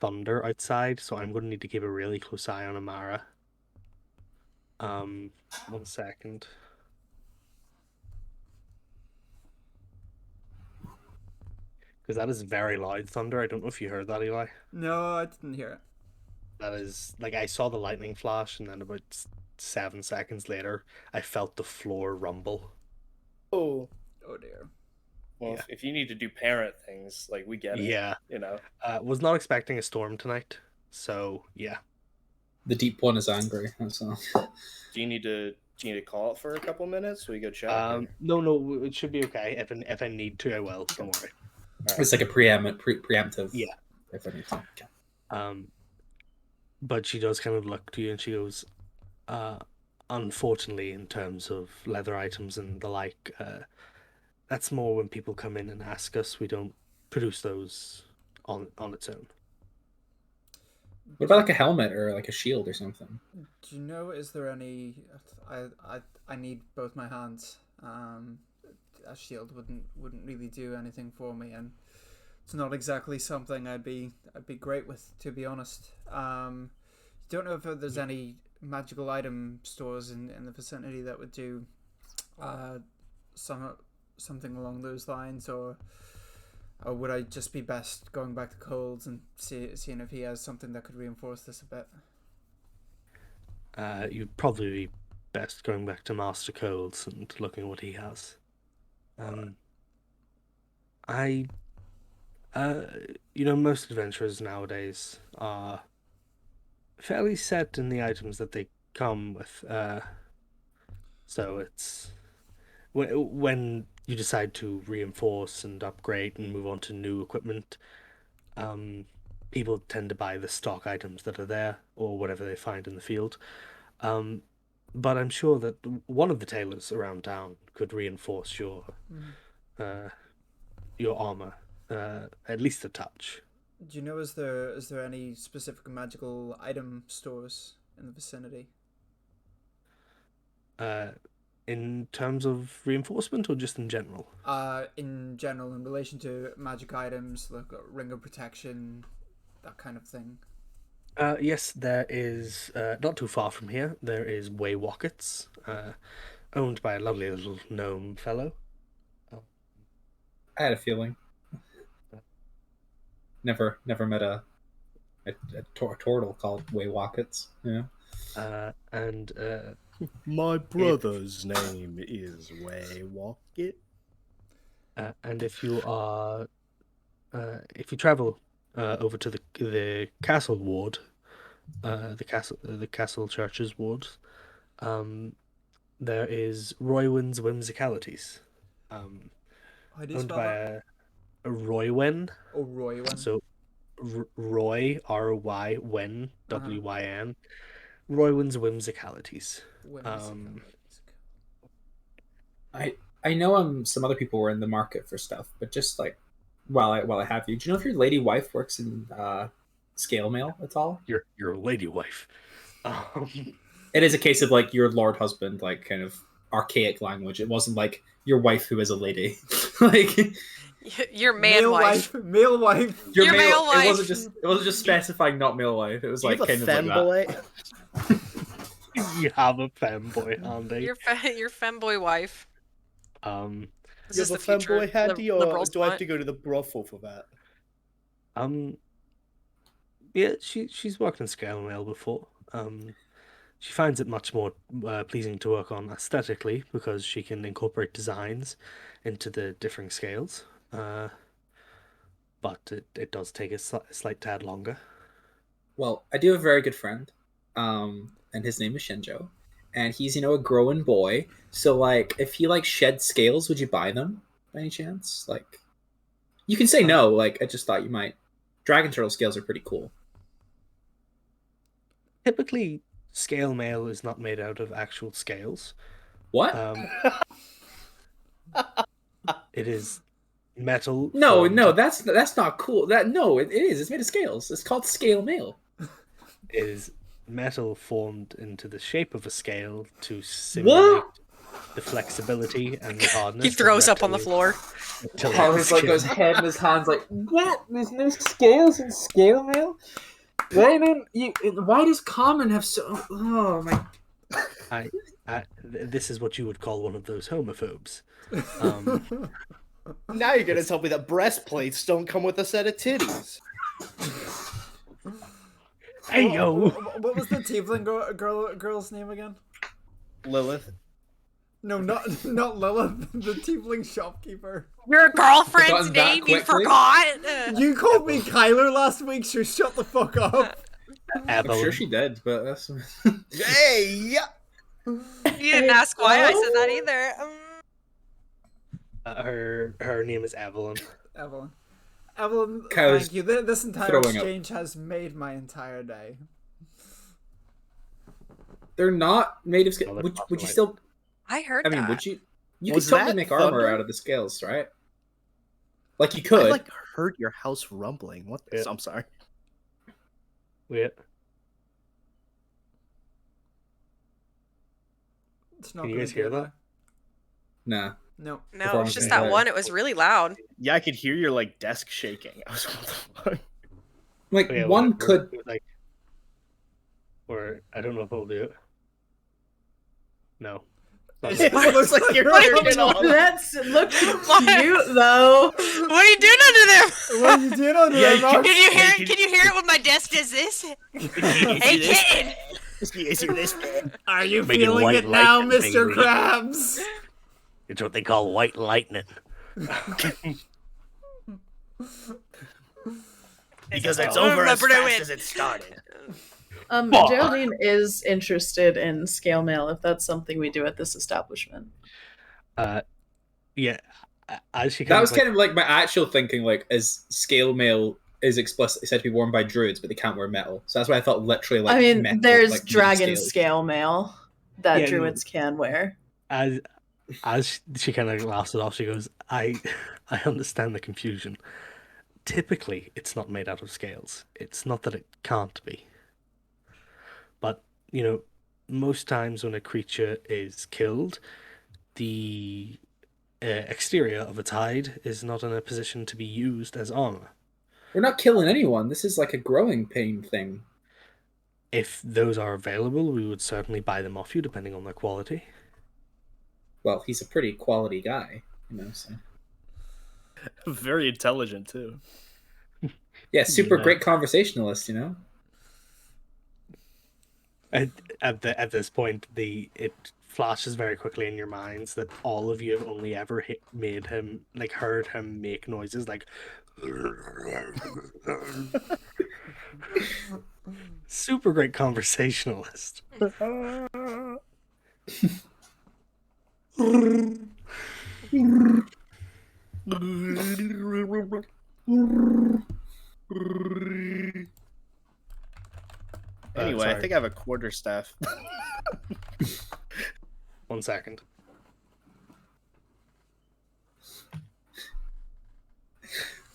thunder outside, so I'm going to need to keep a really close eye on Amara. 1 second. Because that is very loud thunder. I don't know if you heard that, Eli. No, I didn't hear it. That is like I saw the lightning flash, and then about 7 seconds later, I felt the floor rumble. Oh, Oh dear. well, Yeah. if you need to do parent things, like we get it. Yeah. You know. Was not expecting a storm tonight, so yeah. The deep one is angry. So Do you need to call it for a couple minutes? So we go check. No, it should be okay. If I need to, I will. Don't worry. it's like a preemptive. Yeah. If anything. Okay. But she does kind of look to you and she goes, unfortunately, in terms of leather items and the like, that's more when people come in and ask us. We don't produce those on its own. What about like a helmet or like a shield or something? Do you know? Is there any? I need both my hands. A shield wouldn't really do anything for me, and it's not exactly something I'd be great with, to be honest. Don't know if there's any magical item stores in the vicinity that would do something along those lines, or would I just be best going back to Coles and seeing if he has something that could reinforce this a bit? You'd probably be best going back to Master Coles and looking what he has. I, most adventurers nowadays are fairly set in the items that they come with. So it's when you decide to reinforce and upgrade and move on to new equipment, people tend to buy the stock items that are there or whatever they find in the field. But I'm sure that one of the tailors around town could reinforce your armor, at least a touch. Do you know, is there any specific magical item stores in the vicinity? In terms of reinforcement or just in general? In general, in relation to magic items, like ring of protection, that kind of thing. Yes, there is, not too far from here, there is Way Wockets, owned by a lovely little gnome fellow. I had a feeling. Never met a turtle called Waywockets. Yeah. And My brother's name is Waywocket. and if you travel over to the castle ward, the castle churches wards, there is Roywin's Whimsicalities, How do you owned spell by that? a Roywin. Oh, Roy. So Roy, R-O-Y, Wen, Uh-huh. W-Y-N. Roywin's Whimsicalities. I know some other people were in the market for stuff, but just like while I have you, do you know if your lady wife works in scale mail at all? Your lady wife. It is a case of like your lord husband, like kind of archaic language. It wasn't like your wife who is a lady. Like Your man wife. Male wife. your Your male wife. It wasn't just specifying not male wife. It was like You have kind a of like that. femboy. You have a femboy handy. Your femboy wife. This You is have the a future femboy handy, or liberals do I have want. to go to the brothel for that? Yeah, she's worked in scale mail before. She finds it much more pleasing to work on aesthetically because she can incorporate designs into the differing scales. But it does take a slight tad longer. Well, I do have a very good friend, and his name is Shinjo, and he's a growing boy. So like, if he like shed scales, would you buy them by any chance? Like, you can say no. Like, I just thought you might. Dragon turtle scales are pretty cool. Typically, scale mail is not made out of actual scales. What? It is metal. No, formed- that's not cool. It is. It's made of scales. It's called scale mail. It is metal formed into the shape of a scale to simulate the flexibility and the hardness. He throws up on the floor. Harvard's like his head in his hands, like, what? There's no scales in scale mail. Why does common have so? Oh my! This is what you would call one of those homophobes. Now you're gonna tell me that breastplates don't come with a set of titties. Hey yo! What was the tiefling girl's name again? Lilith. No, not Lilith. The tiefling shopkeeper. Your girlfriend's Forgotten that name you quickly? forgot? You called me Kyler last week, so shut the fuck up. I'm sure she did, but that's. Hey, yeah. You didn't ask why I said that either. Her name is Evelyn. Evelyn, Kyler's thank you. This entire throwing up. exchange has made my entire day. They're not made of Oh, scales. they're Would not you right. still? I heard I mean, that. would you? You Was could totally that make armor thunder? out of the scales, right? Like you I could. heard your house rumbling. What? Yeah. I'm sorry. Wait, It's not can you gonna guys do hear it that? Nah. now. No. No, it was Performance just is that right. one. It was really loud. Yeah, I could hear your like desk shaking. I was what the fuck? Like Oh, yeah, one whatever. could. It was like, or I don't know if I'll do it. No. Not It yet. looks like you're What are you turning doing? on. That's looked What? cute though. What are you doing under there? What are you doing under Yeah, there, you Mark? Can you hear Hey, it? Can you hear it when my desk does this? Hey, kitten. You hear this? Are you Making feeling white it now, lightning, Mr. baby. Krabs? It's what they call white lightning. Because it's Oh, over as remember to fast win. as it started. Geraldine is interested in scale mail if that's something we do at this establishment. Yeah. As she That kind was of like, kind of like my actual thinking. Like, is scale mail is explicitly said to be worn by druids, but they can't wear metal. So that's why I thought literally like. I mean, metal, there's like, dragon scales. scale mail that Yeah, no. druids can wear. as she kind of laughs it off, she goes, I understand the confusion. Typically, it's not made out of scales. It's not that it can't be. But, you know, most times when a creature is killed, the exterior of its hide is not in a position to be used as armor. We're not killing anyone. This is like a growing pain thing. If those are available, we would certainly buy them off you, depending on their quality. Well, he's a pretty quality guy, you know. So Very intelligent too. yeah, super Yeah. great conversationalist, you know. At this point, it flashes very quickly in your minds that all of you have only ever made him, like, heard him make noises like super great conversationalist. Anyway, I sorry. think I have a quarterstaff. 1 second.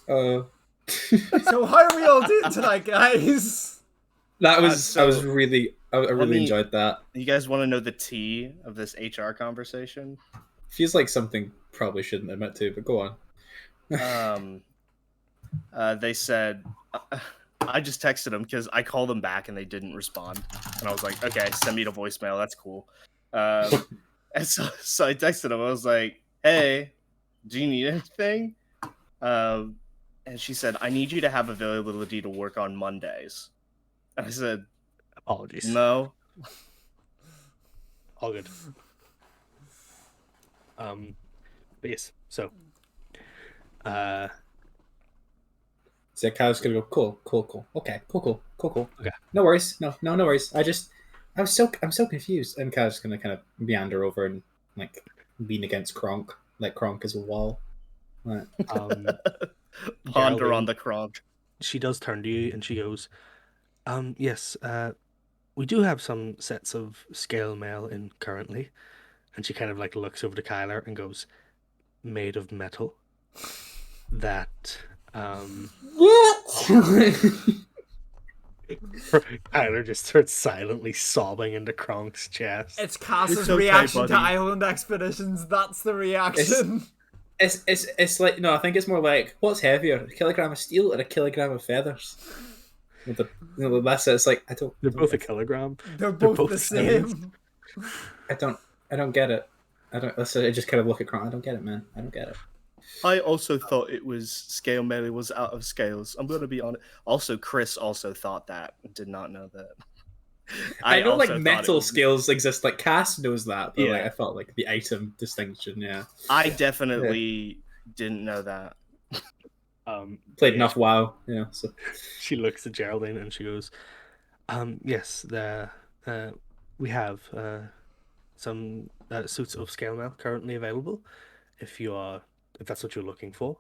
So how are we all doing tonight, guys? That was So, I really me- enjoyed that. You guys want to know the tea of this HR conversation? Feels like something probably shouldn't admit to, but go on. They said I just texted them because I called them back and they didn't respond, and I was like, okay, send me to voicemail. That's cool. And so I texted them. I was like, hey, do you need anything? And she said, I need you to have availability to work on Mondays. And I said, Apologies. no. All good. But yes, so So Kyle's gonna go, cool. Okay, cool. Okay. No worries. No worries. I'm so confused. And Kyle's gonna kind of meander over and like lean against Kronk, like Kronk is a wall. Right. Ponder Geraldine. on the Kronk. she does turn to you and she goes, yes, we do have some sets of scale mail in currently. And she kind of like looks over to Kyler and goes, made of metal. That Kyler just starts silently sobbing into Kronk's chest. It's Cass's It's okay, reaction to buddy. Island Expeditions. That's the reaction. It's like no, I think it's more like what's heavier, a kilogram of steel or a kilogram of feathers? With the less it's like They're both a kilogram. They're both both the stones. same. I don't get it. I just kind of look at Kronk. I don't get it, man. I don't get it. I also thought it was scale mail was out of scales. I'm gonna be honest. Also, Chris also thought that. Did not know that. I know also like thought it metal was- scales exist. Like Cass knows that, but like Yeah. I thought like the item distinction. Yeah, I definitely didn't know that. played yeah, enough WoW. You know, so She looks at Geraldine and she goes, yes, we have some suits of scale mail currently available. If that's what you're looking for.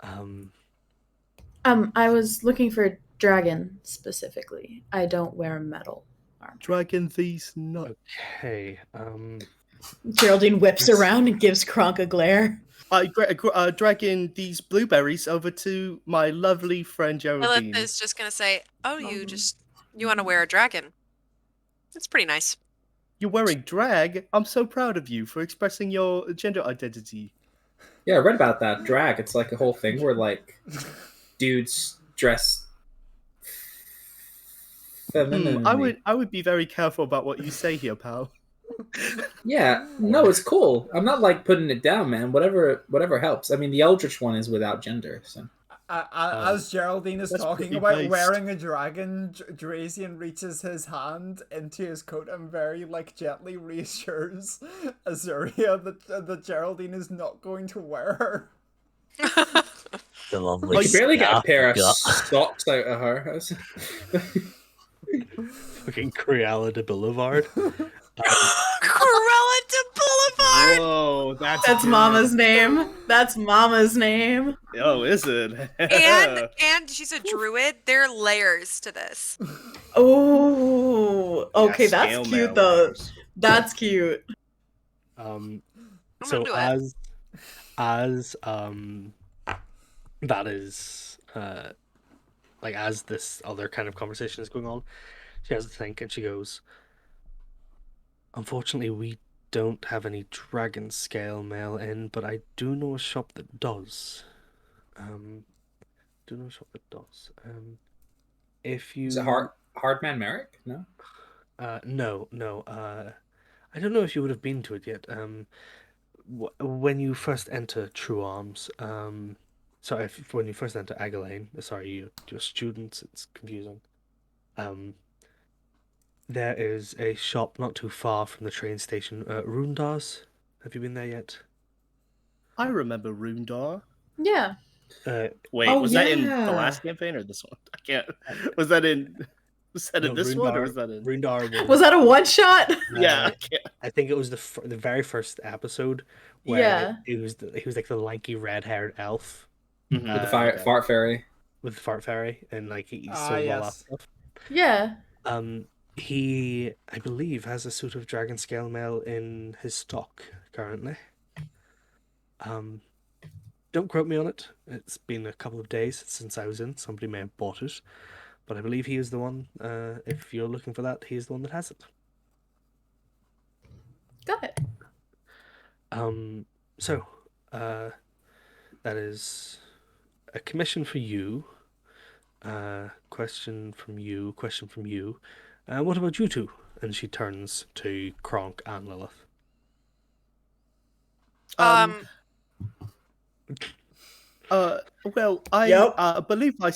I was looking for dragon specifically. I don't wear metal armor. Dragon these not. Okay. Geraldine whips around and gives Kronk a glare. Dragging these blueberries over to my lovely friend Geraldine. Lilith is just gonna say, "Oh, you Mhm. just You want to wear a dragon. It's pretty nice. You're wearing drag? I'm so proud of you for expressing your gender identity. Yeah, I read about that drag. It's like a whole thing where like dudes dress femininely. I would be very careful about what you say here, pal. Yeah, no, it's cool. I'm not like putting it down, man. Whatever helps. I mean, the Eldritch one is without gender, so. As Geraldine is That's talking pretty about based. wearing a dragon, Drazian reaches his hand into his coat and very like gently reassures Azuria that Geraldine is not going to wear her. The lovely You could barely get a staff pair of you got. socks out of her. Fucking Cruella de Boulevard. Cruella de Boulevard! Whoa, that's That's good. Mama's name. That's Mama's name. Oh, is it? And she's a druid. There are layers to this. Oh, okay, Yeah, that's scale cute mail though. layers. That's cute. I'm So gonna do it. as that is like as this other kind of conversation is going on, she has to think and she goes, unfortunately we don't have any dragon scale mail in, but I do know a shop that does. If you Is it Hardman Merrick? No. no, I don't know if you would have been to it yet. When you first enter True Arms, sorry, when you first enter Agalane, sorry, you're students, it's confusing. There is a shop not too far from the train station, Rundar's. Have you been there yet? I remember Rundar. Yeah. Wait, Oh, was that in the yeah. last campaign or this one? I can't. Was that in No, this one or was that in? Rundar Was that a one shot? Yeah, I can't. I think it was the very first episode where Yeah. he was like the lanky red-haired elf Mhm. With the Okay. fart fairy. with the fart fairy, and like he Ah, sold all that yes. stuff. Yeah. He, I believe, has a suit of dragon scale mail in his stock currently. Don't quote me on it. It's been a couple of days since I was in. Somebody may have bought it, but I believe he is the one. If you're looking for that, he is the one that has it. Got it. So, that is a commission for you. Question from you. What about you two? And she turns to Kronk and Lilith. Well, I Yep. believe I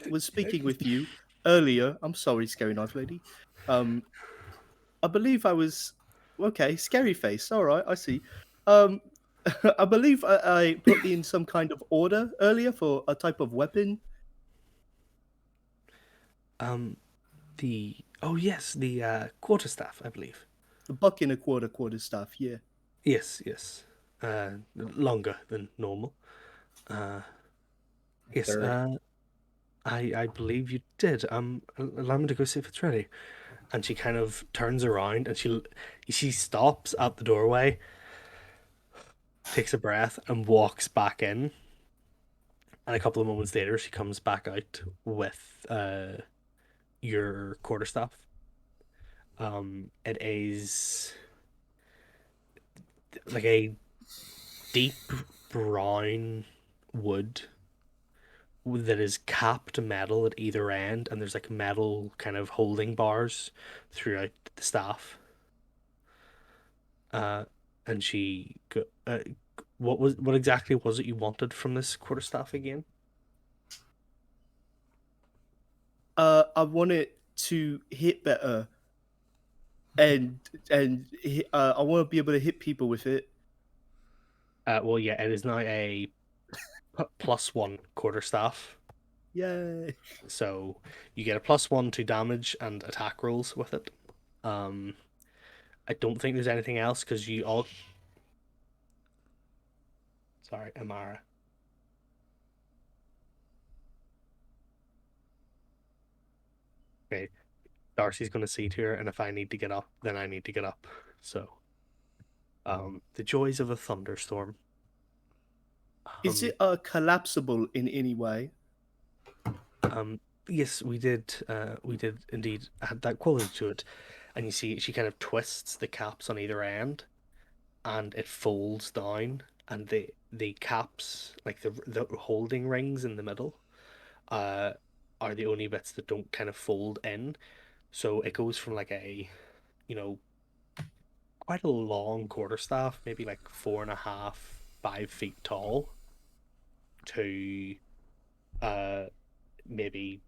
was speaking with you earlier. I'm sorry, Scary Knife Lady. I believe I was okay. Scary face. All right, I see. I believe I put in some kind of order earlier for a type of weapon. The quarterstaff, I believe. A buck and a quarterstaff. Yeah. Yes. Longer than normal. Yes. Third. I believe you did. Allow me to go see if it's ready. And she kind of turns around and she stops at the doorway, takes a breath, and walks back in. And a couple of moments later, she comes back out with your quarterstaff. It is like a deep brown wood that is capped metal at either end, and there's like metal kind of holding bars throughout the staff. And she go, what exactly was it you wanted from this quarterstaff again? I want it to hit better, and I want to be able to hit people with it. Well, yeah, it is now a +1 quarterstaff. Yay! So you get a +1 to damage and attack rolls with it. I don't think there's anything else because you all. Sorry, Amara. Okay, Darcy's going to see to her, and if I need to get up, then I need to get up. So, the joys of a thunderstorm. Is it collapsible in any way? Yes, we did. We did indeed add that quality to it, and you see, she kind of twists the caps on either end, and it folds down, and the caps, like the holding rings in the middle, uh, are the only bits that don't kind of fold in. So it goes from like a, you know, quite a long quarterstaff, maybe like 4.5, 5 feet tall, to uh maybe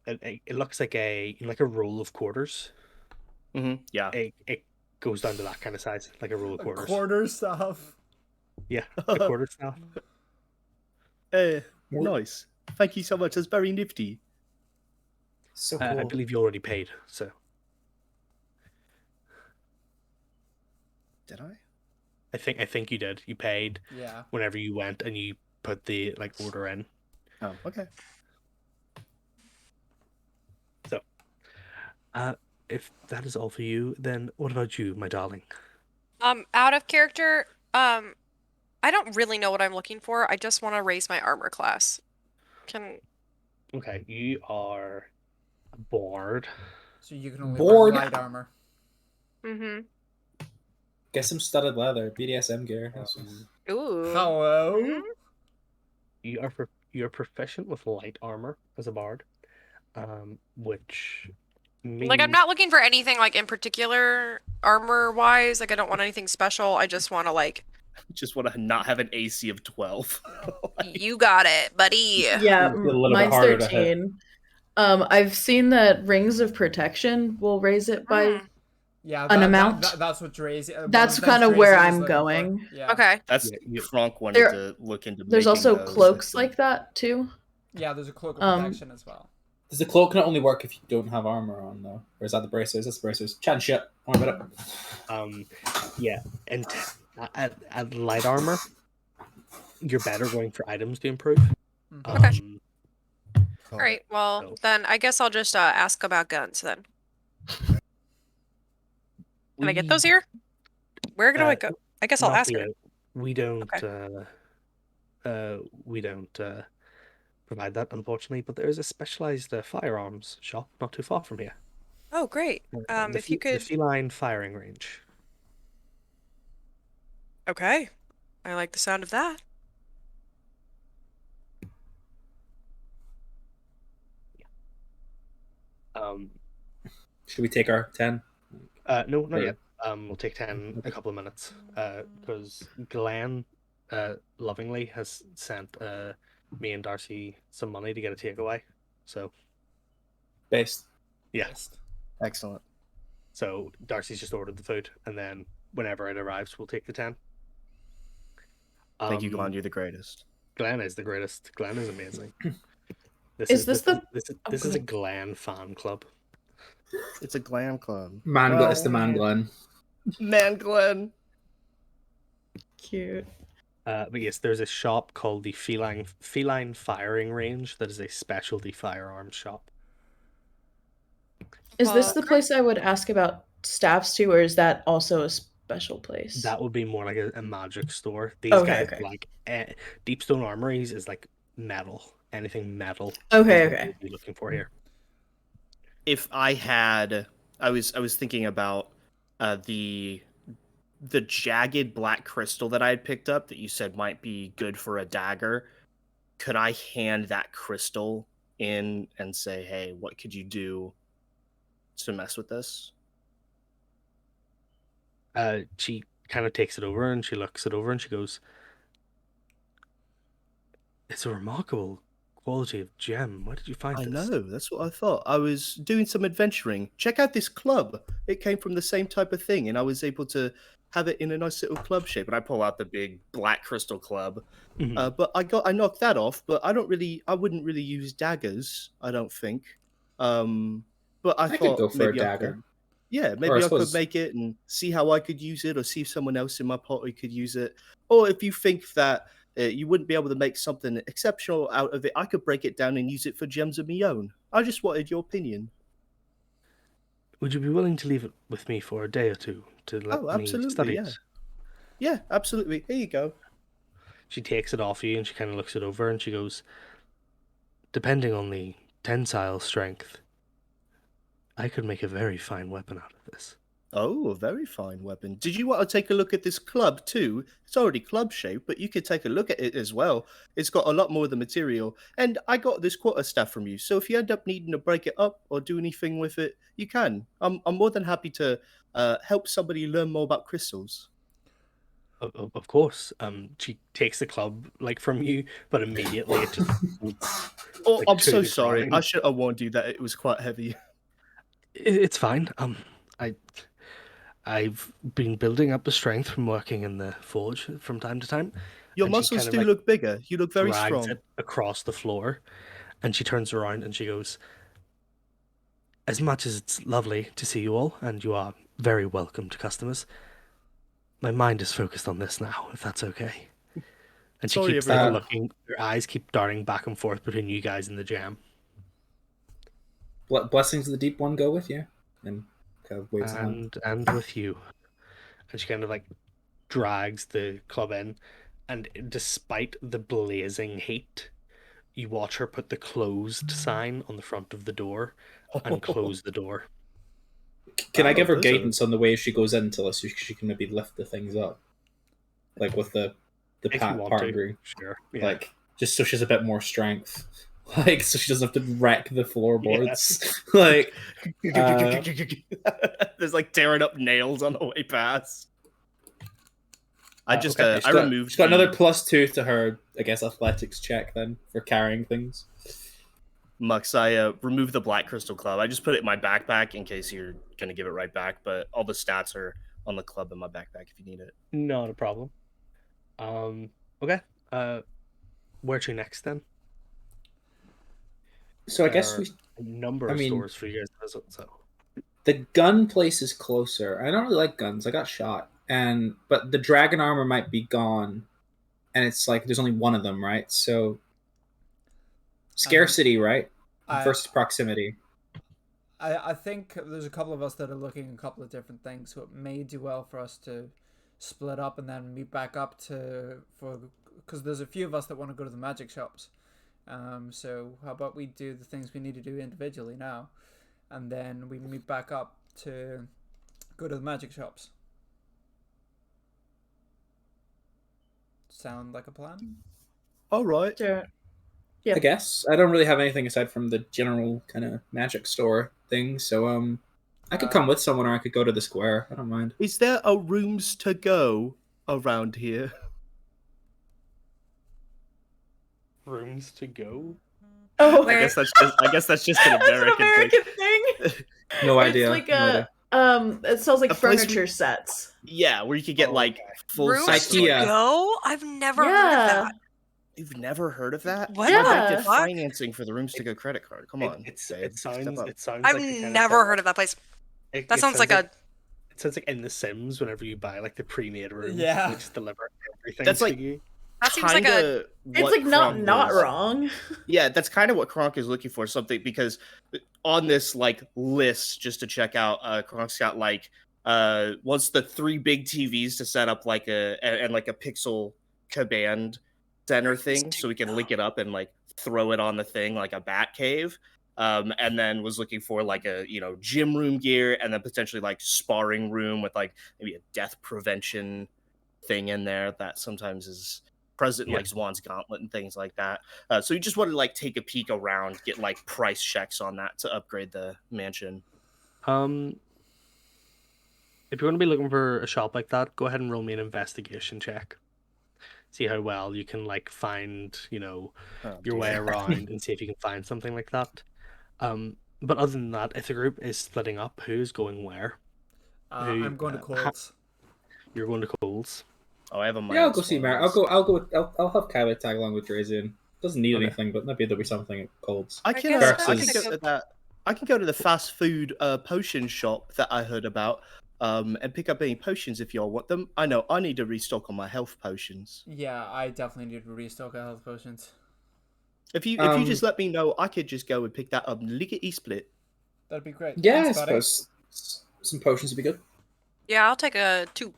it looks like a roll of quarters. Yeah. It goes down to that kind of size, like a roll of A quarters. quarter stuff. Yeah, a quarter staff. Nice. Thank you so much. That's very nifty. So I cool. believe you already paid, so Did I? I think you did. You paid Yeah. whenever you went and you put the like order in. Oh, okay. So, if that is all for you, then what about you, my darling? Out of character, I don't really know what I'm looking for. I just want to raise my armor class. Can Okay, you are bored. So you can only Bored. wear light armor. mm-hmm. Get some studded leather, BDSM gear. Ooh. Hello. Mhm. You're proficient with light armor as a bard, which means Like I'm not looking for anything like in particular armor wise. Like I don't want anything special. I just want to like Just want to not have an AC of 12. you got it, buddy. Yeah, It'll be a little bit mine's harder to hit. 13. I've seen that rings of protection will raise it by Mm. Yeah, an amount. that's what Drazy. That's kind of where I'm going. Yeah. Okay. That's Yeah, Kronk wanted There- to look into. There's making also those, I cloaks think. like that too. Yeah, there's a cloak of protection as well. Does the cloak not only work if you don't have armor on though? Or is that the bracers? That's the bracers. Chat and shit. Don't worry about it. yeah, and at light armor, you're better going for items to improve. Okay. Oh, All right. Well, So- then I guess I'll just ask about guns then. Can I get those here? Where do I go? I guess I'll Not ask her. yet. We don't. Okay. We don't provide that, unfortunately. But there is a specialized firearms shop not too far from here. Oh, great. If you The could. feline firing range. Okay. I like the sound of that. Should we take our 10? No, not Or- yet. We'll take 10 a couple of minutes. Because Glenn, lovingly has sent me and Darcy some money to get a takeaway. So Based. yeah. excellent. So Darcy's just ordered the food, and then whenever it arrives, we'll take the 10. Thank you, Glenn. You're the greatest. Glenn is the greatest. Glenn is amazing. Is this the- This is a Glenn fan club. It's a glam club. It's the man Glenn. Man, Glenn. Cute. But yes, there's a shop called the Feline Firing Range that is a specialty firearms shop. Is this the Okay. place I would ask about staffs to, or is that also a special place? That would be more like a magic store. These Okay, guys okay. like Deepstone Armories is like metal. Anything metal. Okay, is what okay. we'd be looking for here. If I had, I was thinking about the jagged black crystal that I had picked up that you said might be good for a dagger. Could I hand that crystal in and say, "Hey, what could you do to mess with this?" She kind of takes it over and she looks it over and she goes, "It's a remarkable quality of gem. Where did you find I this?" know, that's what I thought. I was doing some adventuring. Check out this club. It came from the same type of thing, and I was able to have it in a nice little club shape. And I pull out the big black crystal club. Mhm. But I knocked that off. But I wouldn't really use daggers. I don't think. But I I could thought go for a maybe I dagger. could. Yeah, Or maybe I I could suppose- make it and see how I could use it, or see if someone else in my party could use it. Or if you think that you wouldn't be able to make something exceptional out of it, I could break it down and use it for gems of my own. I just wanted your opinion. Would you be willing to leave it with me for a day or two to let Oh, me absolutely, study yeah. it? Yeah, absolutely. Here you go. She takes it off you and she kind of looks it over and she goes, "Depending on the tensile strength. I could make a very fine weapon out of this. Oh, a very fine weapon. Did you want to take a look at this club too? It's already club shaped, but you could take a look at it as well. It's got a lot more of the material. And I got this quarterstaff from you, so if you end up needing to break it up or do anything with it, you can. I'm more than happy to help somebody learn more about crystals. Of course. She takes the club like from you, but immediately it just folds, Oh, like, I'm to so the sorry. I ground. should have warned you that it was quite heavy. It's fine. I've been building up the strength from working in the forge from time to time. Your And she muscles kind of, do like, look bigger. You look very Drags strong. it across the floor, and she turns around and she goes, As much as it's lovely to see you all, and you are very welcome to customers, my mind is focused on this now, if that's okay. And she Sorry, keeps like everyone. looking, her eyes keep darting back and forth between you guys and the jam. Blessings of the Deep One go with you. And kind of waves a hand. and with you. And she kind of like drags the club in, and despite the blazing heat, you watch her put the closed sign on the front of the door and close the door. Can I Wow, give her those are- guidance on the way she goes in so she can maybe lift the things up? Like with the If you want to, partnering. sure. Yeah. Like, just so she has a bit more strength. Like, so she doesn't have to wreck the floorboards. Like, there's like tearing up nails on the way past. I just okay. I removed. She's got the another +2 to her, I guess, athletics check then for carrying things. Mux. I removed the black crystal club. I just put it in my backpack in case you're gonna give it right back. But all the stats are on the club in my backpack if you need it. Not a problem. Okay. Where to next then? So I guess There are a number of stores for you guys to visit. So the gun place is closer. I don't really like guns. I got shot, but the dragon armor might be gone, and it's like there's only one of them, right? So scarcity, right? Versus proximity. I think there's a couple of us that are looking at a couple of different things, so it may do well for us to split up and then meet back up because there's a few of us that want to go to the magic shops. So how about we do the things we need to do individually now, and then we meet back up to go to the magic shops. Sound like a plan? All right. Sure. Yeah. I guess I don't really have anything aside from the general kind of magic store thing. So I could come with someone, or I could go to the square. I don't mind. Is there a rooms to go around here? rooms to go. Oh, I guess that's just an that's an American, American thing. thing. No idea. It's like no idea. it sells like A place furniture sets. Yeah, where you could get like full Rooms sets. to IKEA. go? I've never heard of Yeah. that. You've never heard of that? What My the bank did fuck? financing for the rooms to go credit card. Come on, It babe, sounds. step up. It sounds. I've like the kind never of heard of that place. It, That it sounds sounds like a. It sounds like in The Sims whenever you buy like the pre-made rooms. Yeah. They just deliver everything That's to like- you. That seems like a. Kinda It's what like not Kronk is. wrong. Yeah, that's kind of what Kronk is looking for. Something because on this like list, just to check out, Kronk's got like wants the 3 big TVs to set up like and like a pixel command center thing, so we can link it up and like throw it on the thing like a bat cave. And then was looking for like a gym room gear, and then potentially like sparring room with like maybe a death prevention thing in there that sometimes is present in Yeah. like Zwan's Gauntlet and things like that. So you just want to like take a peek around, get like price checks on that to upgrade the mansion. If you're going to be looking for a shop like that, go ahead and roll me an investigation check. See how well you can like find Oh, your way dear. around and see if you can find something like that. But other than that, if the group is splitting up, who's going where? I'm going to Coles. You're going to Coles. Oh, I have a Yeah, I'll minus go see one. Mar. I'll have Kylie tag along with Drazian. Doesn't need Okay. anything, but maybe there'll be something at Cold's. I I can, guess I can versus- go to that. I can go to the fast food potion shop that I heard about, and pick up any potions if y'all want them. I know I need to restock on my health potions. Yeah, I definitely need to restock our health potions. If you Um, just let me know, I could just go and pick that up lickety split. That'd be great. Yeah, Thanks, I buddy. suppose some potions would be good. Yeah, I'll take a 2.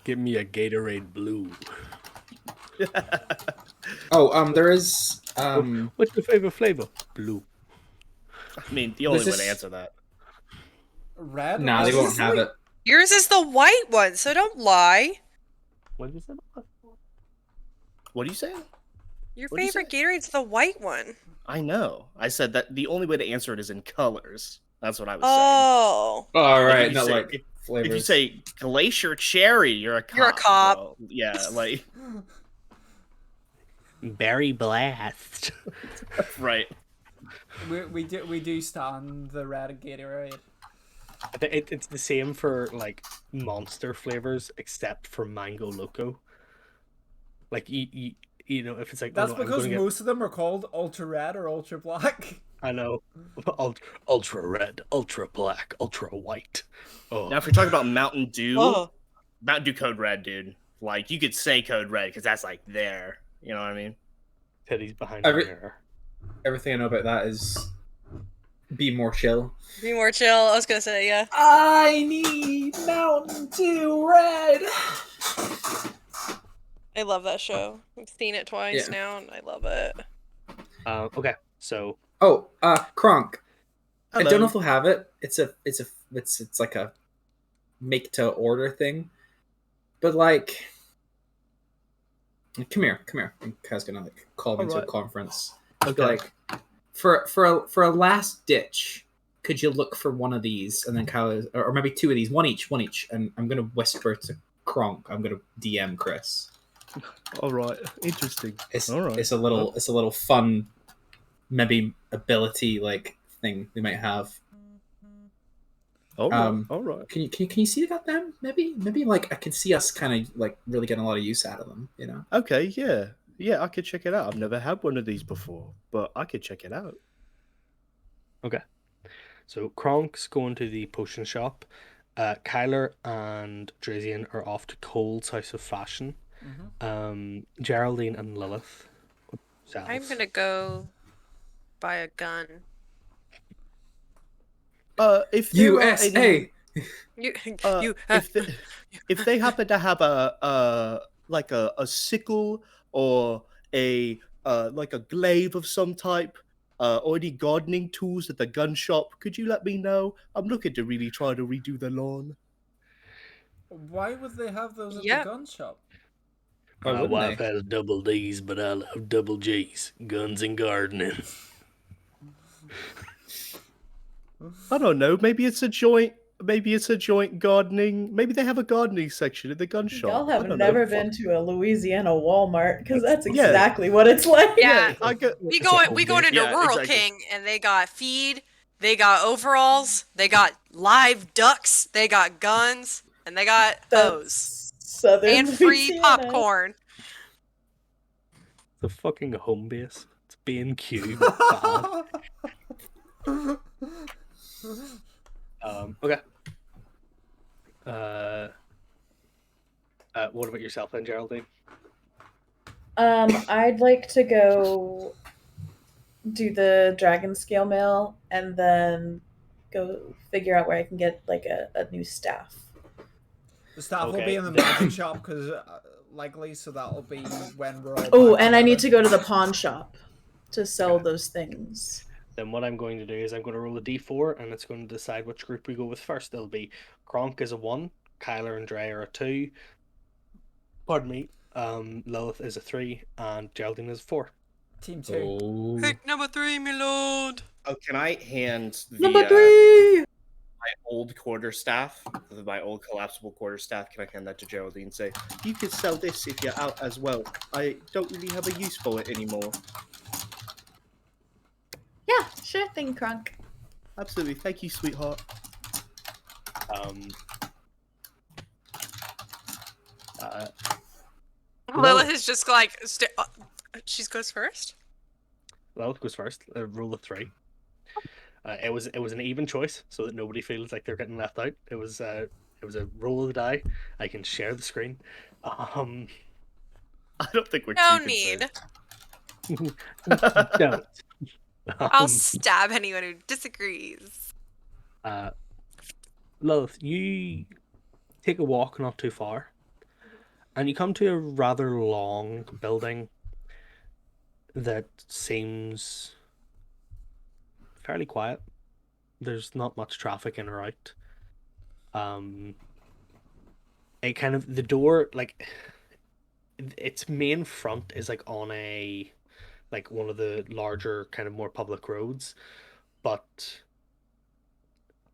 Give me a Gatorade Blue. Oh, there is What's your favorite flavor? Blue. I mean, the Was only way to this- answer that. Red? Nah, they won't have obviously. it. Yours is the white one, so don't lie. What is it? What do you say? Your What'd you favorite say? Gatorade's the white one. I know. I said that the only way to answer it is in colors. That's what I was Oh, All saying. right, If you not say- like if flavors. you say glacier cherry, you're a cop. You're a cop. bro. Yeah, like Berry blast. right. We do stand the red Gatorade. I think it's the same for like monster flavors, except for mango loco. Like you know, if it's like That's oh, no, I'm because gonna get, most of them are called ultra red or ultra black. I know, ultra red, ultra black, ultra white. Oh, Now, if you're talking about Mountain Dew, oh. Mountain Dew Code Red, dude. Like you could say Code Red because that's like there. You know what I mean? Teddy's behind Every- the mirror. Everything I know about that is be more chill. Be more chill. I was gonna say, yeah. I need Mountain Dew Red. I love that show. I've seen it twice Yeah. now, and I love it. Okay, so Oh, Kronk. I Hello. don't know if we'll have it. It's like a make to order thing. But like, come here. And Kai's gonna like call me into a Alright. conference. Okay. Like, for a last ditch, could you look for one of these and then Kyle is, or maybe two of these, one each, and I'm gonna whisper to Kronk. I'm gonna DM Chris. All right. Interesting. It's All right. it's a little fun, maybe ability like thing we might have. All right. Um, All right. Can you see about them? Maybe like I can see us kind of like really getting a lot of use out of them. You know. Okay. Yeah. Yeah. I could check it out. I've never had one of these before, but I could check it out. So Kronk's going to the potion shop. Kyler and Drazian are off to Cole's House of Fashion. Geraldine and Lilith. I'm gonna go buy a gun. If there are USA. You, any, if they happen to have a sickle or a like a glaive of some type, or any gardening tools at the gun shop, could you let me know? I'm looking to really try to redo the lawn. Why would they have those at Yeah. the gun shop? Why My wouldn't wife they? has double D's, but I love double G's. Guns and gardening. I don't know. Maybe it's a joint. Maybe it's a joint gardening. Maybe they have a gardening section at the gun shop. Y'all I have don't never know. been to a Louisiana Walmart because that's Yeah. exactly what it's like. Yeah. I go. we It's a going home we going base. into Yeah, Rural exactly. King, and they got feed, they got overalls, they got live ducks, they got guns, and they got hose That's Southern and free Louisiana. popcorn. The fucking home base. It's B&Q. Bad. Okay. What about yourself then, Geraldine? I'd like to go do the dragon scale mail and then go figure out where I can get like a new staff. The staff will Okay. be in the magic shop because likely, so that'll be when we're all. Oh, back and I need to together. go to the pawn shop to sell Okay. those things. Then what I'm going to do is I'm going to roll a d4 and it's going to decide which group we go with first. It'll be Kronk is a 1, Kyler and Dre are a 2. Pardon me. Lilith is a 3 and Geraldine is a 4. Team 2. Oh. Pick number 3, my lord. Oh, can I hand the Number 3. my old quarterstaff, my old collapsible quarterstaff? Can I hand that to Geraldine and say, you could sell this if you're out as well? I don't really have a use for it anymore. Yeah, sure thing, Kronk. Absolutely. Thank you, sweetheart. Lilith is just like, she goes first. Lilith goes first. Roll a 3. It was an even choice so that nobody feels like they're getting left out. It was a roll of the die. I can share the screen. I don't think we're No too need. concerned. Don't. I'll stab anyone who disagrees. Lilith, you take a walk not too far, and you come to a rather long building. that seems fairly quiet. There's not much traffic in or out. It kind of the door like its main front is like on a like one of the larger kind of more public roads, but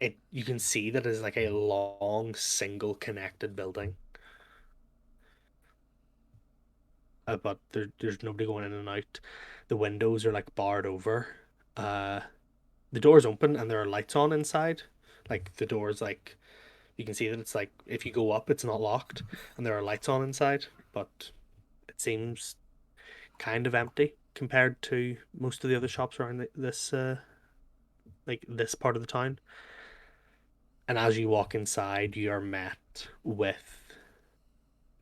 it you can see that it's like a long single connected building. But there's nobody going in and out. The windows are like barred over. Uh, the door's open and there are lights on inside. Like the door's like you can see that it's like if you go up, it's not locked, and there are lights on inside. But it seems kind of empty compared to most of the other shops around this like this part of the town. And as you walk inside, you are met with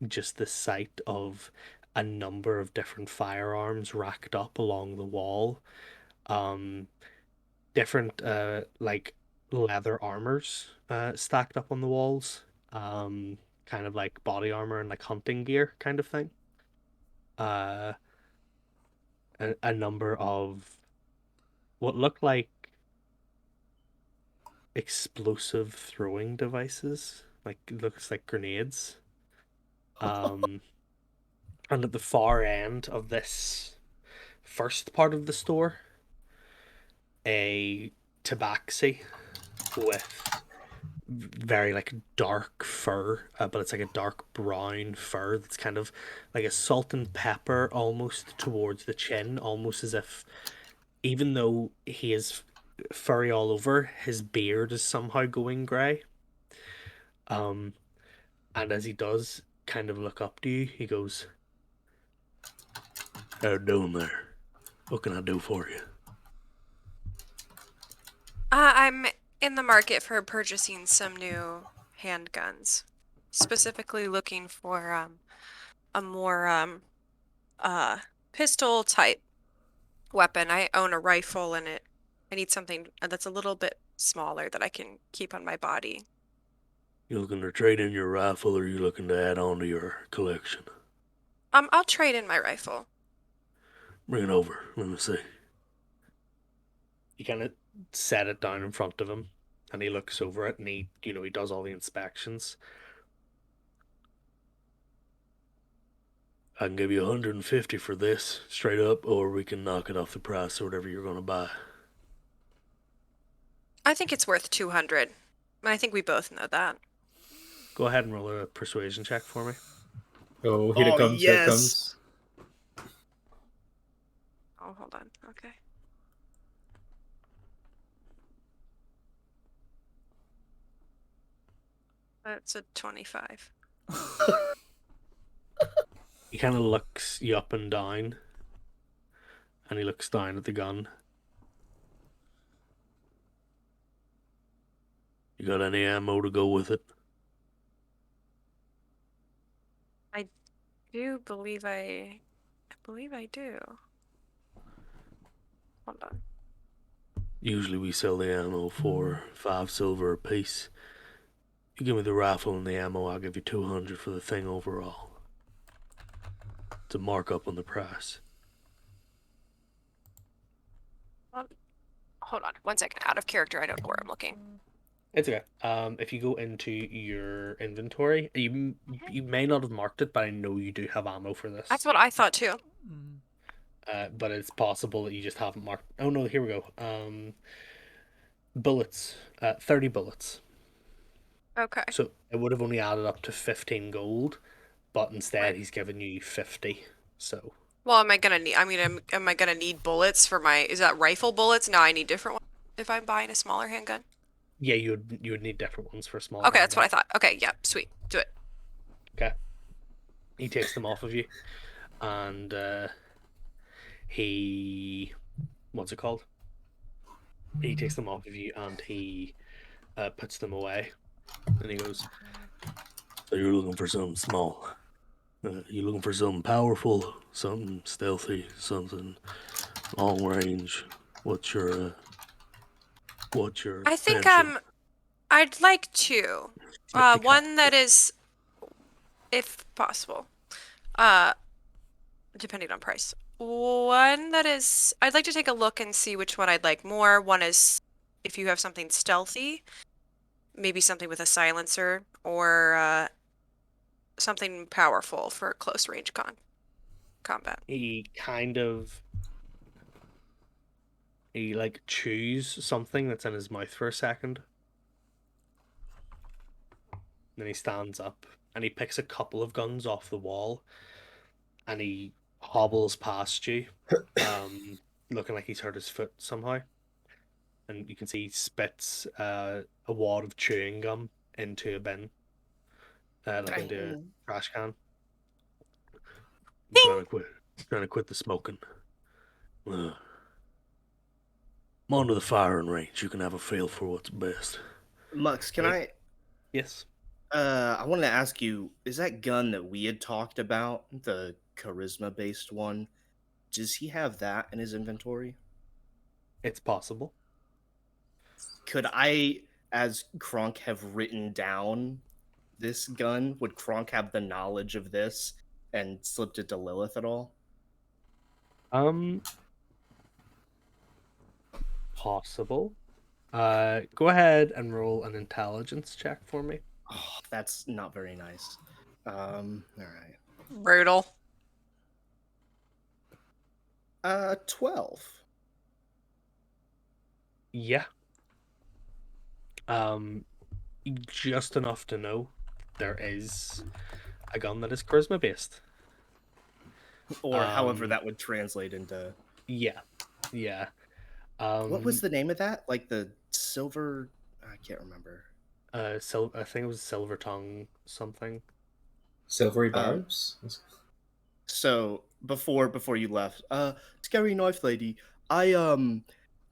just the sight of a number of different firearms racked up along the wall. Um, Different like leather armors stacked up on the walls. Kind of like body armor and like hunting gear kind of thing. Uh, a number of what look like explosive throwing devices, like looks like grenades. Um, and at the far end of this first part of the store, a tabaxi with very like dark fur, but it's like a dark brown fur that's kind of like a salt and pepper almost towards the chin, almost as if even though he is furry all over, his beard is somehow going grey. Um, and as he does kind of look up to you, he goes, "How you doing there? What can I do for you?" I'm in the market for purchasing some new handguns. Specifically looking for a more uh pistol type weapon. I own a rifle and I need something that's a little bit smaller that I can keep on my body. You looking to trade in your rifle, or you looking to add on to your collection? I'll trade in my rifle. Bring it over. Let me see. You kind of set it down in front of him, and he looks over it, and he does all the inspections. I can give you 150 for this, straight up, or we can knock it off the price or whatever you're gonna buy. I think it's worth 200. I think we both know that. Go ahead and roll a persuasion check for me. Oh, here it Oh, comes, here it yes. comes. Oh, hold on. Okay. That's a 25. He kind of looks you up and down, and he looks down at the gun. You got any ammo to go with it? I believe I do. Hold on. Usually we sell the ammo for 5 silver a piece. You give me the rifle and the ammo, I'll give you 200 for the thing overall. It's a markup on the price. Hold on. 1 second. Out of character. I don't know where I'm looking. It's okay. If you go into your inventory, you may not have marked it, but I know you do have ammo for this. That's what I thought too. But it's possible that you just haven't marked. Oh no, here we go. Bullets. 30 bullets. Okay. So it would have only added up to 15 gold, but instead Right. he's given you 50. So Well, am I gonna need? I mean, am I gonna need bullets for my? Is that rifle bullets? No, I need different ones if I'm buying a smaller handgun. yeah, you would need different ones for a small. Okay, that's what I handgun. thought. Okay, yeah, sweet. Do it. Okay. He takes them off of you, and he what's it called? He takes them off of you, and he puts them away, and he goes, So you're looking for something small. You looking for something powerful, something stealthy, something long range. What's your I think penchant? I'd like two. Empty One that is, if possible, uh, depending on price. one that is, I'd like to take a look and see which one I'd like more. One is if you have something stealthy, maybe something with a silencer, or something powerful for close range combat. He like chews something that's in his mouth for a second. Then he stands up and he picks a couple of guns off the wall and he hobbles past you, looking like he's hurt his foot somehow. And you can see he spits a wad of chewing gum into a bin, like into a trash can. I'm trying to quit. Trying to quit the smoking. I'm on to the firing range. You can have a feel for what's best. Mux, can Hey. Yes. I wanted to ask you, is that gun that we had talked about, the charisma based one, does he have that in his inventory? It's possible. Could I, as Kronk, have written down this gun? Would Kronk have the knowledge of this and slipped it to Lilith at all? Possible. Go ahead and roll an intelligence check for me. Oh, that's not very nice. All right. Brutal. 12. Yeah. Just enough to know there is a gun that is charisma based. Or however that would translate into. Yeah. Yeah. What was the name of that? Like the silver. I can't remember. I think it was Silver Tongue something. Silvery barbs. So before you left, Scary Knife Lady, I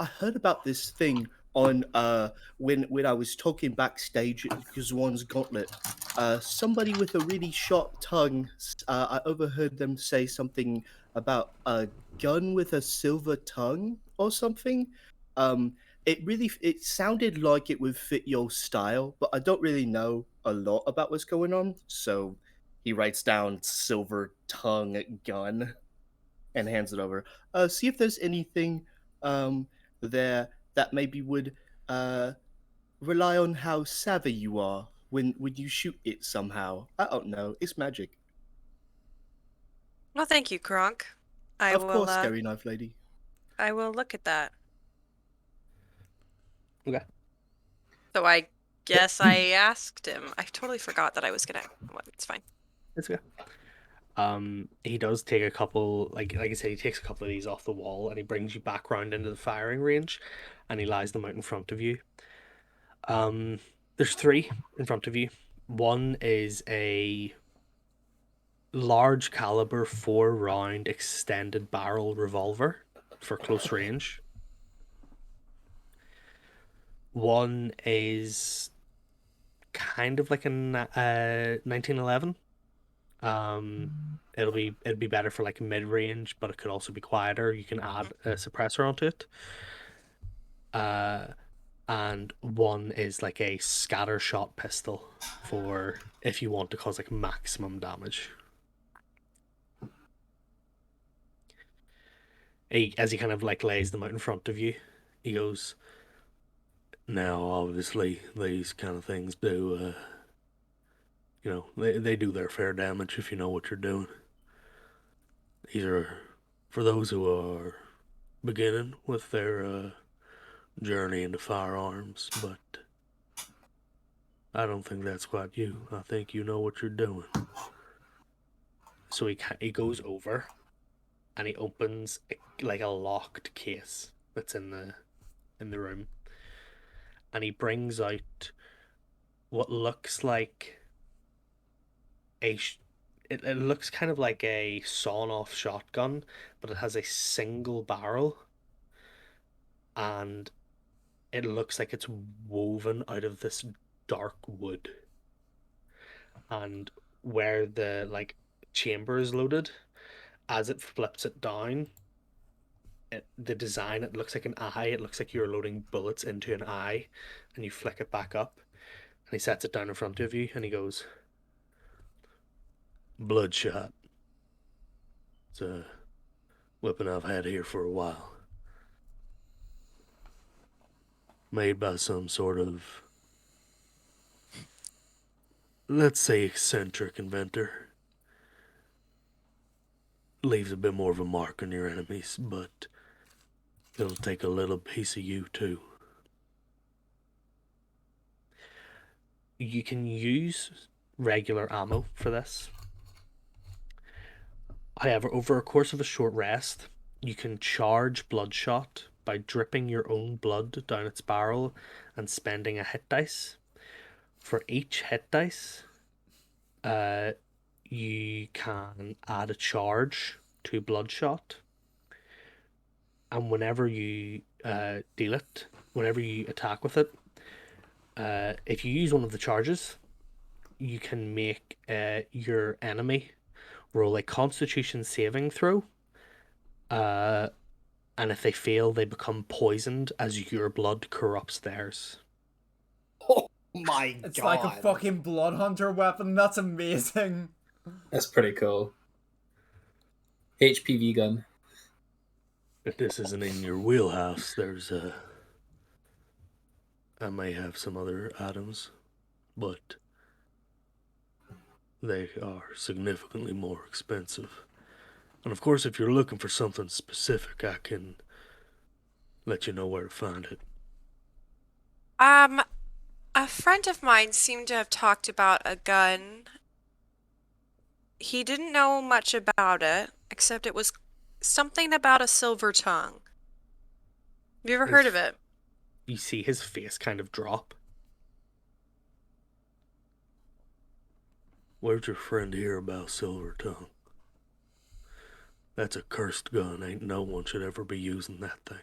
heard about this thing on when I was talking backstage at Gazwan's Gauntlet. Somebody with a really sharp tongue, I overheard them say something about a gun with a silver tongue or something. It sounded like it would fit your style, but I don't really know a lot about what's going on, so he writes down silver tongue gun and hands it over. See if there's anything there that maybe would rely on how savvy you are when you shoot it somehow. I don't know. It's magic. Well, thank you, Kronk. Of course, Scary Knife Lady. I will look at that. Okay. So I guess I asked him. I totally forgot that I was gonna. Well, it's fine. It's okay. He does take a couple, like I said, he takes a couple of these off the wall and he brings you back round into the firing range, and he lies them out in front of you. There's three in front of you. One is a large caliber 4-round extended barrel revolver for close range. One is kind of like a 1911. It'd be better for like mid range, but it could also be quieter. You can add a suppressor onto it. And one is like a scatter shot pistol for if you want to cause like maximum damage. As he kind of like lays them out in front of you, he goes, "Now, obviously, these kind of things do, they do their fair damage if you know what you're doing. These are for those who are beginning with their journey into firearms, but I don't think that's quite you. I think you know what you're doing." So he goes over and he opens like a locked case that's in the room, and he brings out what looks like it looks kind of like a sawn-off shotgun, but it has a single barrel, and it looks like it's woven out of this dark wood. And where the like chamber is loaded, as it flips it down, the design, it looks like an eye. It looks like you're loading bullets into an eye, and you flick it back up, and he sets it down in front of you, and he goes, "Bloodshot. It's Weapon I've had here for a while. Made by some sort of, let's say, eccentric inventor. Leaves a bit more of a mark on your enemies, but it'll take a little piece of you too. You can use regular ammo for this. However, over a course of a short rest, you can charge Bloodshot by dripping your own blood down its barrel and spending a hit dice. For each hit dice, you can add a charge to Bloodshot. And whenever you deal it, whenever you attack with it, if you use one of the charges, you can make your enemy roll a Constitution saving throw. And if they fail, they become poisoned as your blood corrupts theirs. Oh my god. It's like a fucking blood hunter weapon. That's amazing. That's pretty cool. HPV gun. If this isn't in your wheelhouse, there's I may have some other items, but they are significantly more expensive. And of course, if you're looking for something specific, I can let you know where to find it. A friend of mine seemed to have talked about a gun. He didn't know much about it, except it was something about a silver tongue. Have you ever heard of it? You see his face kind of drop. Where'd your friend hear about Silver Tongue? That's a cursed gun. Ain't no one should ever be using that thing.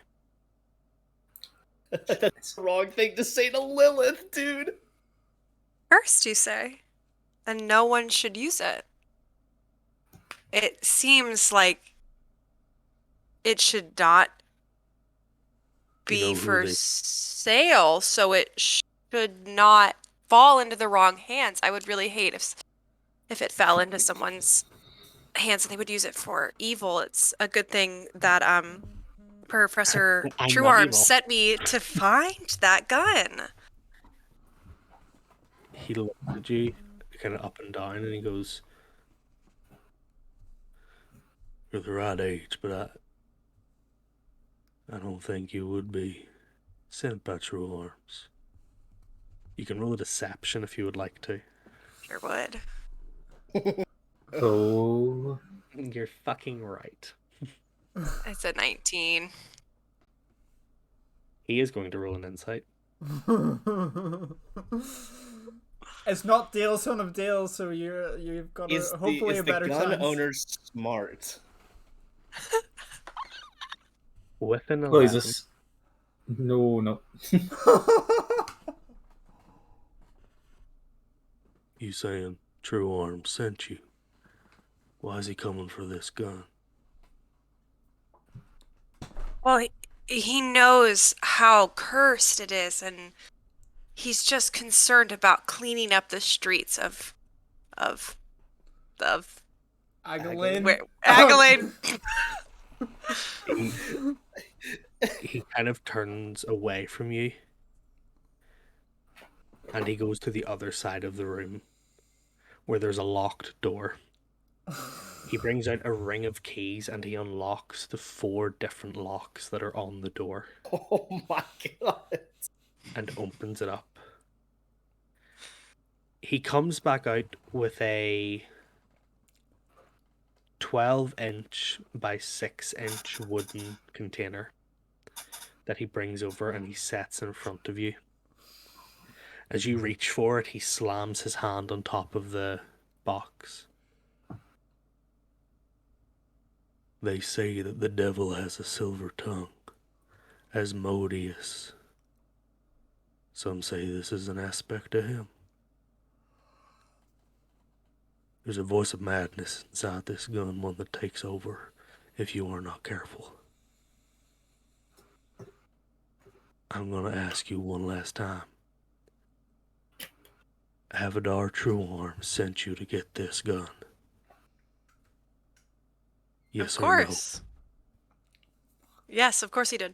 That's the wrong thing to say to Lilith, dude. First, you say, and no one should use it. It seems like it should not You know be who for they- sale, so it should not fall into the wrong hands. I would really hate if it fell into someone's hands and they would use it for evil. It's a good thing that Professor I'm True not Arms evil. sent me to find that gun. He looks at you, kind of up and down, and he goes, You're the right age, but I don't think you would be sent by True Arms. you can roll a deception if you would like to. Sure would. Oh. You're fucking right. It's a 19. He is going to roll an insight. It's not Dale, son of Dale, so you've got hopefully a better gun chance. owner smart? With an Oh, 11, is this? No. You saying True Arms sent you? Why is he coming for this gun? Well, he knows how cursed it is, and he's just concerned about cleaning up the streets of Agolene. Agolene. he kind of turns away from you. And he goes to the other side of the room where there's a locked door. He brings out a ring of keys and he unlocks the 4 different locks that are on the door Oh my god. and opens it up. He comes back out with a 12-inch by 6-inch wooden container that he brings over and he sets in front of you. As you reach for it, he slams his hand on top of the box. They say that the devil has a silver tongue, Asmodeus. Some say this is an aspect of him. There's a voice of madness inside this gun, one that takes over if you are not careful. I'm gonna ask you one last time. Avadar True Arms sent you to get this gun. Yes Of or no? course. Yes, of course he did.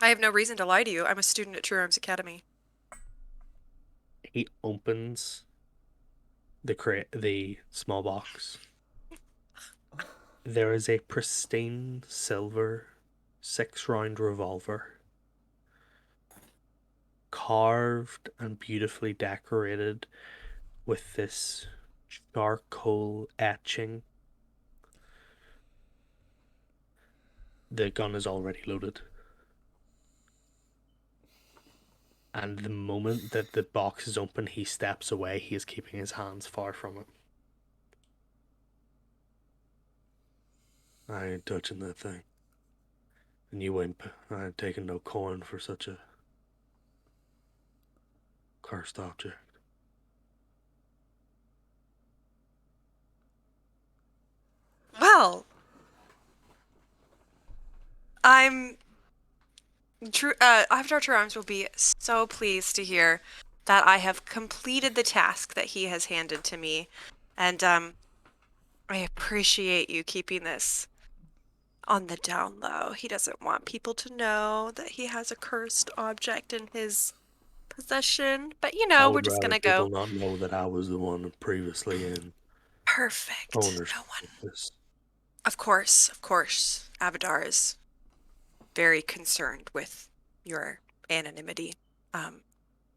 I have no reason to lie to you. I'm a student at True Arms Academy. He opens the small box. There is a pristine silver 6-round revolver, carved and beautifully decorated with this charcoal etching. The gun is already loaded. And the moment that the box is open, he steps away. He is keeping his hands far from it. I ain't touching that thing. And you ain't. I ain't taking no coin for such a cursed object. Well, I'm Avatar True Arms will be so pleased to hear that I have completed the task that he has handed to me, and I appreciate you keeping this on the down low. He doesn't want people to know that he has a cursed object in his possession, but I we're would just rather gonna people go. not know that I was the one previously in Perfect. ownership No one. of this. Of course. Abadar is very concerned with your anonymity.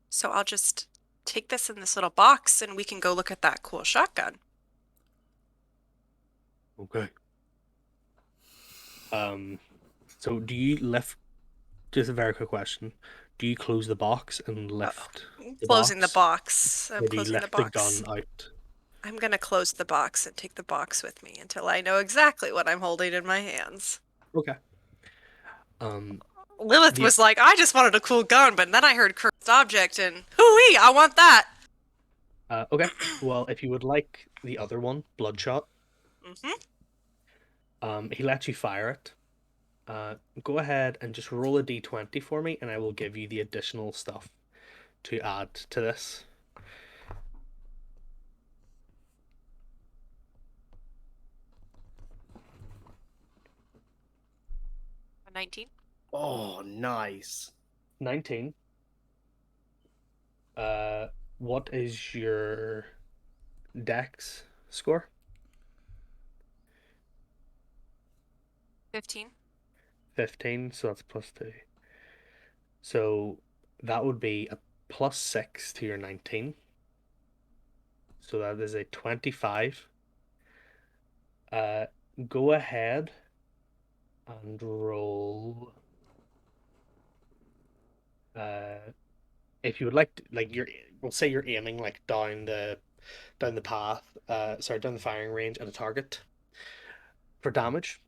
So I'll just take this in this little box and we can go look at that cool shotgun. Okay. So do you lift? Just a very quick question. Do you close the box and lift the Closing the box? box. I'm Or do you closing the lift the box. gun out? I'm gonna close the box and take the box with me until I know exactly what I'm holding in my hands. Okay. Um, Lilith The- was like, I just wanted a cool gun, but then I heard cursed object and hooey, I want that. okay. Well, if you would like the other one, Bloodshot, he lets you fire it. Go ahead and just roll a d20 for me, and I will give you the additional stuff to add to this. A 19. Oh, nice. 19. What is your dex score? 15. 15, so that's +2. So that would be a +6 to your 19. So that is a 25. Go ahead and roll. If you would like to, we'll say you're aiming like down the path, down the firing range at a target. For damage,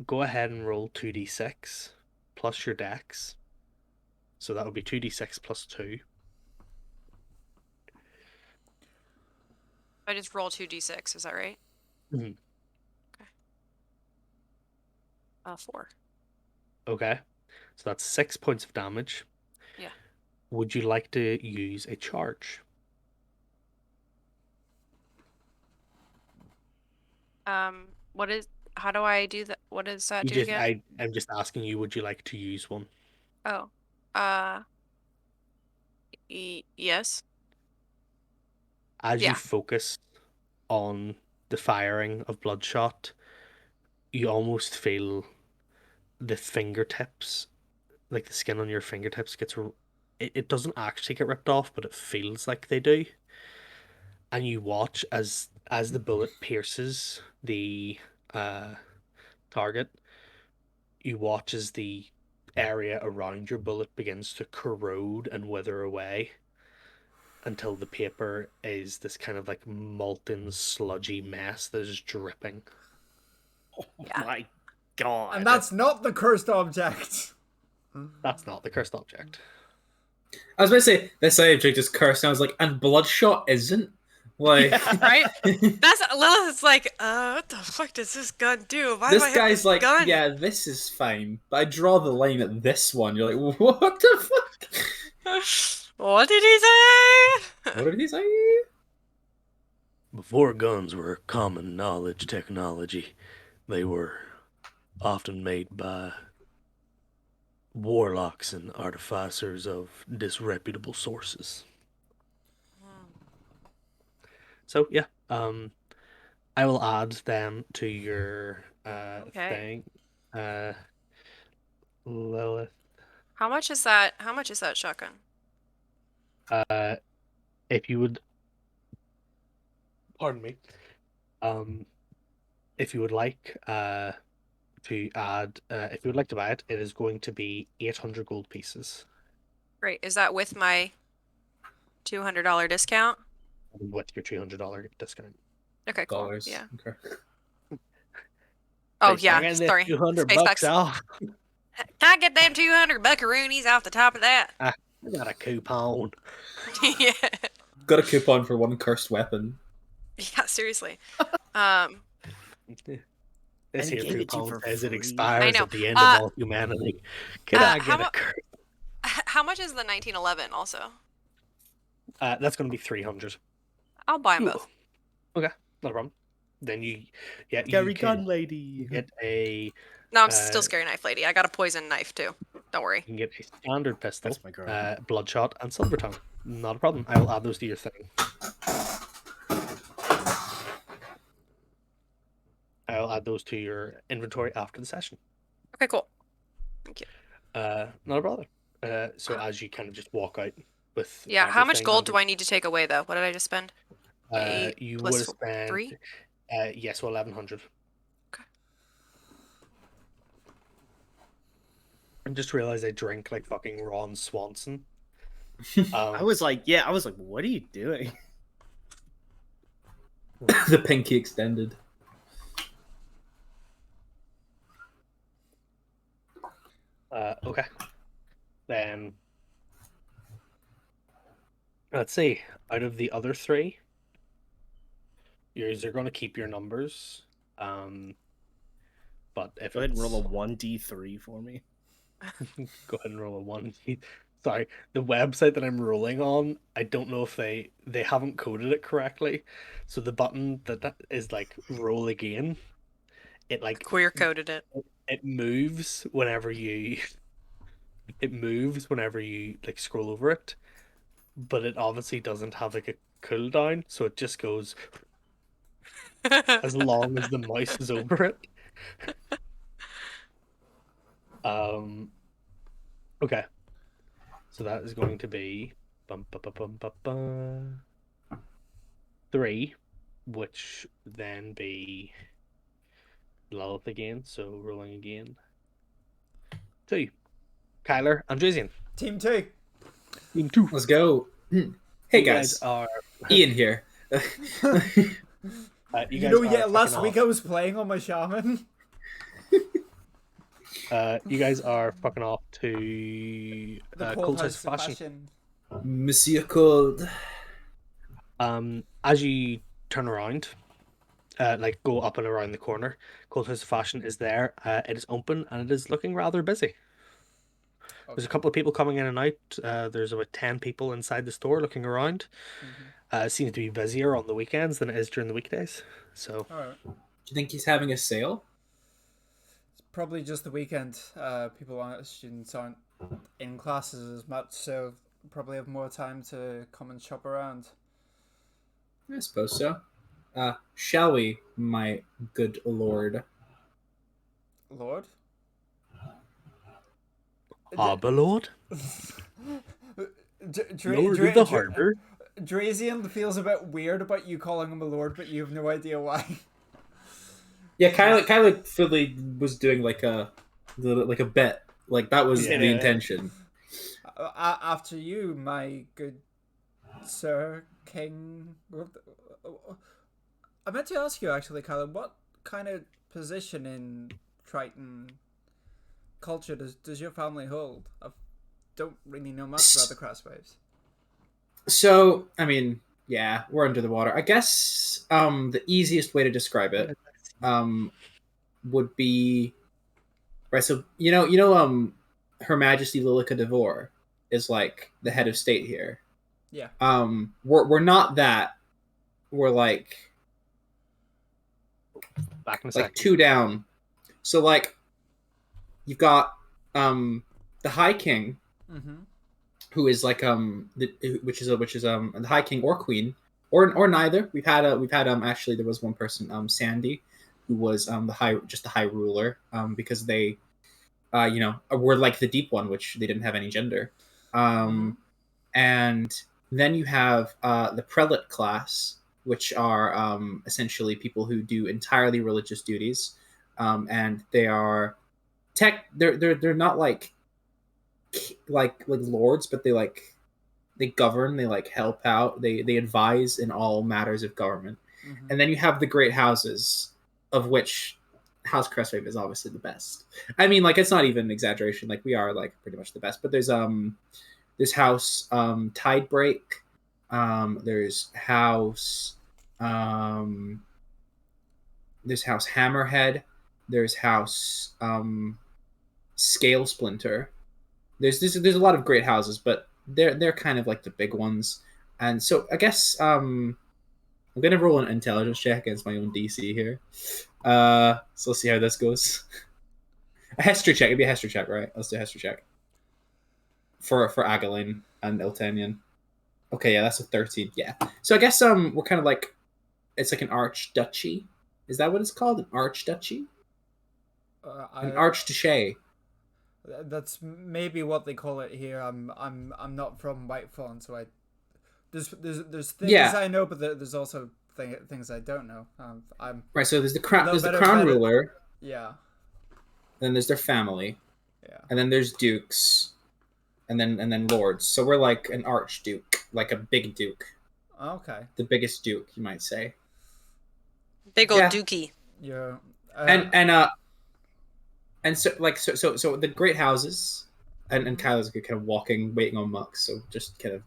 go ahead and roll 2d6 plus your dex. So that would be 2d6 plus 2. I just roll 2d6, is that right? Mhm. Okay. 4. Okay. So that's 6 points of damage. Yeah. Would you like to use a charge? How do I do that? What does that You do just again? I'm just asking you, would you like to use one? Oh. Yes. As you Yeah. focus on the firing of Bloodshot, you almost feel the fingertips, like the skin on your fingertips it doesn't actually get ripped off, but it feels like they do. And you watch as the bullet pierces the target, you watch as the area around your bullet begins to corrode and wither away until the paper is this kind of like molten, sludgy mess that is dripping. Oh Yeah. my god. And that's not the cursed object. That's not the cursed object. I was about to say this object is cursed, and I was like, and Bloodshot isn't. Like, Right? That's Lilith's like, what the fuck does this gun do? Why do I this have guy's this like, gun? yeah, this is fine, but I draw the line at this one. You're like, what the fuck? What did he say? What did he say? Before guns were common knowledge technology, they were often made by warlocks and artificers of disreputable sources. So yeah, I will add them to your Okay. thing. Lilith, How much is that? How much is that shotgun? if you would, pardon me, if you would like to add, if you would like to buy it, it is going to be 800 gold pieces Great. Is that with my $200 discount? with your $200 discount. Okay, cool. Dollars. Yeah. Okay. Oh Like, I yeah. got this Sorry. 200 Space bucks bucks. off. Can I get them 200 buckaroonies off the top of that? I got a coupon. Yeah. Got a coupon for one cursed weapon. Yeah. Seriously. Um. This And here gave it to you coupon for says it free. expires I know. at the end of all humanity. Can I how get a mu- curse? How much is the 1911? Also, That's going to be 300. I'll buy them Ooh. both. Okay, not a problem. Then you Scary can gun lady. get a No, I'm still Uh, scary knife lady. I got a poison knife too. Don't worry. you can get a standard pistol, That's my girl. bloodshot, and silver tongue. Not a problem. I will add those to your thing. I'll add those to your inventory after the session. Okay, cool. Not a bother. So as you kind of just walk out with Yeah. How much everything gold under- do I need to take away though? What did I just spend? you plus would have spent 3? yes, 1100. Okay. I just realized I drink like fucking Ron Swanson. I was like, what are you doing? The pinky extended. Okay. Then let's see. Out of the other three, you're going to keep your numbers. But if Go ahead and it's- roll a 1d3 for me. go ahead and roll a one. Sorry, the website that I'm rolling on, I don't know if they haven't coded it correctly. So the button that is like roll again, it like Queer coded it. it moves whenever you like scroll over it, but it obviously doesn't have like a cooldown, so it just goes as long as the mouse is over it. Okay. So that is going to be 3, which then be Lilith again, so rolling again. 2. Kyler and Jason. Team 2. Team 2. Let's go. Hey You guys, are Ian here. you You guys know, are yeah, last fucking week I was playing on my shaman. you guys are fucking off to The Cold Cold House House of of Fashion. Fashion. Monsieur Cold. As you turn around, like go up and around the corner, Cold House of Fashion is there. It is open and it is looking rather busy. There's a couple of people coming in and out. There's about 10 people inside the store looking around. It seems to be busier on the weekends than it is during the weekdays. So Alright. Do you think he's having a sale? It's probably just the weekend. Students aren't in classes as much, so probably have more time to come and shop around. I suppose so. Shall we, my good lord? Lord? Lord, Dra- Lord Dra- of the Dra- Harbor. Drazian feels a bit weird about you calling him a lord, but you have no idea why. Yeah, Kylie Fiddley was doing like a bet. Like that was Yeah. the intention. After you, my good sir, king. I meant to ask you actually, Kylie, what kind of position in Triton culture does your family hold? I don't really know much about the Crosswaves. So, I mean, yeah, we're under the water. I guess the easiest way to describe it would be right. So Her Majesty Lilica Devore is like the head of state here. Yeah. We're not that. We're like Back in a like second. 2 down. So like you've got the High King, Mm-hmm. who is like which is the High King or Queen, or neither. We've had actually there was one person, Sandy, who was the high ruler, because they were like the Deep One, which they didn't have any gender. Mm-hmm. And then you have the prelate class, which are essentially people who do entirely religious duties, and they are they're not like lords, but they govern, they like help out, they advise in all matters of government. Mm-hmm. And then you have the great houses, of which House Crestwave is obviously the best. I mean, like, it's not even an exaggeration, like we are like pretty much the best. But there's this house, Tidebreak, um there's house Hammerhead, there's house Scale Splinter. There's a lot of great houses, but they're kind of like the big ones. And so I guess I'm gonna roll an intelligence check against my own DC here. So let's see how this goes. A history check. It'd be a history check, right? Let's do a history check for Agaline and Iltanian. Okay, yeah, that's a 13. Yeah. So I guess we're kind of like, it's like an archduchy. Is that what it's called? An archduchy? An archduchy. That's maybe what they call it here. I'm not from Whitefawn, so there's things Yeah. I know, but there's also things I don't know. I'm Right. So there's the crown. No, There's the better- crown better- ruler. yeah, Then there's their family, yeah. and then there's dukes, and then lords. So we're like an archduke, like a big duke, Okay, the biggest duke, you might say. Big old Yeah. dookie. yeah. And so the great houses, and Kyler's kind of walking, waiting on Mux, so just kind of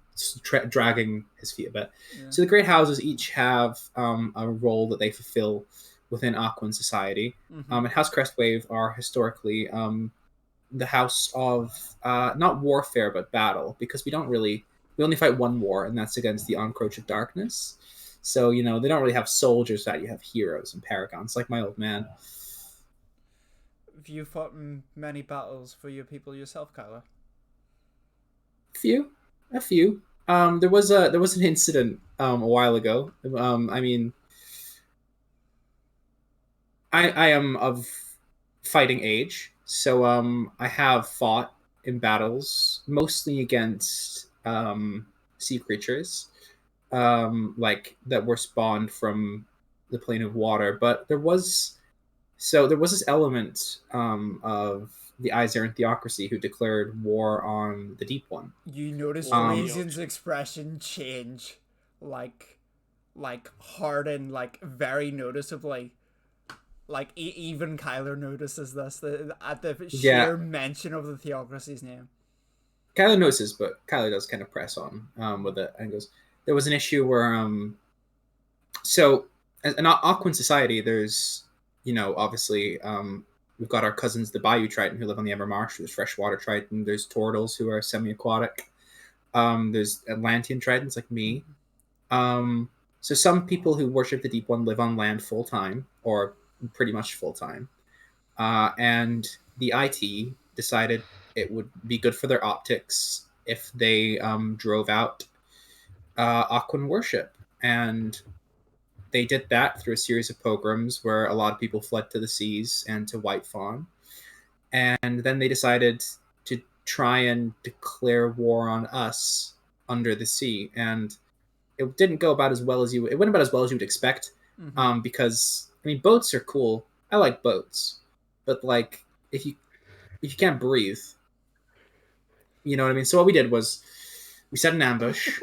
dragging his feet a bit. Yeah. So the great houses each have a role that they fulfill within Aquan society. Mhm. And House Crestwave are historically the house of not warfare but battle, because we only fight one war, and that's against the Encroach of Darkness. So they don't really have soldiers, that you have heroes and paragons, like my old man. Have you fought in many battles for your people yourself, Kyler? A few. There was an incident a while ago. I mean, I am of fighting age, so I have fought in battles mostly against sea creatures, like that were spawned from the plane of water. But there was this element of the Izern theocracy who declared war on the Deep One. You notice Um, Raisin's expression change, like harden, like very noticeably. Like even Kyler notices this at the sheer mention of the theocracy's name. Kyler notices, but Kyler does kind of press on with it and goes, there was an issue where so in Aquan society, there's obviously we've got our cousins, the Bayou Triton, who live on the Evermarsh. There's freshwater Triton. There's Turtles, who are semi-aquatic. There's Atlantean Tritons like me. So some people who worship the Deep One live on land full time, or pretty much full time. And the IT decided it would be good for their optics if they drove out Aquan worship. And they did that through a series of pogroms where a lot of people fled to the seas and to Whitefawn. And then they decided to try and declare war on us under the sea. And it didn't go about as well as it went about as well as you would expect. Mhm. Because I mean, boats are cool. I like boats, but like if you can't breathe, you know what I mean. So what we did was we set an ambush,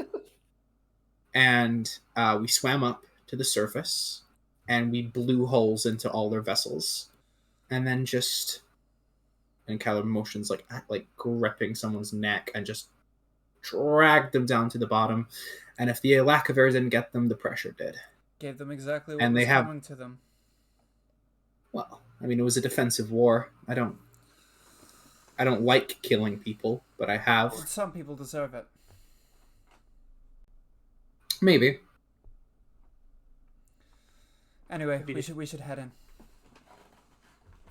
and we swam up to the surface, and we blew holes into all their vessels, and then and Kyler motions like gripping someone's neck and just dragged them down to the bottom. And if the lack of air didn't get them, the pressure did. Gave them exactly what And was they have- coming to them. Well, I mean, it was a defensive war. I don't like killing people, but I have. Some people deserve it. Maybe. Anyway, Maybe we should head in.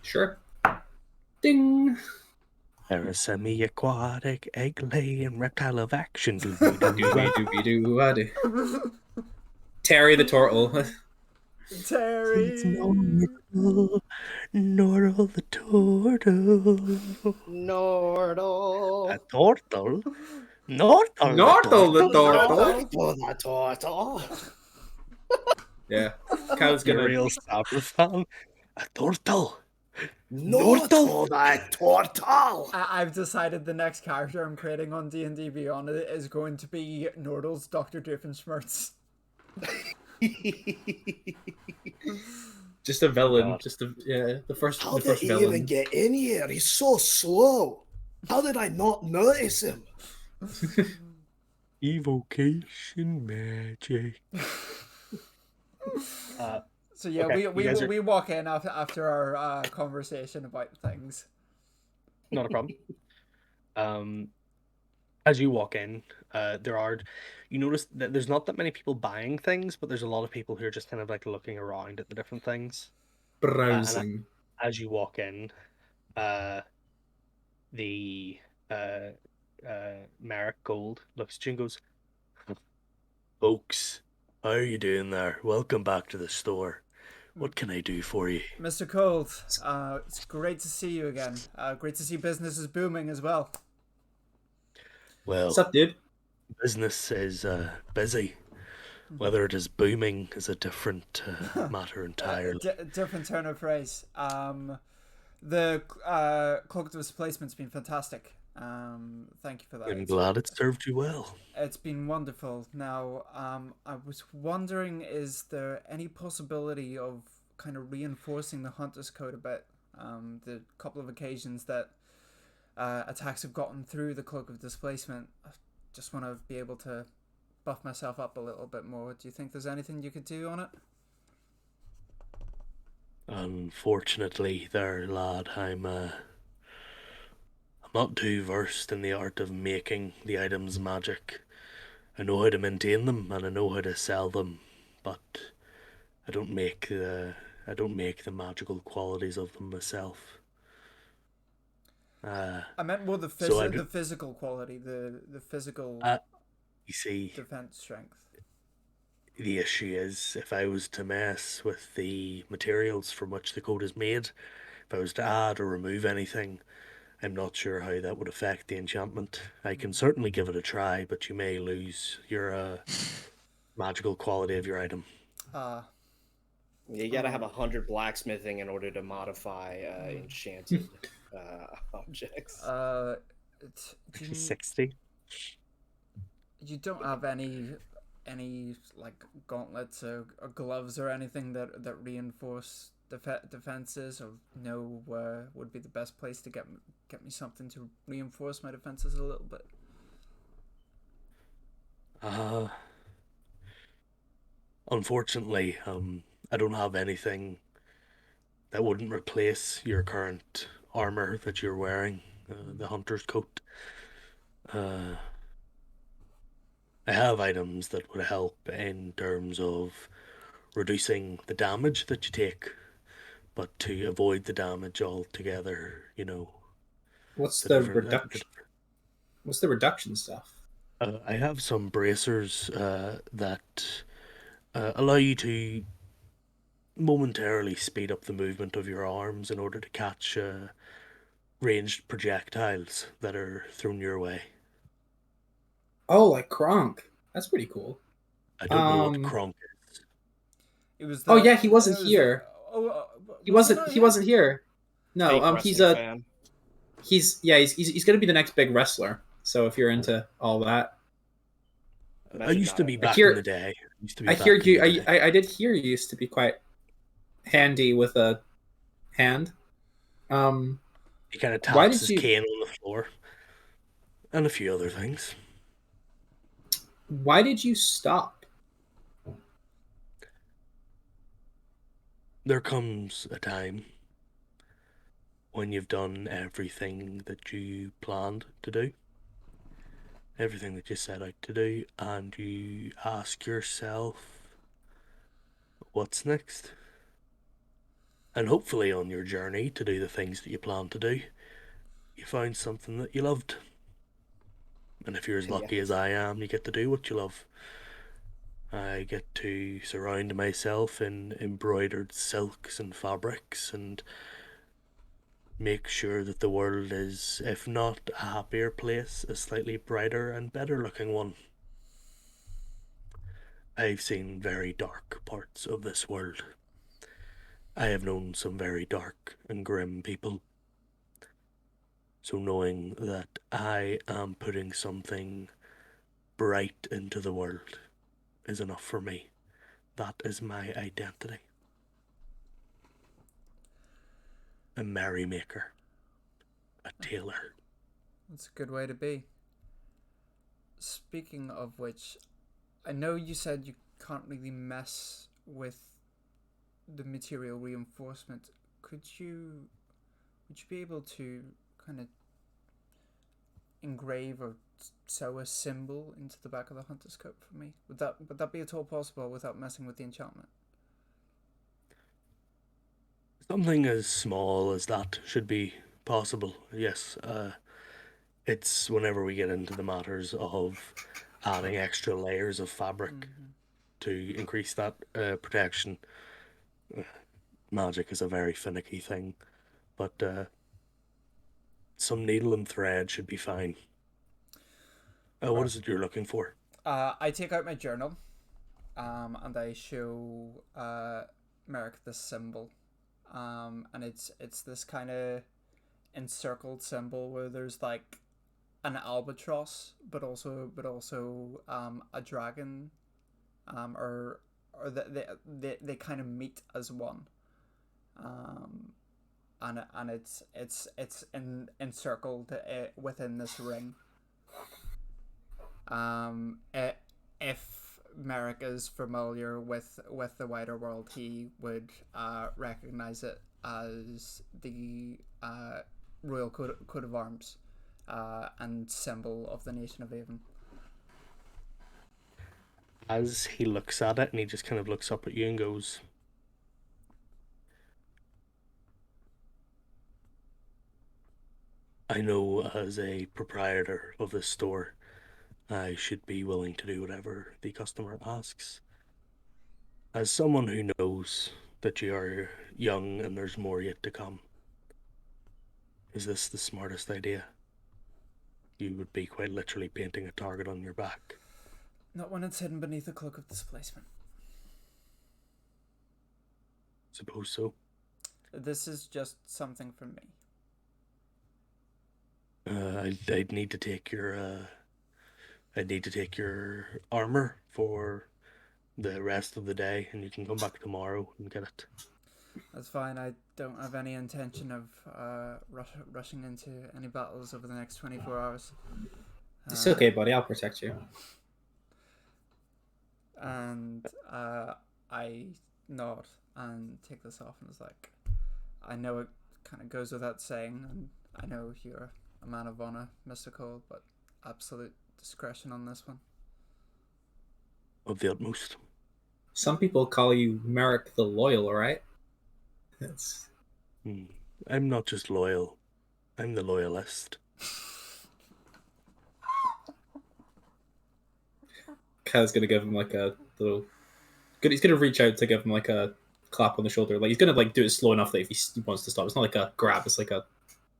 Sure. Ding. They're a semi-aquatic, egg-laying reptile of action. Doobie doobie doo. Terry the turtle. It's Terry. Nordle, Nordle the turtle. Nordle. A turtle? Nordle Nordle the turtle. The turtle. Yeah. Kyle's You're a gonna. real Sapper fan. A turtle. Nordle the turtle. I've decided the next character I'm creating on D&D Beyond is going to be Nordle's Dr. Doofenshmirtz. Just a villain. God. Just the first How the first did he villain. even get in here? He's so slow. How did I not notice him? Evocation magic. So yeah, Okay, you guys are- we walk in after our conversation about things. Not a problem. As you walk in, you notice that there's not that many people buying things, but there's a lot of people who are just kind of like looking around at the different things. Browsing. As you walk in, the Merrick Gold looks at you and goes, Folks, how are you doing there? Welcome back to the store. What can I do for you? Mr. Cold, it's great to see you again. Great to see business is booming as well. Well, What's up, dude? business is busy. Whether it is booming is a different matter entirely. Different turn of phrase. The cloak displacement's been fantastic. Thank you for that. I'm glad it served you well. It's been wonderful. Now, I was wondering, is there any possibility of kind of reinforcing the Hunter's Code a bit? The couple of occasions that attacks have gotten through the Cloak of Displacement, I just want to be able to buff myself up a little bit more. Do you think there's anything you could do on it? Unfortunately, there, lad, I'm not too versed in the art of making the items magic. I know how to maintain them and I know how to sell them, but I don't make the magical qualities of them myself. I meant more the So the physical quality, the physical you see, defense strength. the issue is if I was to mess with the materials from which the coat is made, if I was to add or remove anything, I'm not sure how that would affect the enchantment. I can certainly give it a try, but you may lose your magical quality of your item. You gotta have 100 blacksmithing in order to modify enchanted objects. Do you, 60. you don't have any like gauntlets or gloves or anything that reinforce defenses, or know where would be the best place to get me something to reinforce my defenses a little bit? Unfortunately, I don't have anything that wouldn't replace your current armor that you're wearing, the hunter's coat. I have items that would help in terms of reducing the damage that you take, but to avoid the damage altogether, What's the the different, reduction? What's the reduction stuff? I have some bracers that allow you to momentarily speed up the movement of your arms in order to catch ranged projectiles that are thrown your way. Oh, like Kronk. That's pretty cool. I don't know what Kronk is. It was. Oh yeah, he wasn't here. He was wasn't. He wasn't here. No, Fake he's wrestling a. fan. He's gonna be the next big wrestler. So if you're into all that, I Imagine used to not be a- back hear- in the day. I hear you. I did hear you used to be quite handy with a hand. He kind of Why taps did his you- cane on the floor, and a few other things. Why did you stop? There comes a time when you've done everything that you planned to do, everything that you set out to do, and you ask yourself, what's next? And hopefully on your journey to do the things that you plan to do, you found something that you loved. And if you're as lucky as I am, you get to do what you love. I get to surround myself in embroidered silks and fabrics and make sure that the world is, if not a happier place, a slightly brighter and better looking one. I've seen very dark parts of this world. I have known some very dark and grim people. So knowing that I am putting something bright into the world is enough for me. That is my identity. A merrymaker. A tailor. That's a good way to be. Speaking of which, I know you said you can't really mess with the material reinforcement. Would you be able to kind of engrave or sew a symbol into the back of the hunter's coat for me? Would that be at all possible without messing with the enchantment? Something as small as that should be possible, yes. It's whenever we get into the matters of adding extra layers of fabric to increase that protection. Magic is a very finicky thing, but some needle and thread should be fine. What is it you're looking for? I take out my journal, and I show Merrick this symbol, and it's this kind of encircled symbol where there's like an albatross, but also a dragon, or they kind of meet as one, and it's encircled within this ring. If Merrick is familiar with the wider world, he would recognize it as the royal coat of arms and symbol of the nation of Avon. As he looks at it, and he just kind of looks up at you and goes, I know as a proprietor of this store, I should be willing to do whatever the customer asks. As someone who knows that you are young and there's more yet to come, is this the smartest idea? You would be quite literally painting a target on your back. Not when it's hidden beneath a cloak of displacement. Suppose so. This is just something for me. I'd need to take your armor for the rest of the day, and you can come back tomorrow and get it. That's fine. I don't have any intention of rushing into any battles over the next 24 hours. It's okay, buddy. I'll protect you. And I nod and take this off, and it's like, I know it kind of goes without saying, and I know you're a man of honor, Mr. Cole, but absolute discretion on this one. Of the utmost. Some people call you Merrick the Loyal, right? That's... I'm not just loyal. I'm the loyalist. Kaz's gonna give him like a little... He's gonna reach out to give him like a clap on the shoulder. Like he's gonna like do it slow enough that if he wants to stop, it's not like a grab. It's like a,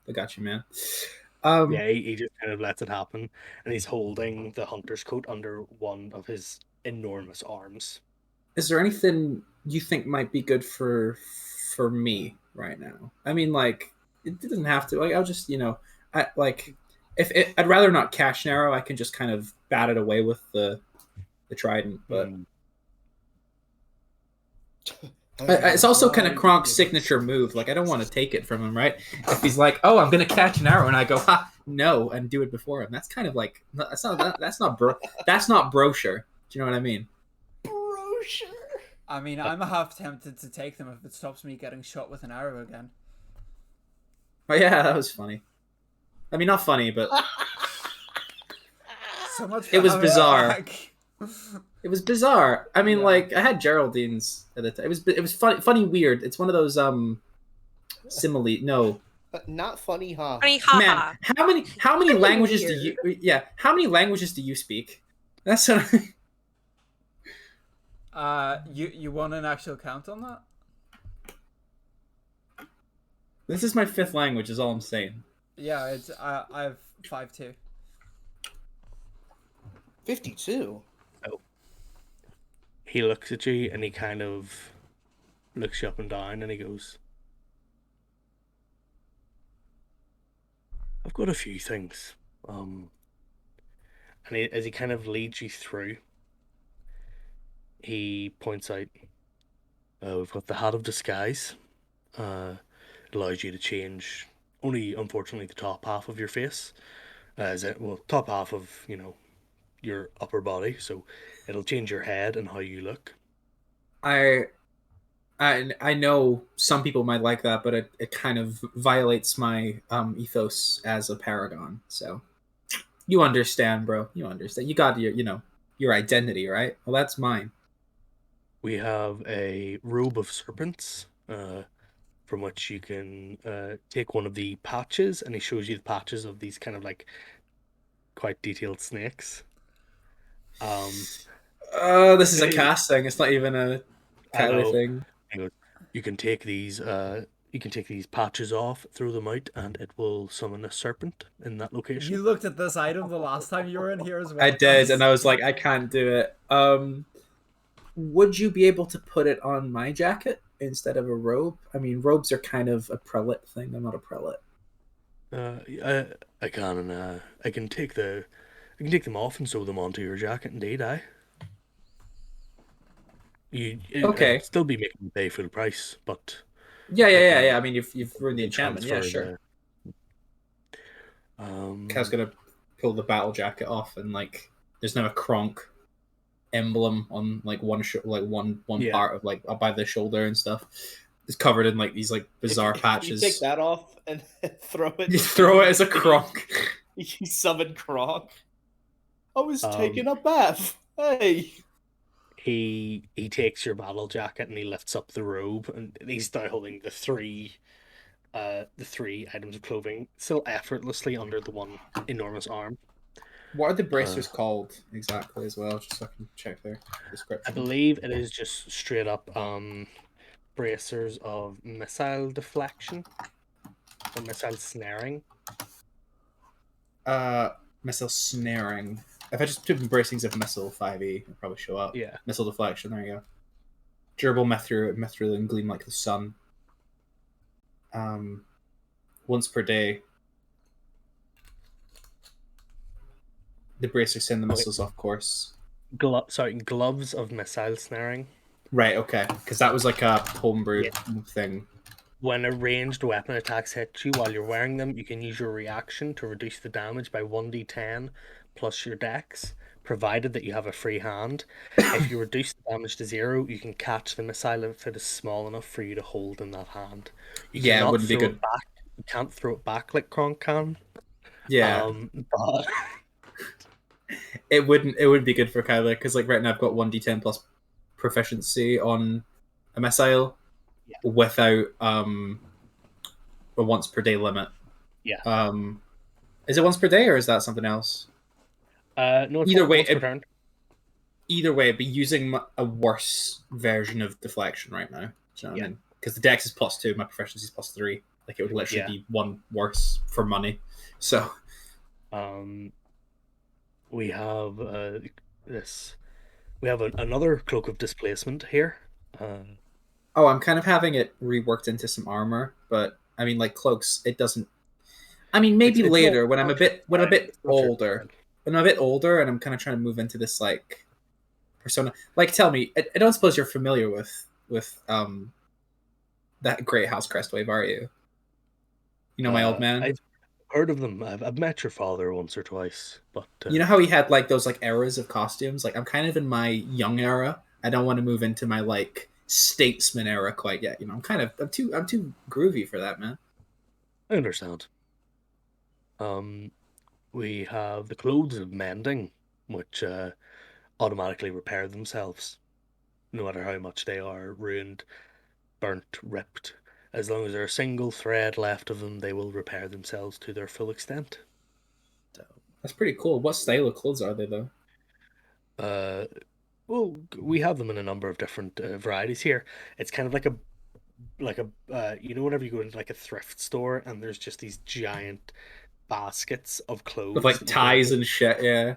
I got you, man. yeah, he just kind of lets it happen, and he's holding the hunter's coat under one of his enormous arms. Is there anything you think might be good for me right now? I mean, like, it doesn't have to. Like, I'll just, I'd rather not cash narrow. I can just kind of bat it away with the trident, but it's also kind of Kronk's signature move. Like, I don't want to take it from him, right? If he's like, "Oh, I'm gonna catch an arrow," and I go, "Ha, no," and do it before him, that's kind of like that's not brochure. Do you know what I mean? Brochure. I mean, I'm half tempted to take them if it stops me getting shot with an arrow again. Oh yeah, that was funny. I mean, not funny, but So much. it was bizarre. It was bizarre. I mean, Yeah. like I had Geraldine's at the time. It was funny, weird. It's one of those simile. No, Not funny, huh? Funny, man. haha. How many Pretty languages do you? weird. Yeah, how many languages do you speak? That's what. You want an actual count on that? This is my fifth language. Is all I'm saying. Yeah, it's I have 5 too. 52. He looks at you and he kind of looks you up and down and he goes, I've got a few things. As he kind of leads you through, he points out, we've got the Hat of Disguise. It allows you to change only, unfortunately, the top half of your face. Top half of, your upper body. So it'll change your head and how you look. I I know some people might like that, but it kind of violates my ethos as a paragon. So you understand, bro. You understand. You got your identity, right? Well, that's mine. We have a robe of serpents, from which you can take one of the patches, and he shows you the patches of these kind of like quite detailed snakes. This is a cast thing. It's not even a I Kyler know. thing. He goes, you can take these patches off, throw them out, and it will summon a serpent in that location. You looked at this item the last time you were in here as well. I did, and I was like, I can't do it. Would you be able to put it on my jacket instead of a robe? I mean, robes are kind of a prelate thing. I'm not a prelate. I can, and I can take them off and sew them onto your jacket. Indeed, Okay. I'd still be making you pay full price, but Yeah. I mean, you've ruined the you enchantment. Yeah, transfer sure. the. I was gonna pull the battle jacket off, and like, there's now a Kronk emblem on like one Yeah. part of like up by the shoulder and stuff. It's covered in like these like bizarre If patches. You take that off and throw it. You throw it as a Kronk. You summon Kronk. I was Um, taking a bath. Hey. He takes your battle jacket and he lifts up the robe, and he's now holding the three items of clothing still effortlessly under the one enormous arm. What are the bracers called exactly as well? Just so I can check their description. I believe it is just straight up bracers of missile deflection or missile snaring. Missile snaring. If I just type in bracings of missile 5e, it'll probably show up. Yeah. Missile deflection, there you go. Durable mithril and gleam like the sun. Once per day. The bracers send the missiles off course. Gloves of missile snaring. Right, okay. Because that was like a homebrew thing. When a ranged weapon attacks hit you while you're wearing them, you can use your reaction to reduce the damage by 1d10 plus your dex, provided that you have a free hand. If you reduce the damage to 0, you can catch the missile if it is small enough for you to hold in that hand. You Yeah, it wouldn't be throw good. it back. You can't throw it back like Kronk can. Yeah. But It wouldn't be good for Kyler, because like right now I've got 1d10 plus proficiency on a missile without a once per day limit. Yeah. Is it once per day or is that something else? No, it's Either way, once per turn. Either way, I'd be using a worse version of deflection right now. Do you know what I mean? Because the dex is +2, my proficiency is +3. Like, it would literally be one worse for money. So, we have this. We have another cloak of displacement here. oh, I'm kind of having it reworked into some armor, but I mean, like cloaks, it doesn't. I mean, maybe it's later not when I'm a bit older. certified. When I'm a bit older, and I'm kind of trying to move into this like persona. Like, tell me, I don't suppose you're familiar with that Great House Crestwave, are you? You know my old man. I've heard of them. I've met your father once or twice, but you know how he had like those like eras of costumes. Like, I'm kind of in my young era. I don't want to move into my like statesman era quite yet. You know, I'm too groovy for that, man. I understand. We have the clothes of mending, which automatically repair themselves, no matter how much they are ruined, burnt, ripped. As long as there's a single thread left of them, they will repair themselves to their full extent. That's pretty cool. What style of clothes are they though? Uh, well, we have them in a number of different varieties here. It's kind of like a whenever you go into like a thrift store and there's just these giant baskets of With clothes like that you go ties into. and shit, yeah.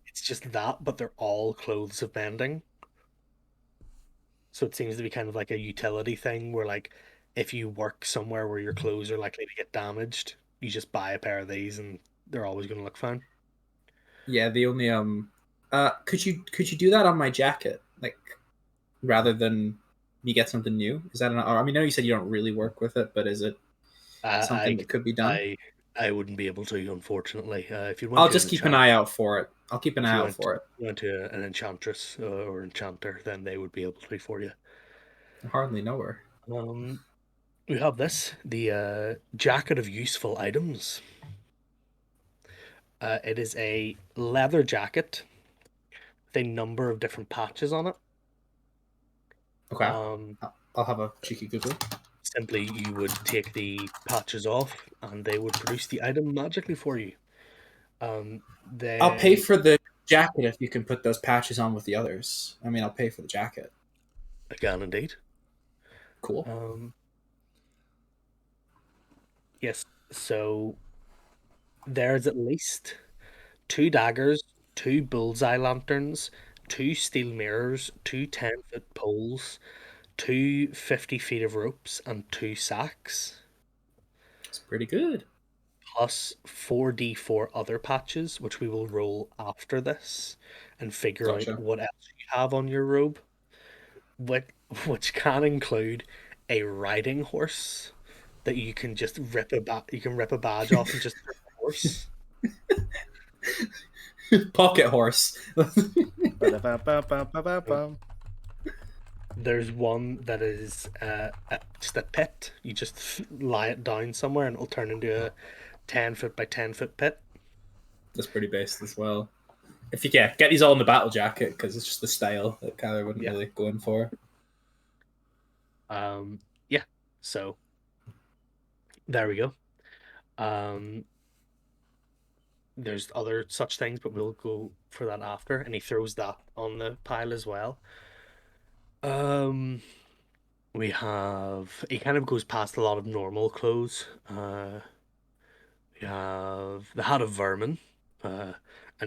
It's just that, but they're all clothes of mending. So it seems to be kind of like a utility thing where like if you work somewhere where your clothes are likely to get damaged, you just buy a pair of these and they're always going to look fine. Yeah, the only could you do that on my jacket? Like rather than me get something new? Is that I mean, I know you said you don't really work with it, but is it something I that could be done? I I wouldn't be able to, unfortunately. If you went I'll to an just keep an enchant, eye out for it. I'll keep an if eye you out for it. went to an enchantress or enchanter, then they would be able to for you. I hardly know her. Um, we have the jacket of useful items. It is a leather jacket with a number of different patches on it. Okay. Um, I'll have a cheeky Google. Simply, you would take the patches off, and they would produce the item magically for you. I'll pay They for the jacket if you can put those patches on with the others. I mean, I'll pay for the jacket. again, indeed. Cool. Um, yes. So there's at least two daggers, two bullseye lanterns, two steel mirrors, two 10-foot poles, two 50 feet of ropes, and two sacks, It's pretty good. plus 4d4 other patches, which we will roll after this and figure out Gotcha. what else you have on your robe, which, which can include a riding horse that you can just you can rip a badge off and just rip a horse. Pocket horse. Ba-da-ba-ba-ba-ba-ba. There's one that is just a pit. You just lie it down somewhere and it'll turn into a 10-foot by 10-foot pit. That's pretty based as well. If you get these all in the battle jacket because it's just the style that Kyler wouldn't Yeah. really go in for. Yeah. So there we go. There's other such things, but we'll go for that after. And he throws that on the pile as well. We have he kind of goes past a lot of normal clothes. We have the hat of vermin, and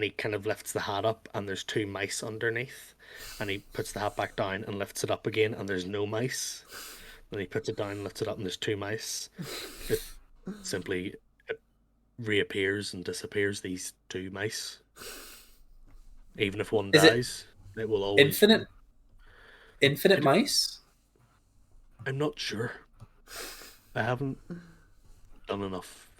he kind of lifts the hat up, and there's two mice underneath, and he puts the hat back down and lifts it up again, and there's no mice. Then he puts it down, lifts it up, and there's two mice. It simply it reappears and disappears. These two mice, even if one Is it dies, it will always. infinite mice? I'm not sure. I haven't done enough,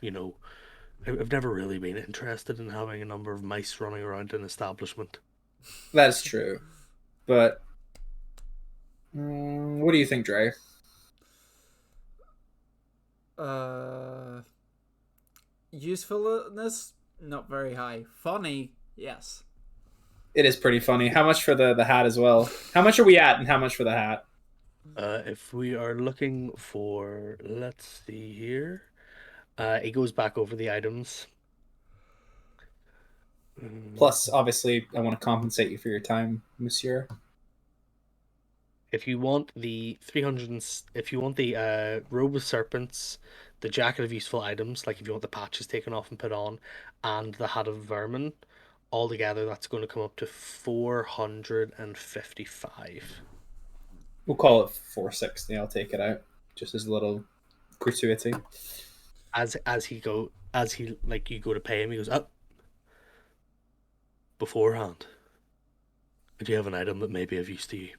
I've never really been interested in having a number of mice running around an establishment. That's true. But what do you think, Dre? Usefulness, not very high. Funny, yes. It is pretty funny. How much for the hat as well? How much are we at, and how much for the hat? If we are looking for, let's see here, it goes back over the items. Plus, obviously, I want to compensate you for your time, Monsieur. If you want the 300, if you want the robe of serpents, the jacket of useful items, like if you want the patches taken off and put on, and the hat of vermin, altogether that's going to come up to 455. We'll call it 460. I'll take it out just as a little gratuity. As he like you go to pay him, he goes up beforehand. Do you have an item that may be of use to you?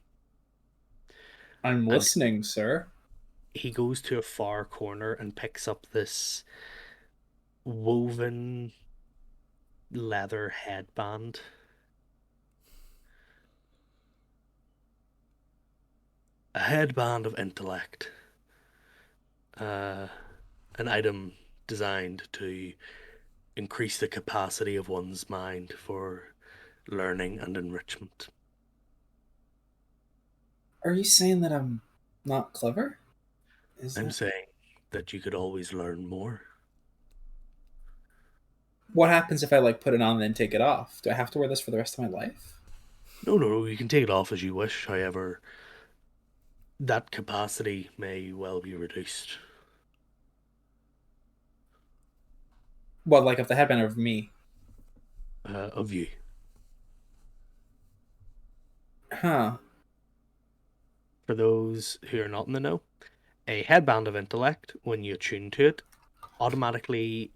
I'm And listening, sir. he goes to a far corner and picks up this woven leather headband. A headband of intellect. An item designed to increase the capacity of one's mind for learning and enrichment. Are you saying that I'm not clever? I'm saying that you could always learn more. What happens if I like put it on and then take it off? Do I have to wear this for the rest of my life? No, you can take it off as you wish. However, that capacity may well be reduced. Well, like of the headband or of me? Of you. Huh. For those who are not in the know, a headband of intellect, when you attune to it, automatically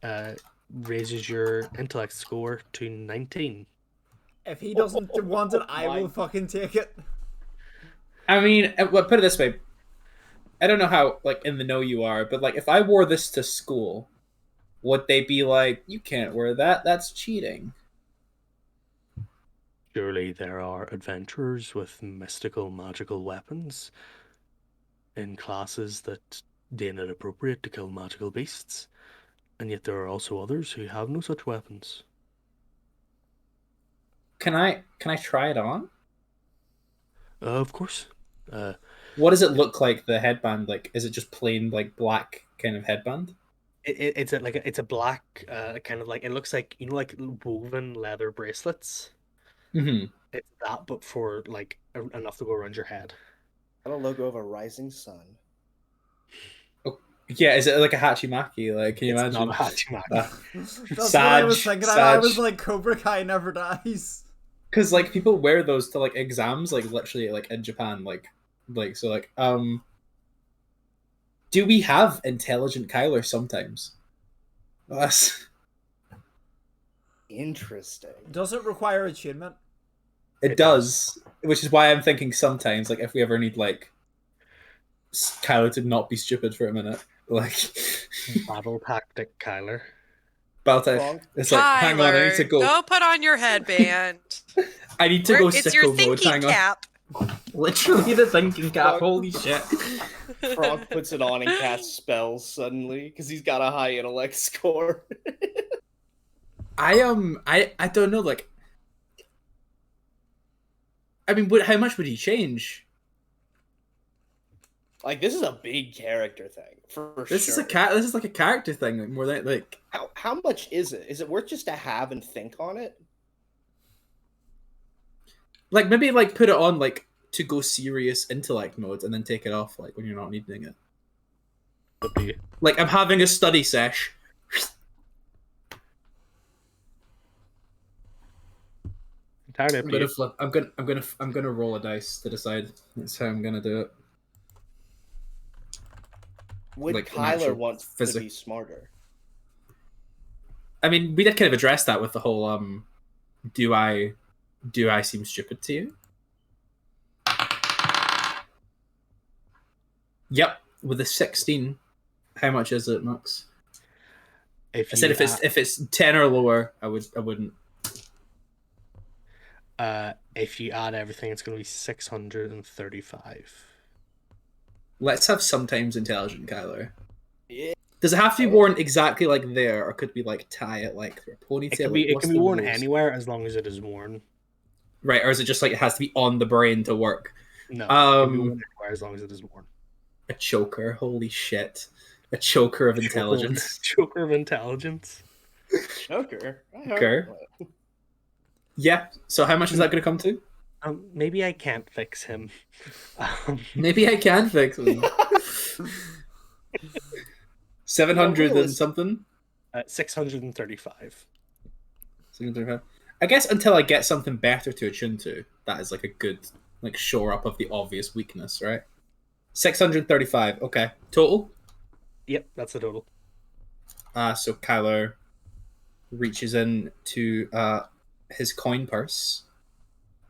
raises your intellect score to 19. If he doesn't want it, I will fucking take it. I mean, well, put it this way. I don't know how like in the know you are, but like if I wore this to school, would they be like, "You can't wear that. That's cheating"? Surely there are adventurers with mystical, magical weapons in classes that deem it appropriate to kill magical beasts, and yet there are also others who have no such weapons. Can I try it on? Of course. What does it look like? The headband, like, is it just plain like black kind of headband? It's a black kind of like, it looks like, you know, like woven leather bracelets. Mm-hmm. It's that, but for like enough to go around your head. Got a logo of a rising sun. Yeah, is it like a Hachimaki? Like, can you It's imagine? not a Hachimaki. That's what I was Sag, thinking. I was Sag. like, Cobra Kai never dies. Because like people wear those to like exams, like literally like in Japan, like so like do we have intelligent Kyler sometimes? That's Interesting. Does it require attunement? it does, which is why I'm thinking sometimes like if we ever need like Kyler to not be stupid for a minute, like Battle tactic, Kyler. Baltic, Wrong. it's like hang on, I need to go. put on your headband. I need to go It's your sicko mode. thinking Hang on, cap. literally the thinking cap. Fuck. Holy shit! Frog puts it on and casts spells suddenly because he's got a high intellect score. I don't know. Like, I mean, how much would he change? Like, this is a big character thing for This sure. This is like a character thing, like, more than like. How much is it? Is it worth just to have and think on it? Like maybe like put it on like to go serious intellect mode and then take it off like when you're not needing it. Could be. Like I'm having a study sesh. Entirely up I'm to gonna you. flip. I'm gonna roll a dice to decide. That's how I'm gonna do it. Would Like, an Kyler actual want to physic- be smarter? I mean, we did kind of address that with the whole do I seem stupid to you? Yep, with a 16. How much is it, Max? I said if it's 10 or lower, I wouldn't. If you add everything, it's going to be 635. Let's have sometimes intelligent Kyler. Yeah. Does it have to be worn exactly like there, or could we like tie it like through a ponytail? It What's can be the worn rules? anywhere as long as it is worn. Right, or is it just like it has to be on the brain to work? No, it can be worn Um, anywhere as long as it is worn. a choker. Holy shit! A choker of intelligence. Choker of intelligence. Joker. Okay. Yeah. So how much is that going to come to? Maybe I can't fix him. Maybe I can fix him. 700 and something. 635. 735. I guess until I get something better to attune to, that is like a good like shore up of the obvious weakness, right? 635. Okay. Total. Yep, that's the total. So Kyler reaches in to his coin purse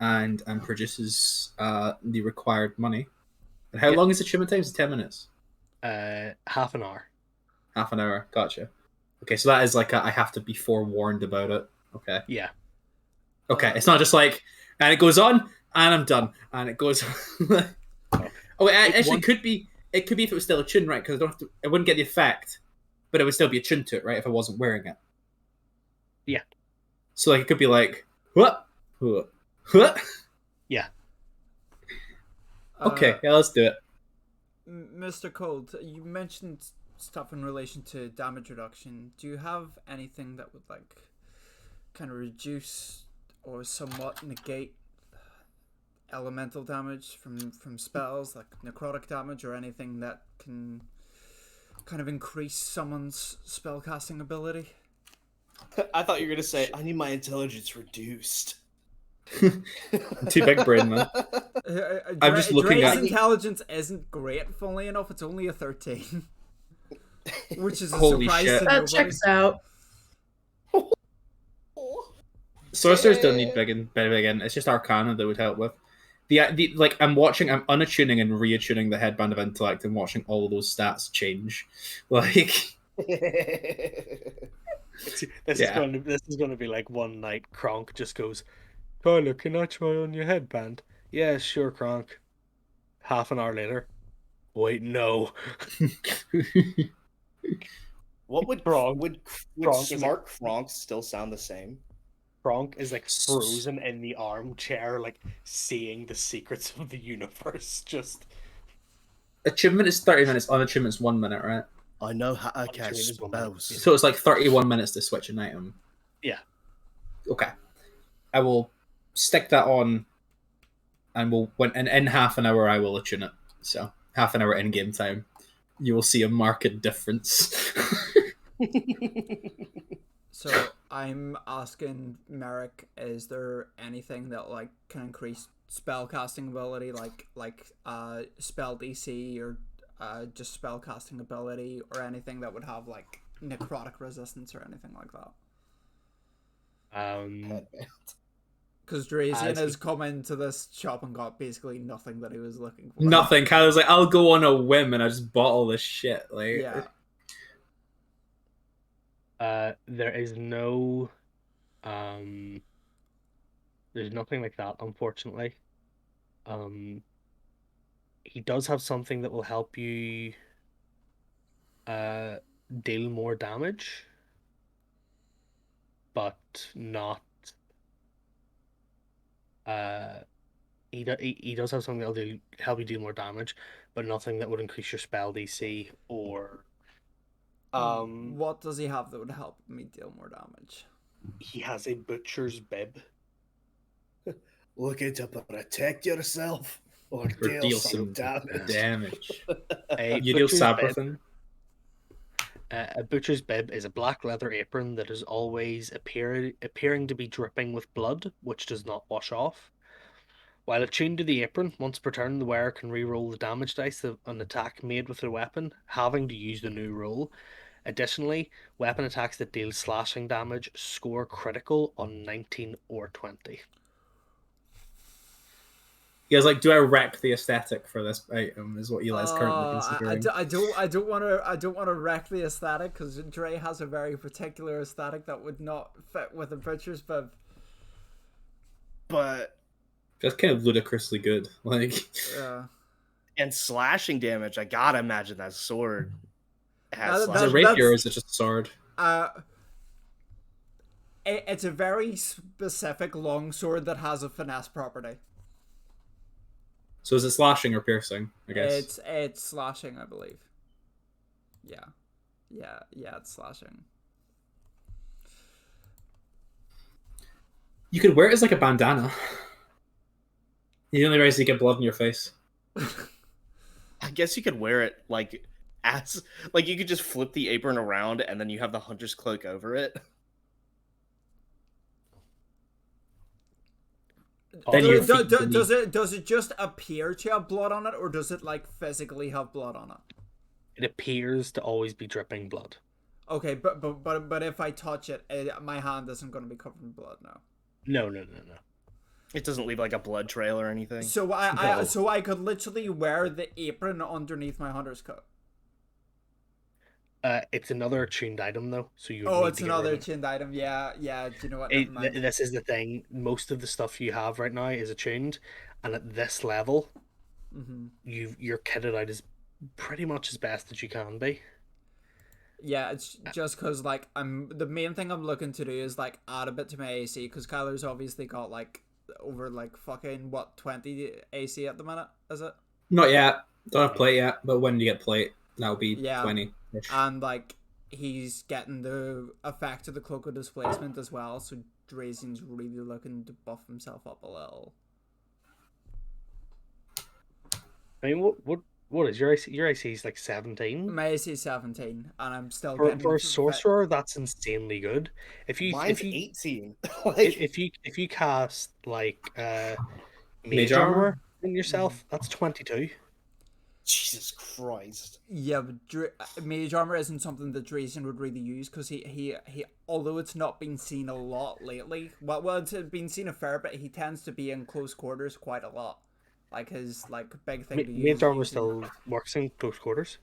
and produces the required money. And how Yep. long is the achievement time? Is it 10 minutes? Half an hour. Half an hour. Gotcha. Okay, so that is like I have to be forewarned about it. Okay. Yeah. Okay, it's not just like, and it goes on, and I'm done, and it goes. Oh, actually, it could be if it was still attuned, right? Because I wouldn't get the effect, but it would still be attuned to it, right? If I wasn't wearing it. Yeah. So like, it could be like, what? Huh? Yeah. Okay, yeah, let's do it. Mr. Cold, you mentioned stuff in relation to damage reduction. Do you have anything that would like kind of reduce or somewhat negate elemental damage from spells like necrotic damage or anything that can kind of increase someone's spellcasting ability? I thought you were gonna say I need my intelligence reduced. Too big brain, man. I'm just looking Dre's at- intelligence isn't great, funnily enough. It's only a 13. Which is a Holy surprise shit. to That nobody. checks out. Sorcerers don't need big in. It's just Arcana that would help with. The like I'm unattuning and reattuning the headband of intellect and watching all of those stats change. Like This Yeah. is going to be like one night Kronk just goes, Tyler, can I try on your headband? Yeah, sure, Kronk. Half an hour later. Wait, no. What would Kronk. would Kronk is smart Kronk still sound the same? Kronk is like frozen in the armchair, like seeing the secrets of the universe. Just achievement is 30 minutes, unachievement's 1 minute, right? I know how I cast cast spells. So it's like 31 minutes to switch an item. Yeah. Okay. I will stick that on and in half an hour I will attune it. So half an hour in game time. You will see a marked difference. So I'm asking Merrick, is there anything that like can increase spell casting ability, like spell DC or just spell casting ability, or anything that would have like necrotic resistance or anything like that? Because Drazian has come into this shop and got basically nothing that he was looking for. Nothing. Kind of like, I'll go on a whim and I just bought all this shit. Like, Yeah. There is no, there's nothing like that, unfortunately. He does have something that will help you, deal more damage, but not. He does have something that'll help you deal more damage, but nothing that would increase your spell DC or. What does he have that would help me deal more damage? He has a butcher's bib. Looking to protect yourself or or deal some damage. You deal Sabrathon? A butcher's bib is a black leather apron that is always appearing to be dripping with blood, which does not wash off. While attuned to the apron, once per turn, the wearer can re-roll the damage dice of an attack made with their weapon, having to use the new roll. Additionally, weapon attacks that deal slashing damage score critical on 19 or 20. He was like, "Do I wreck the aesthetic for this item?" Is what Eli's currently considering. I don't want to wreck the aesthetic because Dre has a very particular aesthetic that would not fit with a butcher's bib. But That's kind of ludicrously good. Like, Yeah. and slashing damage, I gotta imagine that sword has That- is it slashing. rapier or is it just a sword? It's a very specific longsword that has a finesse property. So is it slashing or piercing? I guess. It's slashing, I believe. Yeah, it's slashing. You could wear it as like a bandana. You only realize you get blood in your face. I guess you could wear it like as like you could just flip the apron around and then you have the hunter's cloak over it. Then your feet Does it just appear to have blood on it, or does it like physically have blood on it? It appears to always be dripping blood. Okay, but if I touch it, my hand isn't going to be covered in blood now. No. It doesn't leave like a blood trail or anything. So I could literally wear the apron underneath my hunter's coat. It's another attuned item though, so you. Oh, it's another attuned item. Yeah. Do you know what? Never mind. This is the thing. Most of the stuff you have right now is attuned, and at this level, you're kitted out as pretty much as best as you can be. Yeah, it's just because like the main thing I'm looking to do is like add a bit to my AC because Kyler's obviously got like over like fucking what 20 AC at the minute, is it? Not yet. Don't have plate yet, but when you get plate, that'll be Yeah. 20-ish. And like he's getting the effect of the cloak of displacement as well, so Drazian's really looking to buff himself up a little. I mean, what is your AC? Your AC is like 17. My AC is 17, and I'm still For getting a sorcerer, that's insanely good. Mine's if you 18. if you cast like Mage mage armor? armor in yourself, that's 22. Jesus Christ. Yeah, but mage armor isn't something that Drazian would really use because he although it's not been seen a lot lately. Well, it's been seen a fair bit. He tends to be in close quarters quite a lot. Like his like big thing to use. Mage armor using- still works in close quarters.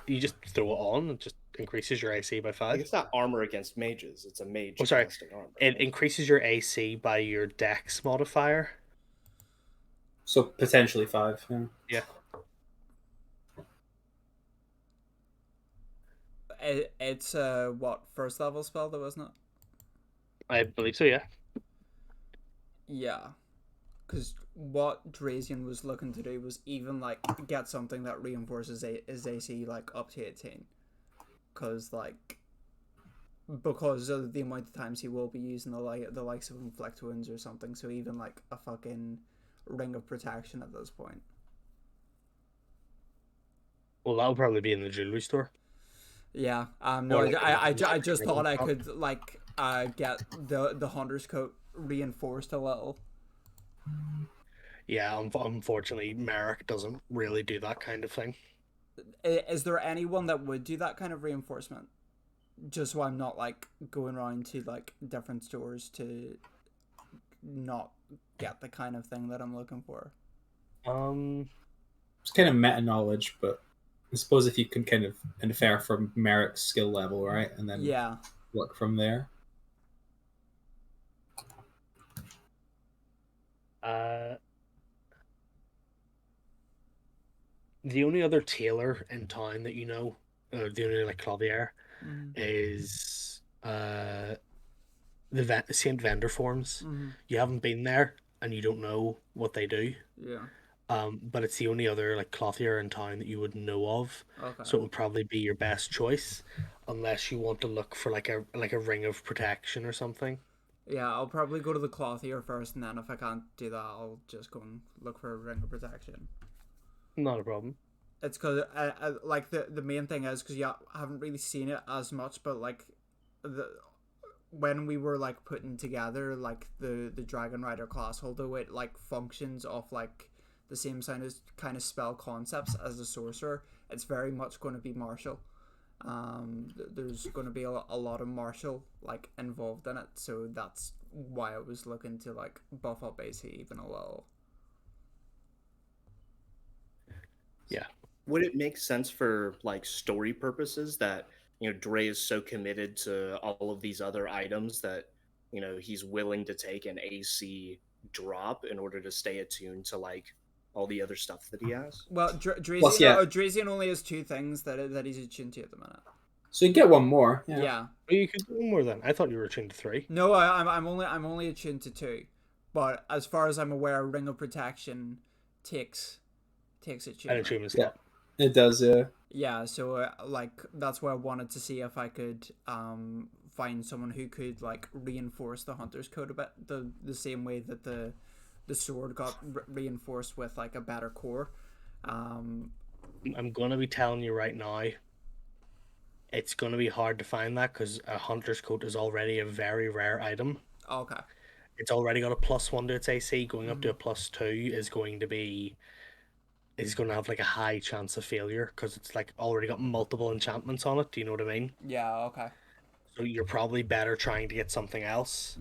You just throw it on and just increases your AC by Like, 5. it's not armor against mages. It's a mage Oh, sorry. casting armor. It increases your AC by your dex modifier. So potentially 5. Yeah. Yeah. It's what first level spell though, isn't it? I believe so, yeah. Yeah, because what Drazian was looking to do was even like get something that reinforces his AC like up to 18, because of the amount of times he will be using the likes of inflict wounds or something. So even like a fucking ring of protection at this point. Well, that'll probably be in the jewelry store. Yeah. No. Or like I just a thought I shop. could like get the hunter's coat reinforced a little. Yeah, unfortunately, Merrick doesn't really do that kind of thing. Is there anyone that would do that kind of reinforcement? Just so I'm not like going around to like different stores to not get the kind of thing that I'm looking for. It's kind of meta knowledge, but I suppose if you can kind of infer from Merrick's skill level, right, and then Yeah. work from there. The only other tailor in town that you know, or the only like clothier, Mm-hmm. is the Saint Vendor Forms. Mm-hmm. You haven't been there, and you don't know what they do. Yeah. But it's the only other like clothier in town that you would know of. Okay. So it would probably be your best choice, unless you want to look for like a ring of protection or something. Yeah, I'll probably go to the clothier first, and then if I can't do that, I'll just go and look for a ring of protection. Not a problem. It's because like the main thing is because I haven't really seen it as much, but like when we were like putting together like the Dragon Rider class, although it like functions off like the same kind of spell concepts as the sorcerer, it's very much going to be martial. There's going to be a lot of martial like involved in it, so that's why I was looking to like buff up AC even a little. Yeah. Would it make sense for like story purposes that Dre is so committed to all of these other items that he's willing to take an AC drop in order to stay attuned to like all the other stuff that he has? Well, Drazian, Plus, yeah. Drazian only has 2 things that he's attuned to at the minute. So you get one more. Yeah. Yeah. Oh, you could do more then. I thought you were attuned to 3. No, I'm only attuned to 2, but as far as I'm aware, Ring of Protection takes An attunement. attunement Yeah. slot. It does, yeah. Yeah, so like that's why I wanted to see if I could find someone who could like reinforce the hunter's code a bit, the same way that the sword got reinforced with like a better core. I'm gonna be telling you right now, it's gonna be hard to find that because a hunter's coat is already a very rare item. Okay. It's already got a +1 to its AC. Going up to a +2 is going to have like a high chance of failure because it's like already got multiple enchantments on it. Do you know what I mean? Yeah. Okay. So you're probably better trying to get something else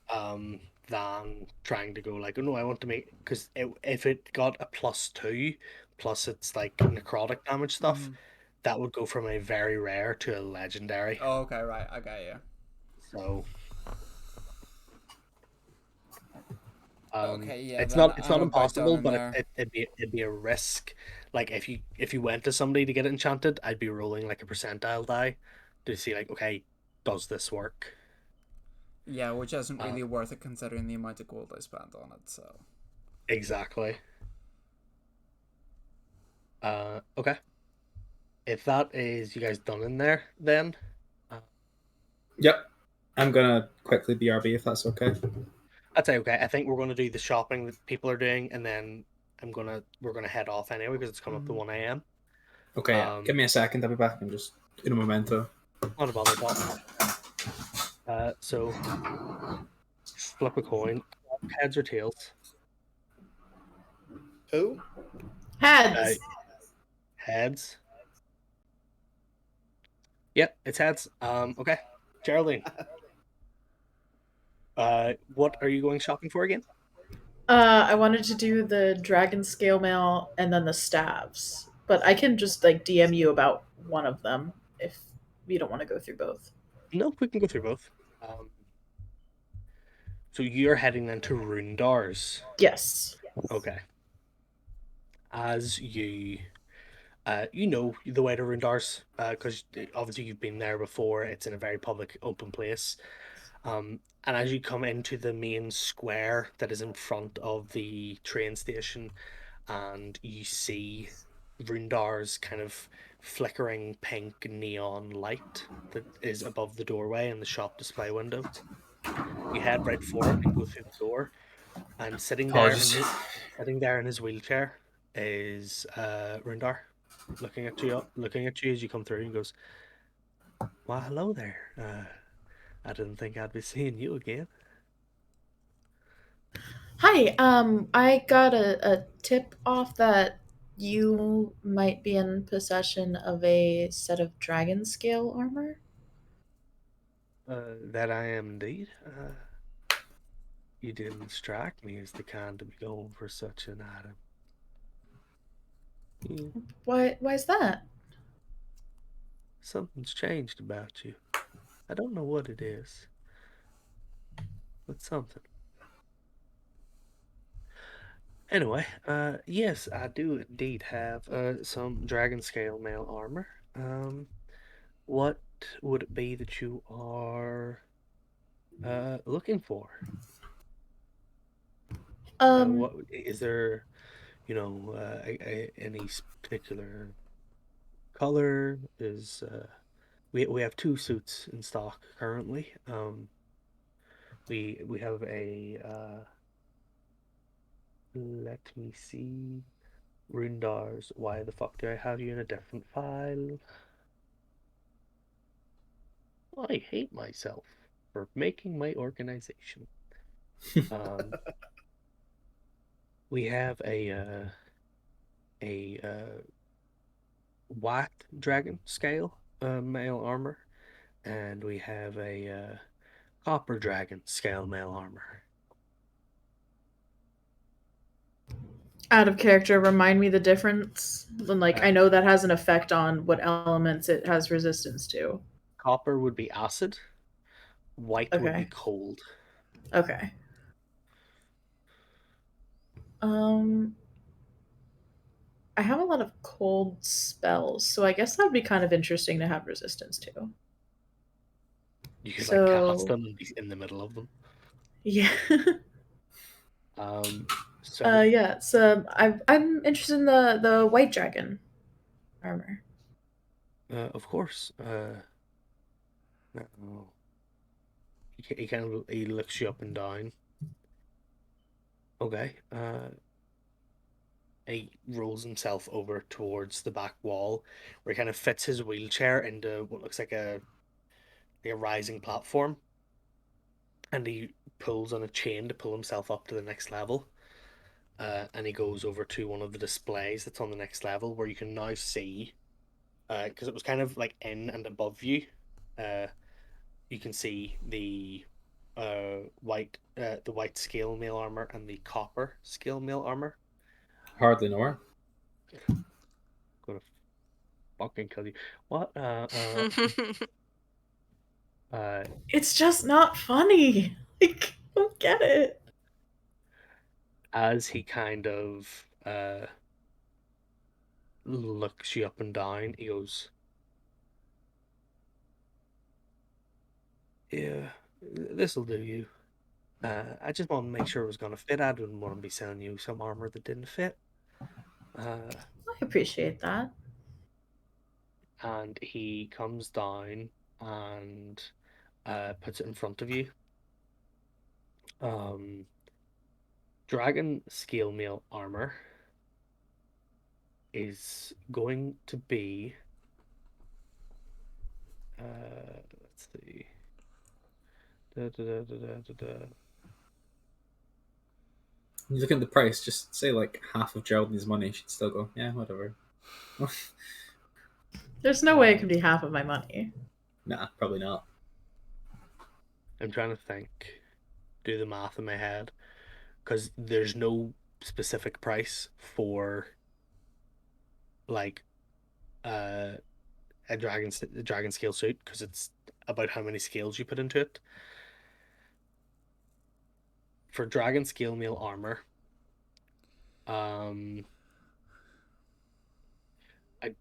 than trying to go like, oh no, I want to make, because if it got a +2 plus it's like necrotic damage stuff, that would go from a very rare to a legendary. Oh, okay. Right. I got you. So Okay, yeah, it's then not I'm about impossible, done in but there. it'd be a risk. Like if you went to somebody to get it enchanted, I'd be rolling like a percentile die to see like, okay, does this work? Yeah, which isn't Uh, really worth it considering the amount of gold I spent on it. So exactly. Okay. If that is you guys done in there, then Yep. I'm gonna quickly BRB if that's okay. I'd say okay. I think we're gonna do the shopping that people are doing, and then we're gonna head off anyway because it's coming up to 1 a.m. Okay, yeah. Give me a second. I'll be back. I'm just in a momento. Not a bother at all. So flip a coin. Heads or tails? Who? Uh, Heads. heads. Yep, it's heads. Okay. Geraldine. What are you going shopping for again? I wanted to do the dragon scale mail and then the staves, but I can just like DM you about one of them if you don't want to go through both. No, we can go through both. So you're heading then to Rundar's. Yes. Okay. As you know the way to Rundar's, because obviously you've been there before. It's in a very public, open place. And as you come into the main square that is in front of the train station, and you see Rundar's kind of flickering pink neon light that is above the doorway in the shop display window, you head right for it and go through the door. And Apologies. sitting there in his wheelchair is Rundar, looking at you as you come through, and goes, "Well, hello there. I didn't think I'd be seeing you again." Hi. I got a tip off that you might be in possession of a set of dragon scale armor. That I am indeed. You didn't strike me as the kind to be going for such an item. Hmm, Why is that? something's changed about you. I don't know what it is, but something. Anyway, yes, I do indeed have some dragon scale mail armor. What would it be that you are looking for? Um What is there, any particular color? Is we have two suits in stock currently. We have a let me see. Rundar's. Why the fuck do I have you in a different file? I hate myself for making my organization. Um, we have a white dragon scale male armor, and we have a copper dragon scale male armor. out of character, remind me the difference. And like Uh, I know that has an effect on what elements it has resistance to. copper would be acid. White would be Okay. cold. Okay. Um I have a lot of cold spells, so I guess that'd be kind of interesting to have resistance to. You could like cast So them and be in the middle of them. yeah. Um, so Yeah, so I'm interested in the white dragon armor. of course, no, he kind of he looks you up and down. Okay. He rolls himself over towards the back wall, where he kind of fits his wheelchair into what looks like a rising platform, and he pulls on a chain to pull himself up to the next level. And he goes over to one of the displays that's on the next level, where you can now see, because it was kind of like in and above you, uh, you can see the white scale mail armor and the copper scale mail armor. Hardly know her. Gonna fucking kill you. What? Uh, It's just not funny. Like, I don't get it. as he kind of looks you up and down, he goes, "Yeah, This'll do you. I just want to make sure it was gonna fit. I didn't want to be selling you some armor that didn't fit. I appreciate that. And he comes down and puts it in front of you. Dragon scale mail armor is going to be let's see. Da, da, da, da, da, da, da. You look at the price, just say like half of Geraldine's money. She'd still go, yeah, whatever. There's no way it can be half of my money. Nah, probably not. I'm trying to think, do the math in my head, because there's no specific price for like a dragon scale suit, because it's about how many scales you put into it. For dragon scale mail armor, I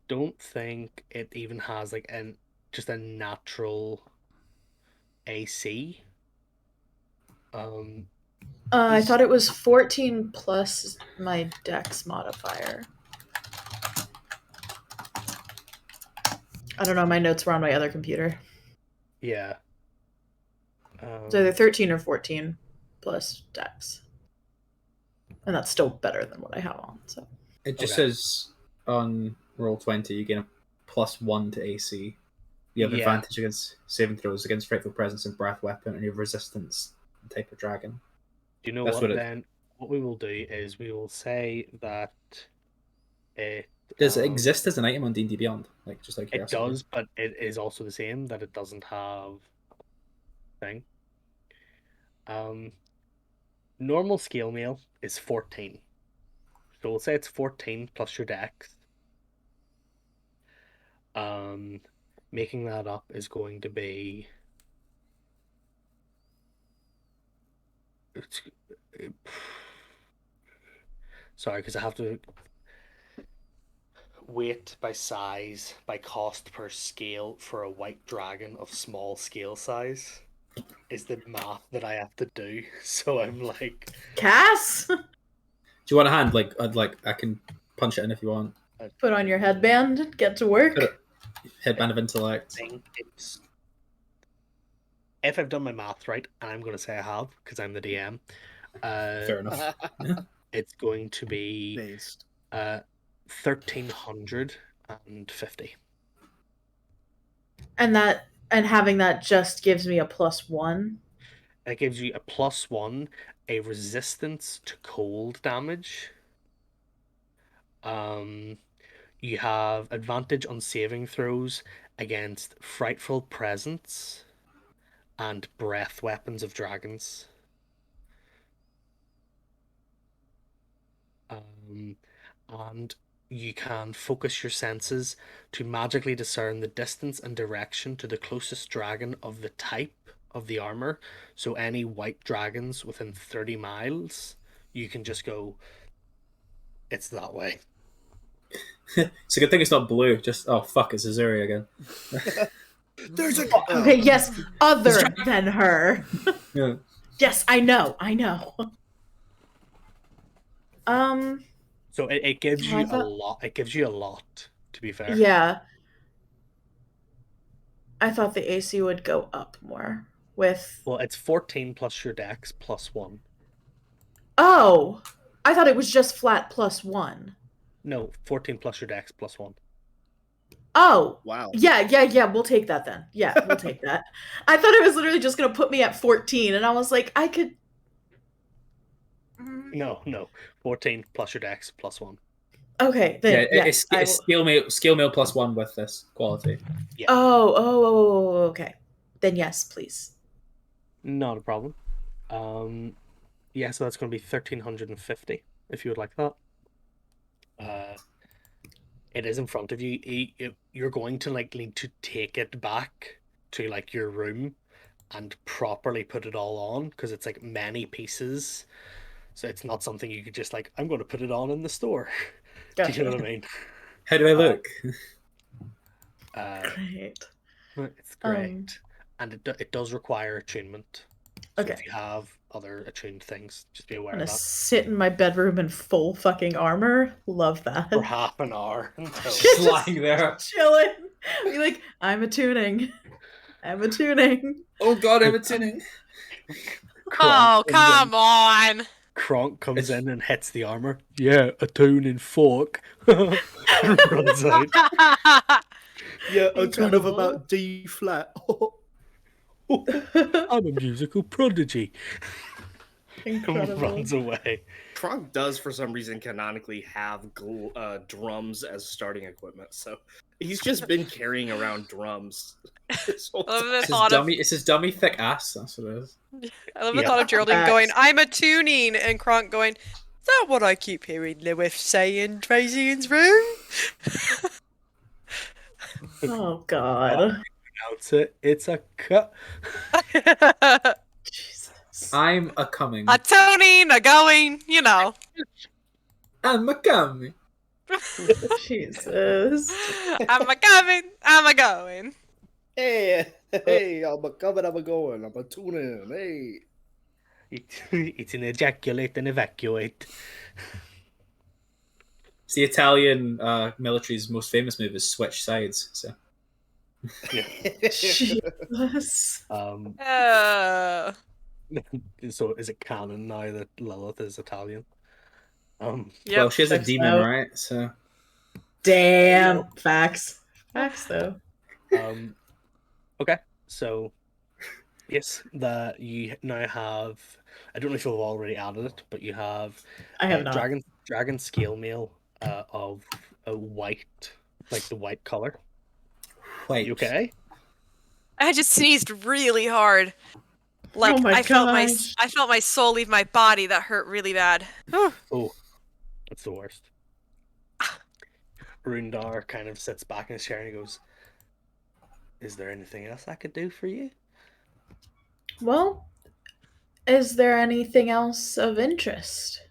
don't think it even has like just a natural AC. I thought it was 14 plus my dex modifier. I don't know, my notes were on my other computer. Yeah. So either 13 or 14 plus dex. And that's still better than what I have on, so. It just Okay. says on roll 20, you get a +1 to AC. You have Yeah. advantage against saving throws against frightful presence and breath weapon, and you have resistance type of dragon. Do you know That's what what it- then? What we will do is we will say that it Does it exist as an item on D&D Beyond? Like, just like it curiosity. does, but it is also the same that it doesn't have thing. Normal scale mail is 14. So we'll say it's 14 plus your dex. Making that up is going to be sorry, because I have to weight by size by cost per scale for a white dragon of small scale size is the math that I have to do. So I'm like, Cass? Do you want a hand? I can punch it in if you want. Put on your headband, get to work. Put it- Headband of intellect. I think it's if I've done my math right, and I'm going to say I have because I'm the DM. Fair enough. It's going to be Based. 1,350. And having that just gives me a +1. It gives you a +1, a resistance to cold damage. You have advantage on saving throws against frightful presence and breath weapons of dragons. And you can focus your senses to magically discern the distance and direction to the closest dragon of the type of the armor. So any white dragons within 30 miles, you can just go, it's that way. It's a good thing it's not blue. Just, oh fuck, it's Azuri again. There's a Okay, yes, other than her. Yeah. Yes, I know. So it gives you I a thought- lot. It gives you a lot, to be fair. Yeah. I thought the AC would go up more with. Well, it's 14 plus your dex +1. Oh, I thought it was just flat +1. No, 14 plus your dex +1. Oh, Wow. yeah. We'll take that then. Yeah, we'll take that. I thought it was literally just gonna put me at 14, and I was like, I could. No, 14 plus your dex +1. Okay, then Yeah, yes, it's scale mail +1 with this quality. Yeah. Oh, okay. Then yes, please. Not a problem. Yeah, so that's going to be 1,350 if you would like that. It is in front of you. You're going to like need to take it back to like your room and properly put it all on because it's like many pieces. So it's not something you could just like, I'm going to put it on in the store. Do you know what I mean? How do I look? Great. It's great. and it does require attunement. So Okay. if you have other attuned things, just be aware I'm of gonna that. sit in my bedroom in full fucking armor. Love that. For half an hour until Just lying there. Chilling. Be like, I'm attuning. I'm attuning. Oh god, I'm attuning. Oh, Kronk comes in. come on. Kronk comes It's- in and hits the armor. Yeah, attuning fork. Runs out. Yeah, a ton of about D flat. I'm a musical prodigy. Incredible. Runs away. Kronk does, for some reason, canonically have drums as starting equipment, so he's just been carrying around drums this whole I love time. the It's his thought of dummy. It's his dummy thick ass. That's what it is. I love the Yeah. thought of Geraldine Facts. going, I'm attuning, and Kronk going, is that what I keep hearing Lewis say in Tracy in room? Oh god. Announce it. It's a cut. Jesus. I'm a coming. a tuning, a going, you know. I'm a coming. Jesus. I'm a coming, I'm a going. Hey, hey, I'm a coming, I'm a going, I'm a tuning, hey. It's an ejaculate and evacuate. It's the Italian military's most famous move is switch sides. So Jesus. So is it canon now that Lilith is Italian? Yep. well, she has a Checks demon, out. right? So Damn. Facts. Facts though. Okay, so yes, that you now have. I don't know if you've already added it, but you have I have not. dragon scale mail of a white, like the white color. wait. You okay? I just sneezed really hard. Like Oh my I felt gosh. I felt my soul leave my body. That hurt really bad. Oh, that's the worst. Rundar kind of sits back in his chair and he goes, "Is there anything else I could do for you?" Well, is there anything else of interest?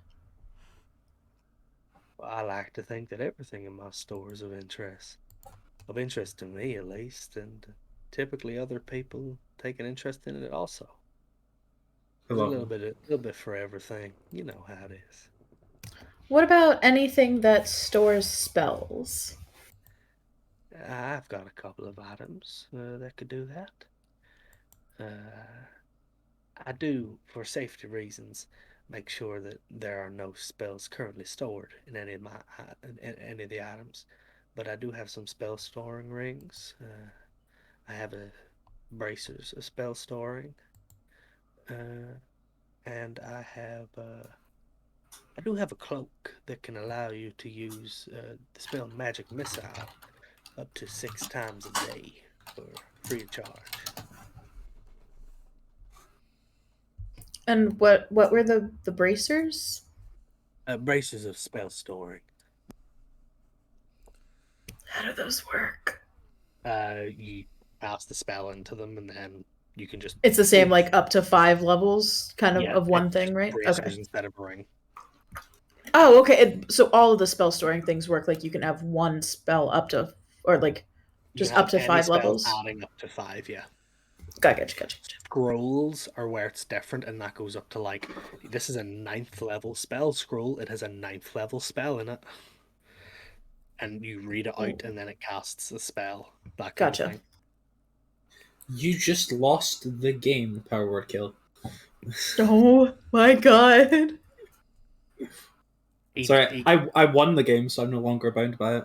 Well, I like to think that everything in my store is of interest to me at least, and typically other people take an interest in it also. There's a little bit for everything. You know how it is. What about anything that stores spells? I've got a couple of items that could do that. I do, for safety reasons, make sure that there are no spells currently stored in any of in any of the items. But I do have some spell storing rings. I have a bracers of spell storing, and I do have a cloak that can allow you to use the spell Magic Missile up to 6 times a day for free of charge. And what were the bracers? Bracers of spell storing. How do those work? You pass the spell into them, and then you can just It's the same, like up to 5 levels, kind of yeah, of one it's thing, just right? bracers Okay. instead of ring. Oh, okay. So all of the spell storing things work like you can have one spell up to, or like You just can up have to any 5 levels. spells adding up to 5. Yeah. Gotcha. Scrolls are where it's different, and that goes up to like this is a 9th level spell scroll. It has a 9th level spell in it, and you read it out, and then it casts a spell. That kind Gotcha. of thing. You just lost the game, Power Word Kill. Oh my god. Sorry, I won the game, so I'm no longer bound by it.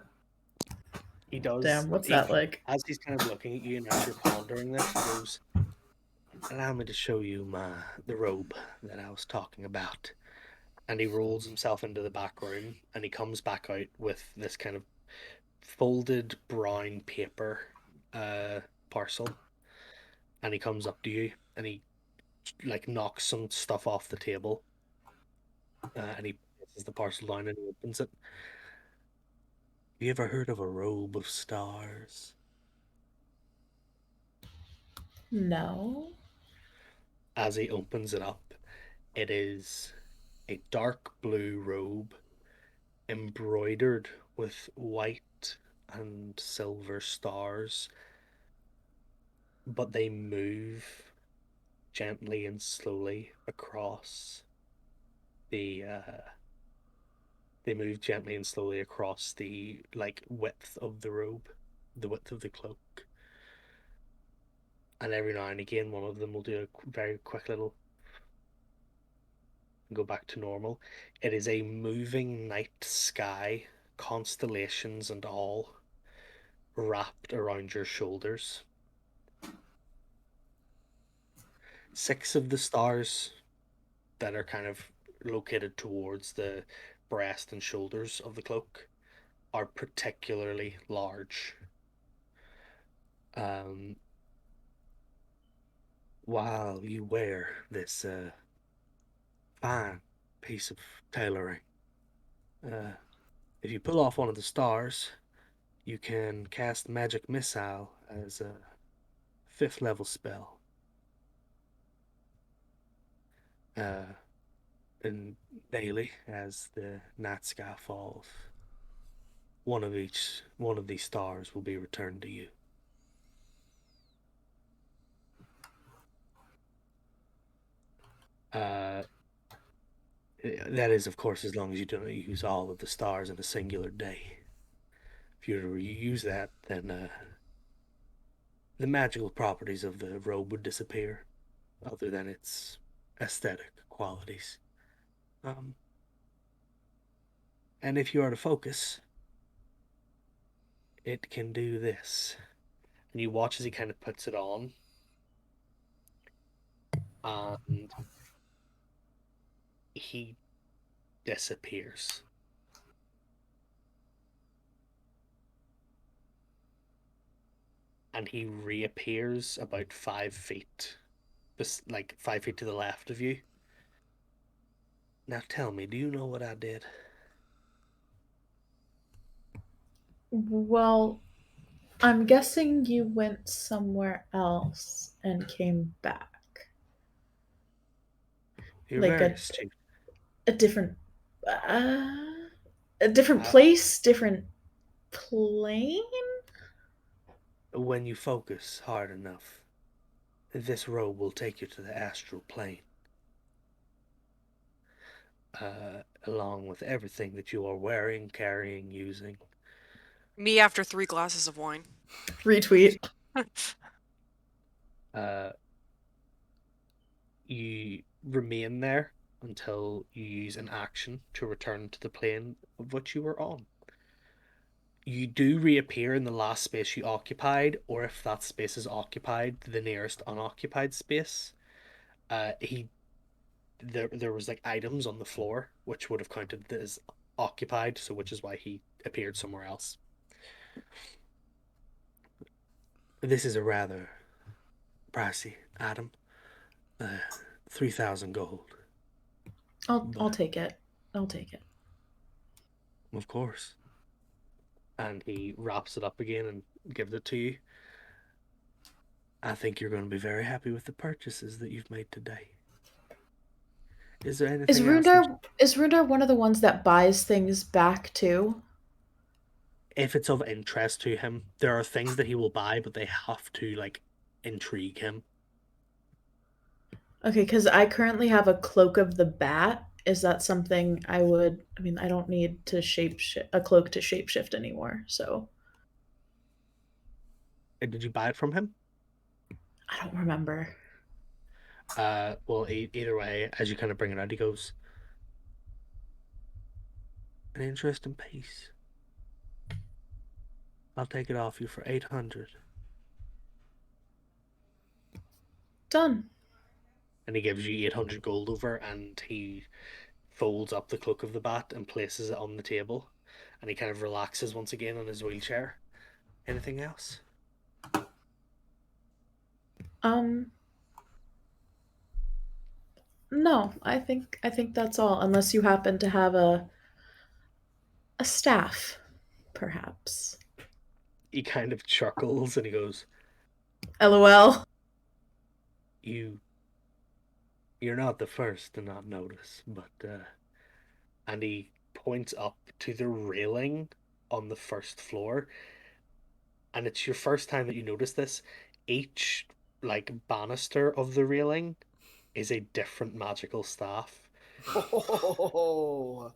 He does. Damn, what's that like? As he's kind of looking at you and as you're pondering this, he goes, "Allow me to show you the robe that I was talking about." And he rolls himself into the back room, and he comes back out with this kind of folded brown paper parcel. And he comes up to you, and he like knocks some stuff off the table, and he places the parcel down and he opens it. You ever heard of a robe of stars? No. As he opens it up, it is a dark blue robe embroidered with white and silver stars, but they move gently and slowly across the they move gently and slowly across the like width of the robe, the width of the cloak. And every now and again one of them will do a very quick little and go back to normal. It is a moving night sky, constellations and all, wrapped around your shoulders. 6 of the stars that are kind of located towards the breast and shoulders of the cloak are particularly large. Um, while you wear this fine piece of tailoring, uh, if you pull off one of the stars, you can cast Magic Missile as a 5th level spell. And daily, as the night sky falls, one of these stars will be returned to you. Uh, that is, of course, as long as you don't use all of the stars in a singular day. If you were to use that, then the magical properties of the robe would disappear, other than its aesthetic qualities. And if you are to focus, it can do this. And you watch as he kind of puts it on, and he disappears. And he reappears about 5 feet, like 5 feet to the left of you. Now tell me, do you know what I did? Well, I'm guessing you went somewhere else and came back. You're Like very astute. a different uh, a different Uh, place, different plane? when you focus hard enough, this robe will take you to the astral plane. Along with everything that you are wearing, carrying, using. Me after 3 glasses of wine. Retweet. Uh, you remain there until you use an action to return to the plane of which you were on. You do reappear in the last space you occupied, or if that space is occupied, the nearest unoccupied space. He there was like items on the floor which would have counted as occupied, so which is why he appeared somewhere else. This is a rather pricey item. 3,000 gold. I'll take it. I'll take it. Of course. And he wraps it up again and gives it to you. I think you're going to be very happy with the purchases that you've made today. Is there anything Is Rundar one of the ones that buys things back too? if it's of interest to him, there are things that he will buy, but they have to like intrigue him. Okay, because I currently have a cloak of the bat. Is that something I would? I mean, I don't need to a cloak to shapeshift anymore. So Did you buy it from him? I don't remember. Well, either way, as you kind of bring it out, he goes, an interesting piece. I'll take it off you for 800. Done. And he gives you 800 gold over, and he folds up the cloak of the bat and places it on the table, and he kind of relaxes once again on his wheelchair. Anything else? No, I think that's all. Unless you happen to have a staff, perhaps. He kind of chuckles and he goes, LOL. You're not the first to not notice, but and he points up to the railing on the first floor, and it's your first time that you notice this. Each like banister of the railing is a different magical staff. Oh,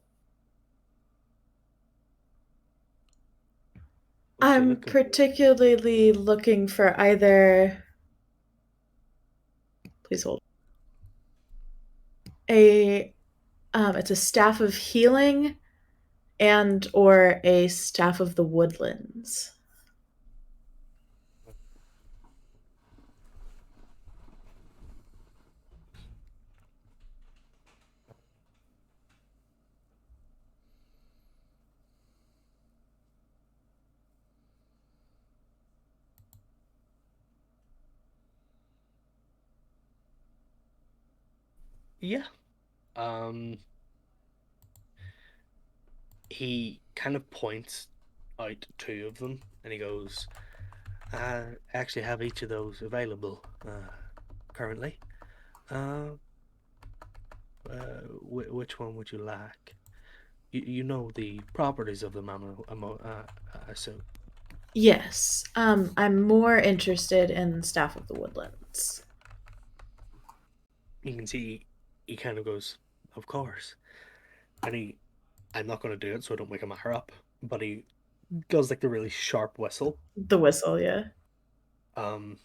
What you I'm looking for? particularly looking for either. Please hold. It's a staff of healing, and or a staff of the woodlands. Yeah. Um, he kind of points out two of them, and he goes, "I actually have each of those available currently. Uh, which one would you like? You know the properties of them, I assume." Yes. I'm more interested in staff of the woodlands. You can see he kind of goes, "Of course," and I'm not going to do it, so I don't wake a matter up. But he does like the really sharp whistle, The whistle, yeah. um,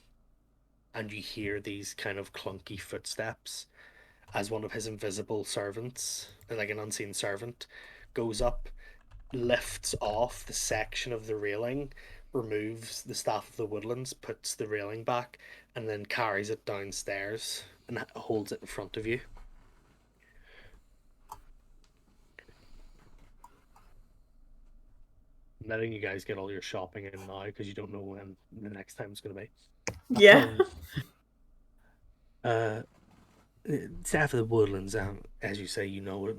and you hear these kind of clunky footsteps as one of his invisible servants, like an unseen servant, goes up, lifts off the section of the railing, removes the staff of the woodlands, puts the railing back, and then carries it downstairs and holds it in front of you. I'm letting you guys get all your shopping in now because you don't know when the next time it's going to be. Yeah. Uh, Staff of the Woodlands, as you say, you know what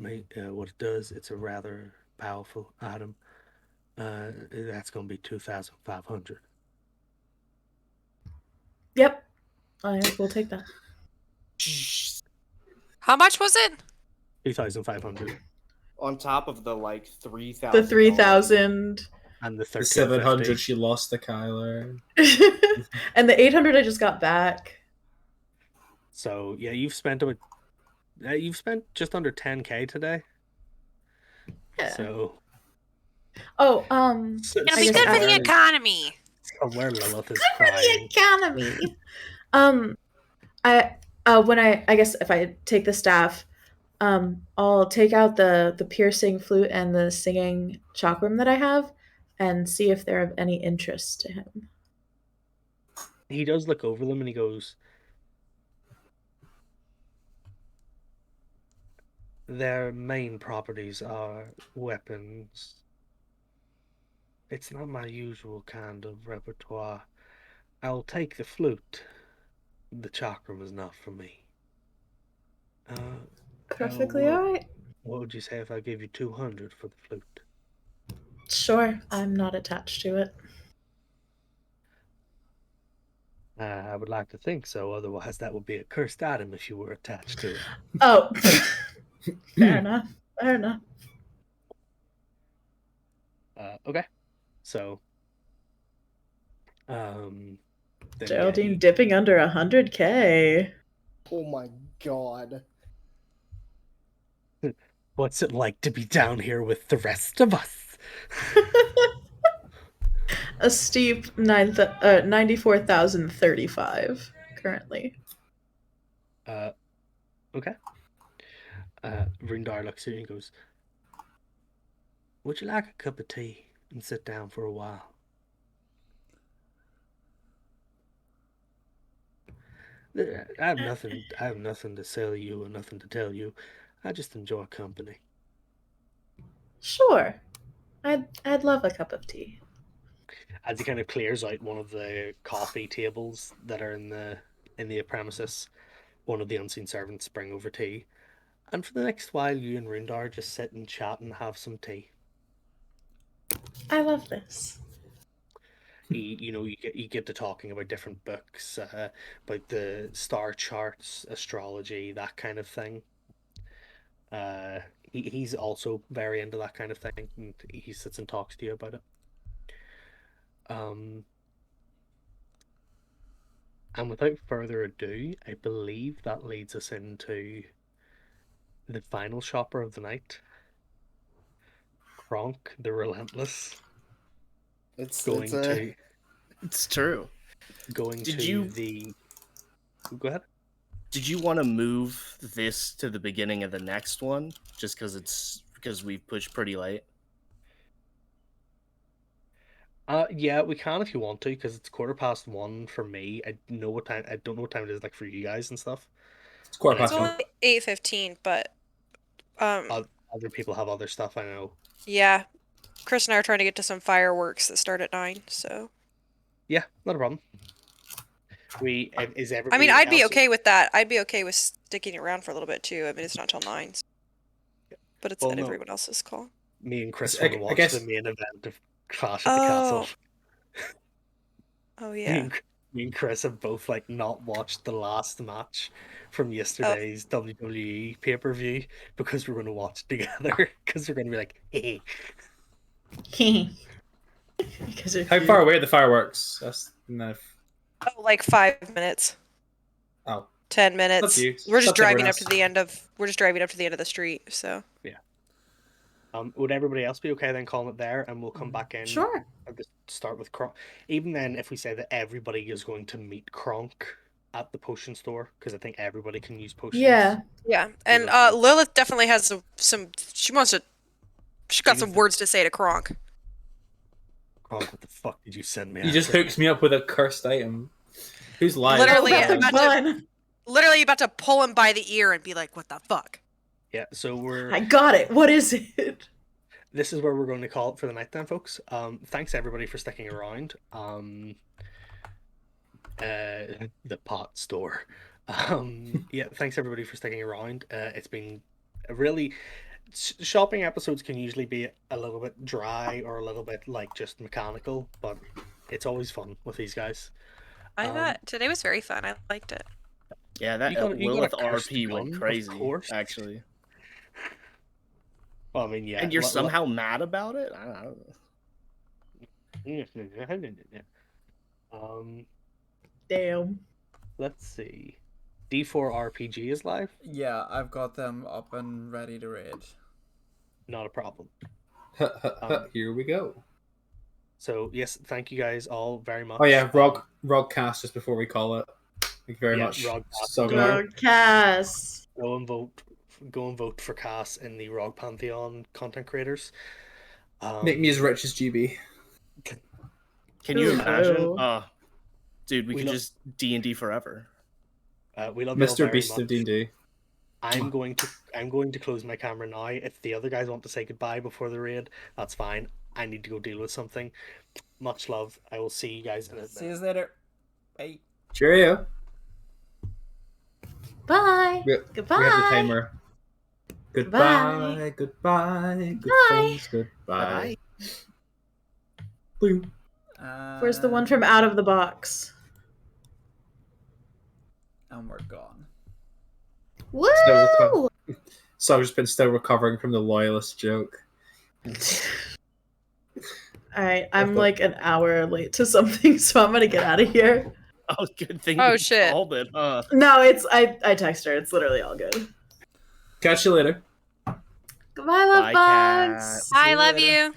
it does. It's a rather powerful item. That's going to be 2,500. Yep. I will take that. How much was it? 2,500 on top of the like The $3,000. 3,000 and the The 700 1350. she lost to Kyler. and the 800 I just got back. So yeah, you've spent just under 10K today. Yeah. So Oh, It'll I be guess good for the after- economy. somewhere Lilith is Good for the crying. economy. I when I guess if I take the staff, I'll take out the piercing flute and the singing chakram that I have, and see if they're of any interest to him. He does look over them and he goes, "Their main properties are weapons. It's not my usual kind of repertoire. I'll take the flute. The chakram is not for me. Perfectly alright. What would you say if I gave you 200 for the flute?" Sure, I'm not attached to it. I would like to think so, otherwise that would be a cursed item if you were attached to it. Oh, fair enough. Fair enough. Okay. So, then Geraldine yeah, dipping under 100K. Oh my god. what's it like to be down here with the rest of us? A steep 94,035 currently. Okay. Rindar looks at you and goes, "Would you like a cup of tea and sit down for a while?" I have nothing to sell you or nothing to tell you. I just enjoy company. Sure. I'd love a cup of tea. As he kind of clears out one of the coffee tables that are in the premises, one of the unseen servants bring over tea. And for the next while, you and Rundar just sit and chat and have some tea. I love this. You get to talking about different books, about the star charts, astrology, that kind of thing. He's also very into that kind of thing, and he sits and talks to you about it. And without further ado, I believe that leads us into the final shopper of the night, Kronk the Relentless, It's going to It's true. going Did to you- the. Go ahead. Did you want to move this to the beginning of the next one, just because we've pushed pretty late? Yeah, we can if you want to, because it's 1:15 for me. I don't know what time it is like for you guys and stuff. It's quarter It's past one. only 8:15, but Other people have other stuff, I know. yeah, Chris and I are trying to get to some fireworks that start at 9. So Yeah, not a problem. Is I everybody mean, I'd be else- okay with that. I'd be okay with sticking around for a little bit too. I mean, it's not till 9, but it's Well, at no. everyone else's call. Me and Chris I- want to I watch guess- the main event of Clash at the Castle. Oh Me yeah. me and Chris have both like not watched the last match from yesterday's WWE pay-per-view because we're going to watch it together because we're going to be like, hey. Because if How you- far away are the fireworks? That's enough. Oh, like 5 minutes. Oh. 10 minutes. you. We're just That's everyone driving up else. to the end of. We're just driving up to the end of the street. So Would everybody else be okay then calling it there, and we'll come back in? Sure. At the start with Kronk. Even then, if we say that everybody is going to meet Kronk at the potion store, because I think everybody can use potions. Yeah. yeah, and Yeah. Lilith definitely has some. She wants to. She's got some Jesus. words to say to Kronk. Kronk, what the fuck did you send me? You just after? hooks me up with a cursed item. Who's lying? Literally, Oh, I'm that's about to- fun. Literally about to pull him by the ear and be like, "What the fuck?" Yeah, so I got it. What is it? this is where we're going to call it for the night then, folks. Thanks everybody for sticking around. The pot store. Yeah, thanks everybody for sticking around. It's been a really shopping episodes can usually be a little bit dry or a little bit like just mechanical, but it's always fun with these guys. I thought today was very fun. I liked it. Yeah, that You got a Lilith cursed RP gun, went of crazy, course. actually. Well, I mean, yeah. And you're somehow mad about it? I don't know. Damn. Let's see. D4 RPG is live. Yeah, I've got them up and ready to raid. Not a problem. Here we go. So yes, thank you guys all very much. Oh yeah, Rog cast just before we call it. Thank you very Yeah, much. Rog cast. So Go. glad. Cass. Go and vote for Cass in the ROG Pantheon content creators. Make me as rich as GB. Can you Ooh. imagine? Dude, we We could lo- just D&D forever. We love you all Mr. very Beast much. of D&D. I'm going to close my camera now. If the other guys want to say goodbye before the raid, that's fine. I need to go deal with something. Much love. I will see you guys in a See bit. you later. Bye. Cheerio. Bye. We Goodbye. have the timer. Goodbye. Goodbye. Good Bye. friends. Goodbye. Boom. Where's the one from Out of the Box? And we're gone. Woo! So I've just been still recovering from the loyalist joke. Alright, I'm like an hour late to something, so I'm gonna get out of here. Oh, good thing Oh, we shit. called it, huh? No, I text her. It's literally all good. Catch you later. Goodbye, love Bye, bugs. Kat. I you love later. you.